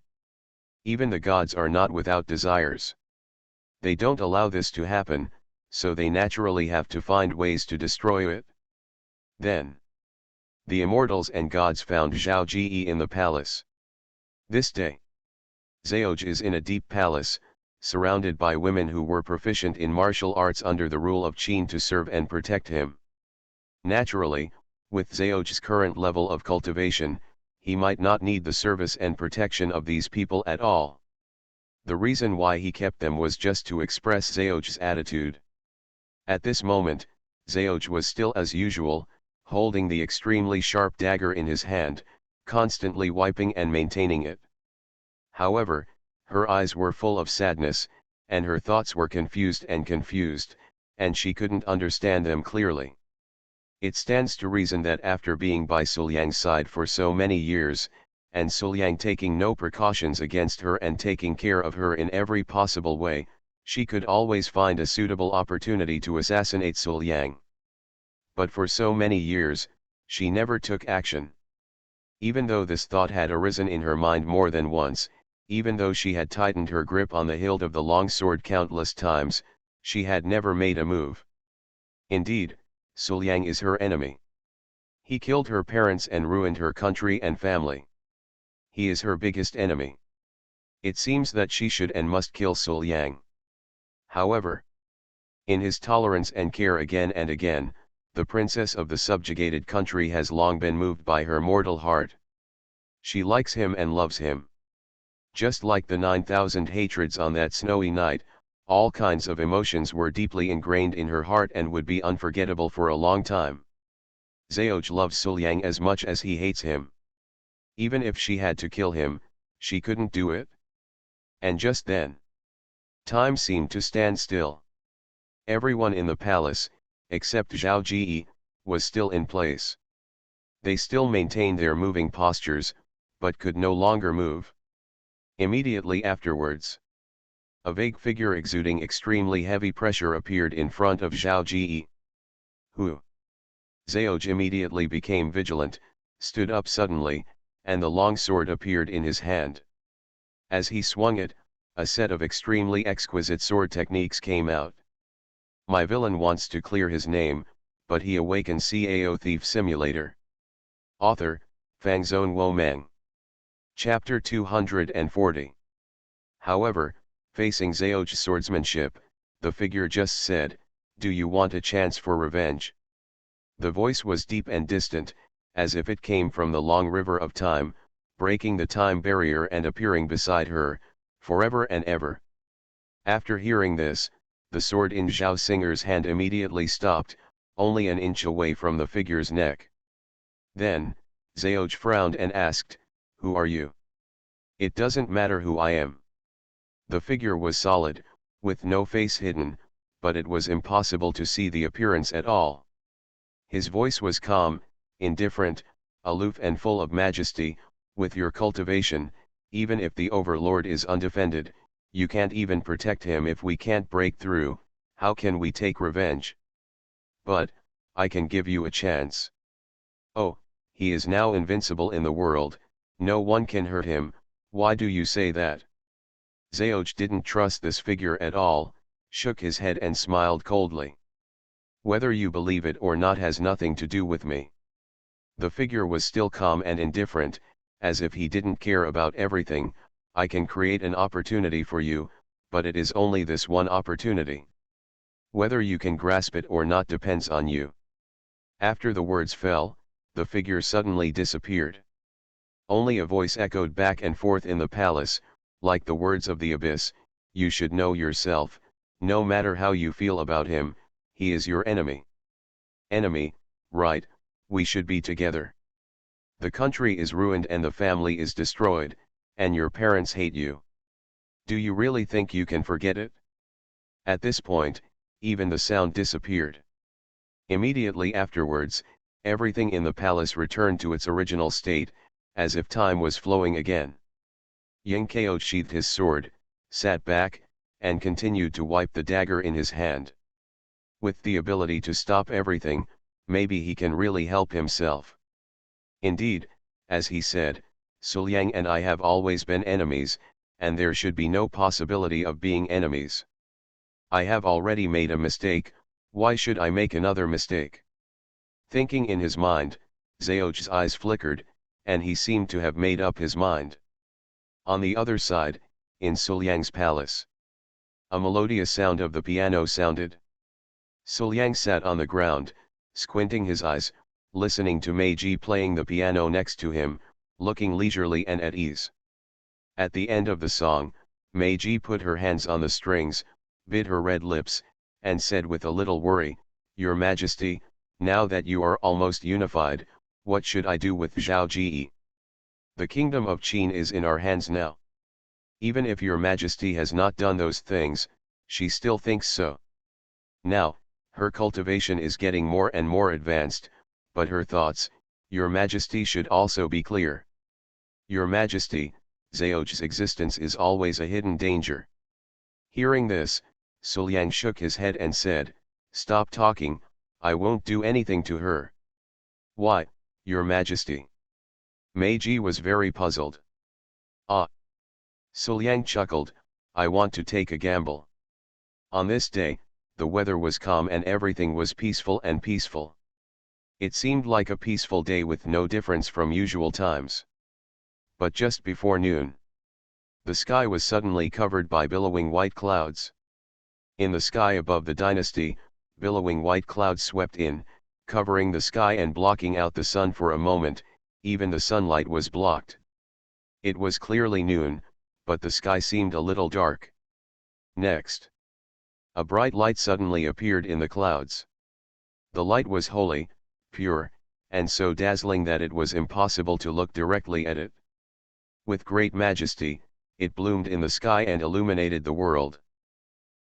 Even the gods are not without desires. They don't allow this to happen, so they naturally have to find ways to destroy it. Then, the immortals and gods found Zhao Ji in the palace. This day, Zheoj is in a deep palace, surrounded by women who were proficient in martial arts under the rule of Qin to serve and protect him. Naturally, with Zheoj's current level of cultivation, he might not need the service and protection of these people at all. The reason why he kept them was just to express Zheoj's attitude. At this moment, Zheoj was still as usual, holding the extremely sharp dagger in his hand, constantly wiping and maintaining it. However, her eyes were full of sadness, and her thoughts were confused, and she couldn't understand them clearly. It stands to reason that after being by Suliang's side for so many years, and Suliang taking no precautions against her and taking care of her in every possible way, she could always find a suitable opportunity to assassinate Suliang. But for so many years, she never took action. Even though this thought had arisen in her mind more than once, even though she had tightened her grip on the hilt of the long sword countless times, she had never made a move. Indeed, Suliang is her enemy. He killed her parents and ruined her country and family. He is her biggest enemy. It seems that she should and must kill Suliang. However, in his tolerance and care again and again, the princess of the subjugated country has long been moved by her mortal heart. She likes him and loves him. Just like the 9,000 hatreds on that snowy night, all kinds of emotions were deeply ingrained in her heart and would be unforgettable for a long time. Zheoj loves Suliang as much as he hates him. Even if she had to kill him, she couldn't do it. And just then, time seemed to stand still. Everyone in the palace, except Zhao Ji, was still in place. They still maintained their moving postures, but could no longer move. Immediately afterwards, a vague figure exuding extremely heavy pressure appeared in front of Zhao Ji. Who? Zheoj immediately became vigilant, stood up suddenly, and the long sword appeared in his hand. As he swung it, a set of extremely exquisite sword techniques came out. My villain wants to clear his name, but he awakens Cao Thief Simulator. Author, Fangzone Womang. Chapter 240. However, facing Zheoj's swordsmanship, the figure just said, "Do you want a chance for revenge?" The voice was deep and distant, as if it came from the long river of time, breaking the time barrier and appearing beside her, forever and ever. After hearing this, the sword in Zhao Singer's hand immediately stopped, only an inch away from the figure's neck. Then, Zheoj frowned and asked, "Who are you?" "It doesn't matter who I am." The figure was solid, with no face hidden, but it was impossible to see the appearance at all. His voice was calm, indifferent, aloof and full of majesty. "With your cultivation, even if the overlord is undefended, you can't even protect him. If we can't break through, how can we take revenge? But, I can give you a chance." "Oh, he is now invincible in the world, no one can hurt him. Why do you say that?" Zheoj didn't trust this figure at all, shook his head and smiled coldly. "Whether you believe it or not has nothing to do with me." The figure was still calm and indifferent, as if he didn't care about everything. "I can create an opportunity for you, but it is only this one opportunity. Whether you can grasp it or not depends on you." After the words fell, the figure suddenly disappeared. Only a voice echoed back and forth in the palace, like the words of the abyss, "You should know yourself, no matter how you feel about him, he is your enemy." "Enemy, right, we should be together. The country is ruined and the family is destroyed, and your parents hate you. Do you really think you can forget it?" At this point, even the sound disappeared. Immediately afterwards, everything in the palace returned to its original state, as if time was flowing again. Yang Kao sheathed his sword, sat back, and continued to wipe the dagger in his hand. With the ability to stop everything, maybe he can really help himself. Indeed, as he said, "Suliang and I have always been enemies, and there should be no possibility of being enemies. I have already made a mistake, why should I make another mistake?" Thinking in his mind, Zheoj's eyes flickered, and he seemed to have made up his mind. On the other side, in Suliang's palace, a melodious sound of the piano sounded. Suliang sat on the ground, squinting his eyes, listening to Meiji playing the piano next to him, looking leisurely and at ease. At the end of the song, Meiji put her hands on the strings, bit her red lips, and said with a little worry, "Your Majesty, now that you are almost unified, what should I do with Zhao Ji?" The kingdom of Qin is in our hands now. Even if your majesty has not done those things, she still thinks so. Now, her cultivation is getting more and more advanced, but her thoughts, your majesty, should also be clear. Your majesty, Zhao's existence is always a hidden danger. Hearing this, Suliang shook his head and said, "Stop talking, I won't do anything to her." "Why, your majesty?" Meiji was very puzzled. "Ah." Suliang chuckled, "I want to take a gamble." On this day, the weather was calm and everything was peaceful and peaceful. It seemed like a peaceful day with no difference from usual times. But just before noon, the sky was suddenly covered by billowing white clouds. In the sky above the dynasty, billowing white clouds swept in, covering the sky and blocking out the sun for a moment. Even the sunlight was blocked. It was clearly noon, but the sky seemed a little dark. Next, a bright light suddenly appeared in the clouds. The light was holy, pure, and so dazzling that it was impossible to look directly at it. With great majesty, it bloomed in the sky and illuminated the world.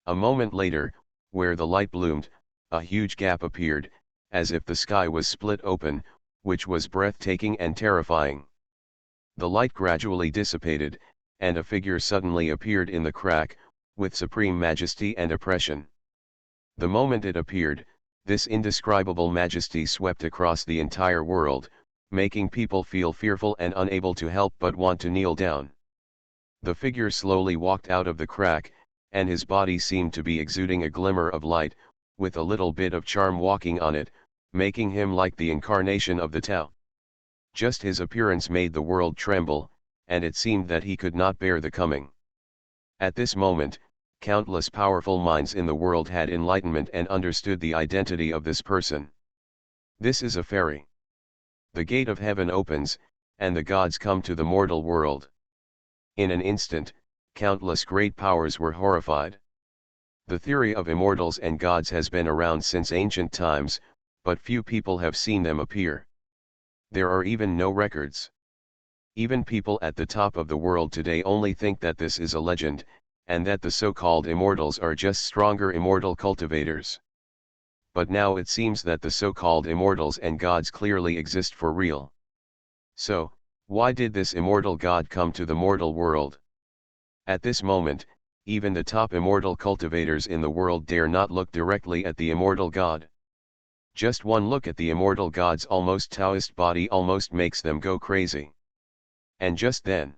A moment later, where the light bloomed, a huge gap appeared, as if the sky was split open, which was breathtaking and terrifying. The light gradually dissipated, and a figure suddenly appeared in the crack, with supreme majesty and oppression. The moment it appeared, this indescribable majesty swept across the entire world, making people feel fearful and unable to help but want to kneel down. The figure slowly walked out of the crack, and his body seemed to be exuding a glimmer of light, with a little bit of charm walking on it, making him like the incarnation of the Tao. Just his appearance made the world tremble, and it seemed that he could not bear the coming. At this moment, countless powerful minds in the world had enlightenment and understood the identity of this person. This is a fairy. The gate of heaven opens, and the gods come to the mortal world. In an instant, countless great powers were horrified. The theory of immortals and gods has been around since ancient times, but few people have seen them appear. There are even no records. Even people at the top of the world today only think that this is a legend, and that the so-called immortals are just stronger immortal cultivators. But now it seems that the so-called immortals and gods clearly exist for real. So, why did this immortal god come to the mortal world? At this moment, even the top immortal cultivators in the world dare not look directly at the immortal god. Just one look at the immortal god's almost Taoist body almost makes them go crazy. And just then,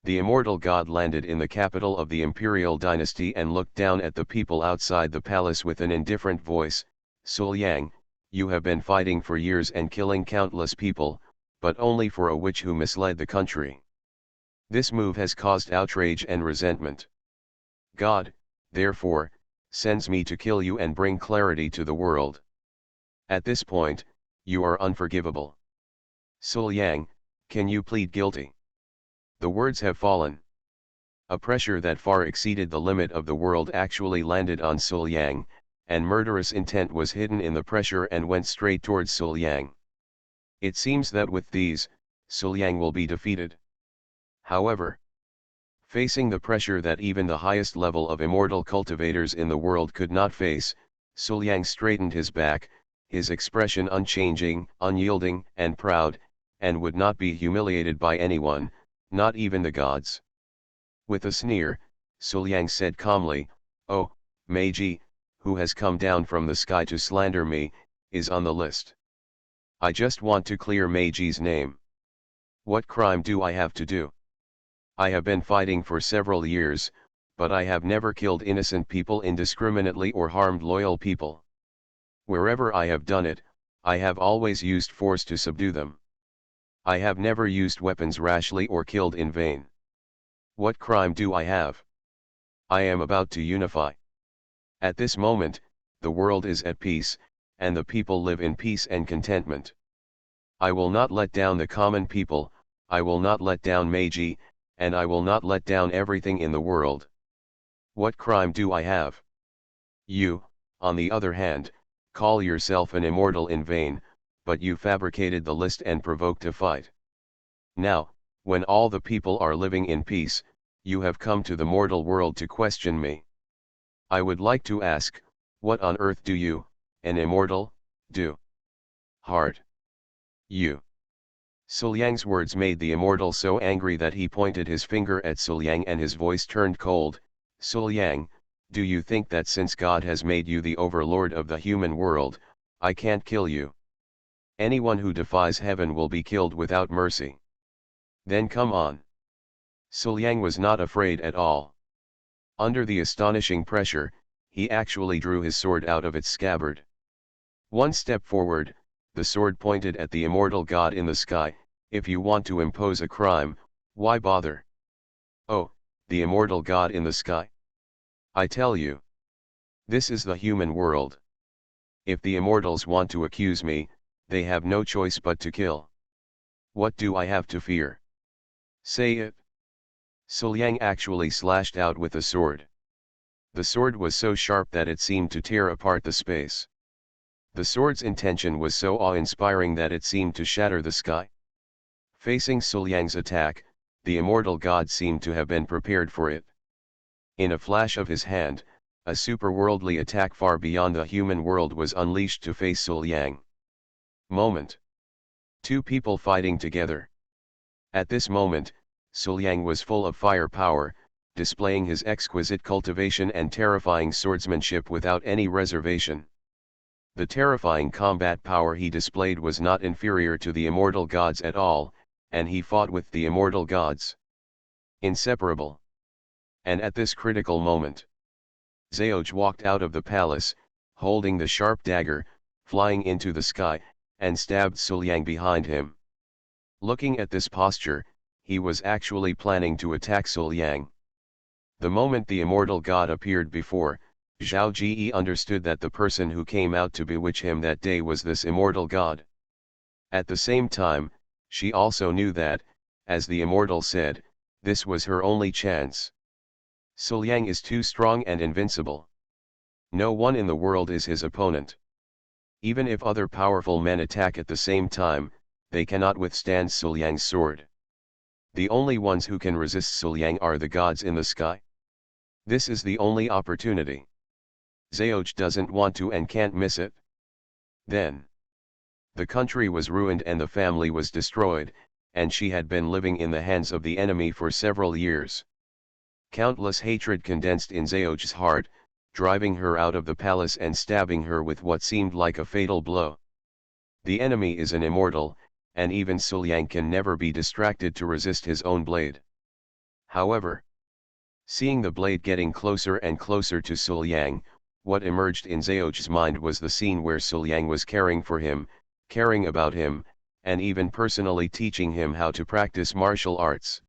the immortal god landed in the capital of the imperial dynasty and looked down at the people outside the palace with an indifferent voice. "Suliang, you have been fighting for years and killing countless people, but only for a witch who misled the country. This move has caused outrage and resentment. God, therefore, sends me to kill you and bring clarity to the world. At this point, you are unforgivable. Suliang, can you plead guilty?" The words have fallen. A pressure that far exceeded the limit of the world actually landed on Suliang, and murderous intent was hidden in the pressure and went straight towards Suliang. It seems that with these, Suliang will be defeated. However, facing the pressure that even the highest level of immortal cultivators in the world could not face, Suliang straightened his back, his expression unchanging, unyielding, and proud, and would not be humiliated by anyone, not even the gods. With a sneer, Suliang said calmly, "Oh, Meiji, who has come down from the sky to slander me, is on the list. I just want to clear Meiji's name. What crime do I have to do? I have been fighting for several years, but I have never killed innocent people indiscriminately or harmed loyal people. Wherever I have done it, I have always used force to subdue them. I have never used weapons rashly or killed in vain. What crime do I have? I am about to unify. At this moment, the world is at peace, and the people live in peace and contentment. I will not let down the common people, I will not let down Meiji, and I will not let down everything in the world. What crime do I have? You, on the other hand, call yourself an immortal in vain, but you fabricated the list and provoked a fight. Now, When all the people are living in peace, you have come to the mortal world to question me. I would like to ask, what on earth do you, an immortal, do? Hard. You. Suliang's words made the immortal so angry that he pointed his finger at Suliang and his voice turned cold. Suliang, do you think that since God has made you the overlord of the human world, I can't kill you? Anyone who defies heaven will be killed without mercy. Then come on. Suliang was not afraid at all. Under the astonishing pressure, he actually drew his sword out of its scabbard. One step forward, the sword pointed at the immortal god in the sky. If you want to impose a crime, why bother? Oh, the immortal god in the sky. I tell you. This is the human world. If the immortals want to accuse me, they have no choice but to kill. What do I have to fear? Say it. Suliang actually slashed out with the sword. The sword was so sharp that it seemed to tear apart the space. The sword's intention was so awe-inspiring that it seemed to shatter the sky. Facing Suliang's attack, the immortal god seemed to have been prepared for it. In a flash of his hand, a superworldly attack far beyond the human world was unleashed to face Suliang. Moment. Two people fighting together. At this moment, Suliang was full of firepower, displaying his exquisite cultivation and terrifying swordsmanship without any reservation. The terrifying combat power he displayed was not inferior to the immortal gods at all, and he fought with the immortal gods. Inseparable. And at this critical moment, Zheoj walked out of the palace, holding the sharp dagger, flying into the sky, and stabbed Suliang behind him. Looking at this posture, he was actually planning to attack Suliang. The moment the immortal god appeared before, Zhao Ji understood that the person who came out to bewitch him that day was this immortal god. At the same time, she also knew that, as the immortal said, this was her only chance. Suliang is too strong and invincible. No one in the world is his opponent. Even if other powerful men attack at the same time, they cannot withstand Suliang's sword. The only ones who can resist Suliang are the gods in the sky. This is the only opportunity. Zheoj doesn't want to and can't miss it. Then, the country was ruined and the family was destroyed, and she had been living in the hands of the enemy for several years. Countless hatred condensed in Zheoj's heart, driving her out of the palace and stabbing her with what seemed like a fatal blow. The enemy is an immortal, and even Suliang can never be distracted to resist his own blade. However, seeing the blade getting closer and closer to Suliang, what emerged in Zheoj's mind was the scene where Suliang was caring for him, caring about him, and even personally teaching him how to practice martial arts.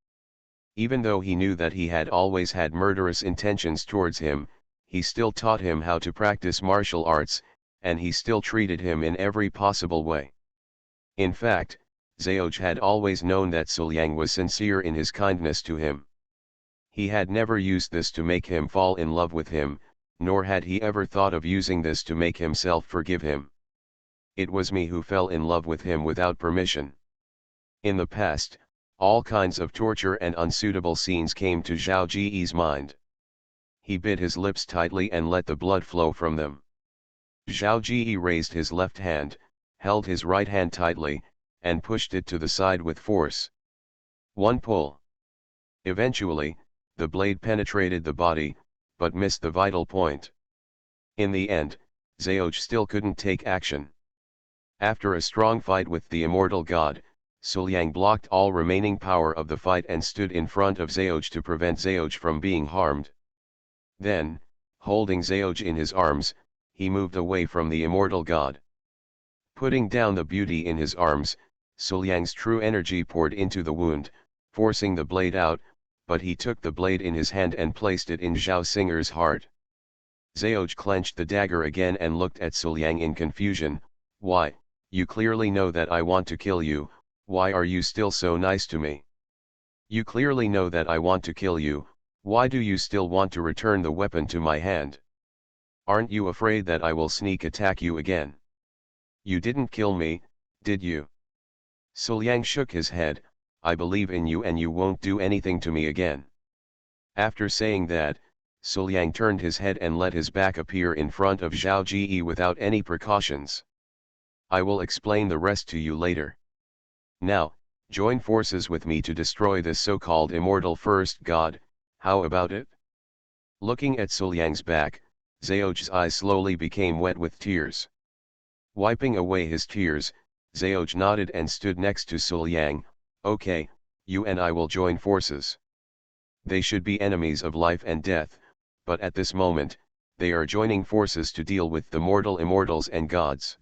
Even though he knew that he had always had murderous intentions towards him, he still taught him how to practice martial arts, and he still treated him in every possible way. In fact, Zheoj had always known that Suliang was sincere in his kindness to him. He had never used this to make him fall in love with him, nor had he ever thought of using this to make himself forgive him. It was me who fell in love with him without permission. In the past, all kinds of torture and unsuitable scenes came to Zhao Ji's mind. He bit his lips tightly and let the blood flow from them. Zhao Ji raised his left hand, held his right hand tightly, and pushed it to the side with force. One pull. Eventually, the blade penetrated the body, but missed the vital point. In the end, Zheoj still couldn't take action. After a strong fight with the immortal god, Suliang blocked all remaining power of the fight and stood in front of Zheoj to prevent Zheoj from being harmed. Then, holding Zheoj in his arms, he moved away from the immortal god. Putting down the beauty in his arms, Suliang's true energy poured into the wound, forcing the blade out, but he took the blade in his hand and placed it in Zhao Singer's heart. Zheoj clenched the dagger again and looked at Suliang in confusion. Why, you clearly know that I want to kill you, why are you still so nice to me? You clearly know that I want to kill you, why do you still want to return the weapon to my hand? Aren't you afraid that I will sneak attack you again? You didn't kill me, did you? Suliang shook his head, I believe in you and you won't do anything to me again. After saying that, Suliang turned his head and let his back appear in front of Zhao Ji without any precautions. I will explain the rest to you later. Now, join forces with me to destroy this so-called immortal first god, how about it? Looking at Suliang's back, Zhao's eyes slowly became wet with tears. Wiping away his tears, Zhao nodded and stood next to Suliang. Okay, you and I will join forces. They should be enemies of life and death, but at this moment, they are joining forces to deal with the mortal immortals and gods.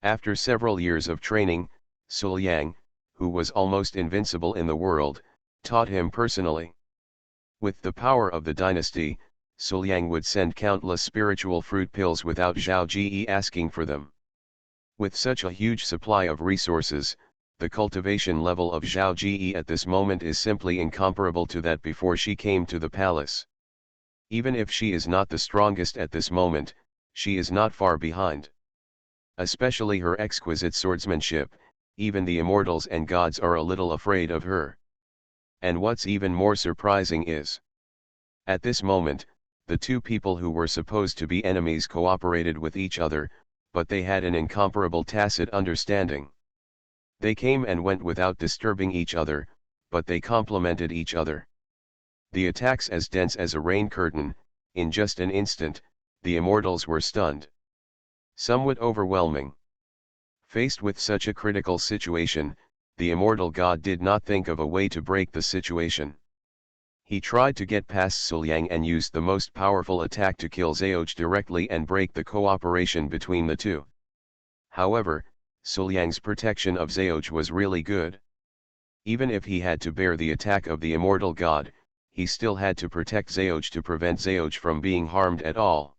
After several years of training, Suliang, who was almost invincible in the world, taught him personally. With the power of the dynasty, Suliang would send countless spiritual fruit pills without Zhao Ji asking for them. With such a huge supply of resources, the cultivation level of Zhao Ji at this moment is simply incomparable to that before she came to the palace. Even if she is not the strongest at this moment, she is not far behind. Especially her exquisite swordsmanship, even the immortals and gods are a little afraid of her. And what's even more surprising is, at this moment, the two people who were supposed to be enemies cooperated with each other, but they had an incomparable tacit understanding. They came and went without disturbing each other, but they complemented each other. The attacks as dense as a rain curtain, in just an instant, the immortals were stunned. Somewhat overwhelming. Faced with such a critical situation, the immortal god did not think of a way to break the situation. He tried to get past Suliang and used the most powerful attack to kill Zhaoch directly and break the cooperation between the two. However, Suliang's protection of Zhaoch was really good. Even if he had to bear the attack of the immortal god, he still had to protect Zhaoch to prevent Zhaoch from being harmed at all.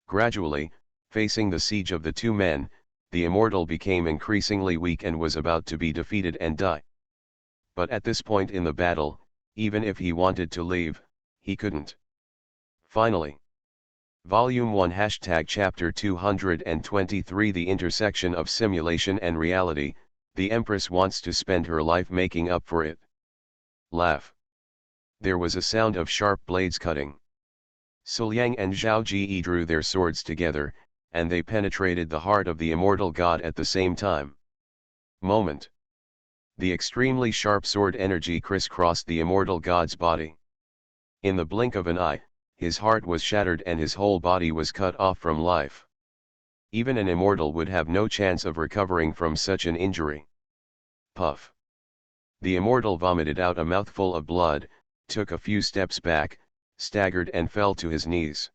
Gradually, facing the siege of the two men, the immortal became increasingly weak and was about to be defeated and die. But at this point in the battle, even if he wanted to leave, he couldn't. Finally. Volume 1 Chapter 223 The intersection of simulation and reality, the Empress wants to spend her life making up for it. Laugh. There was a sound of sharp blades cutting. Suliang and Zhao Ji drew their swords together, and they penetrated the heart of the immortal god at the same time. Moment. The extremely sharp sword energy crisscrossed the immortal god's body. In the blink of an eye, his heart was shattered and his whole body was cut off from life. Even an immortal would have no chance of recovering from such an injury. Puff. The immortal vomited out a mouthful of blood, took a few steps back, staggered and fell to his knees.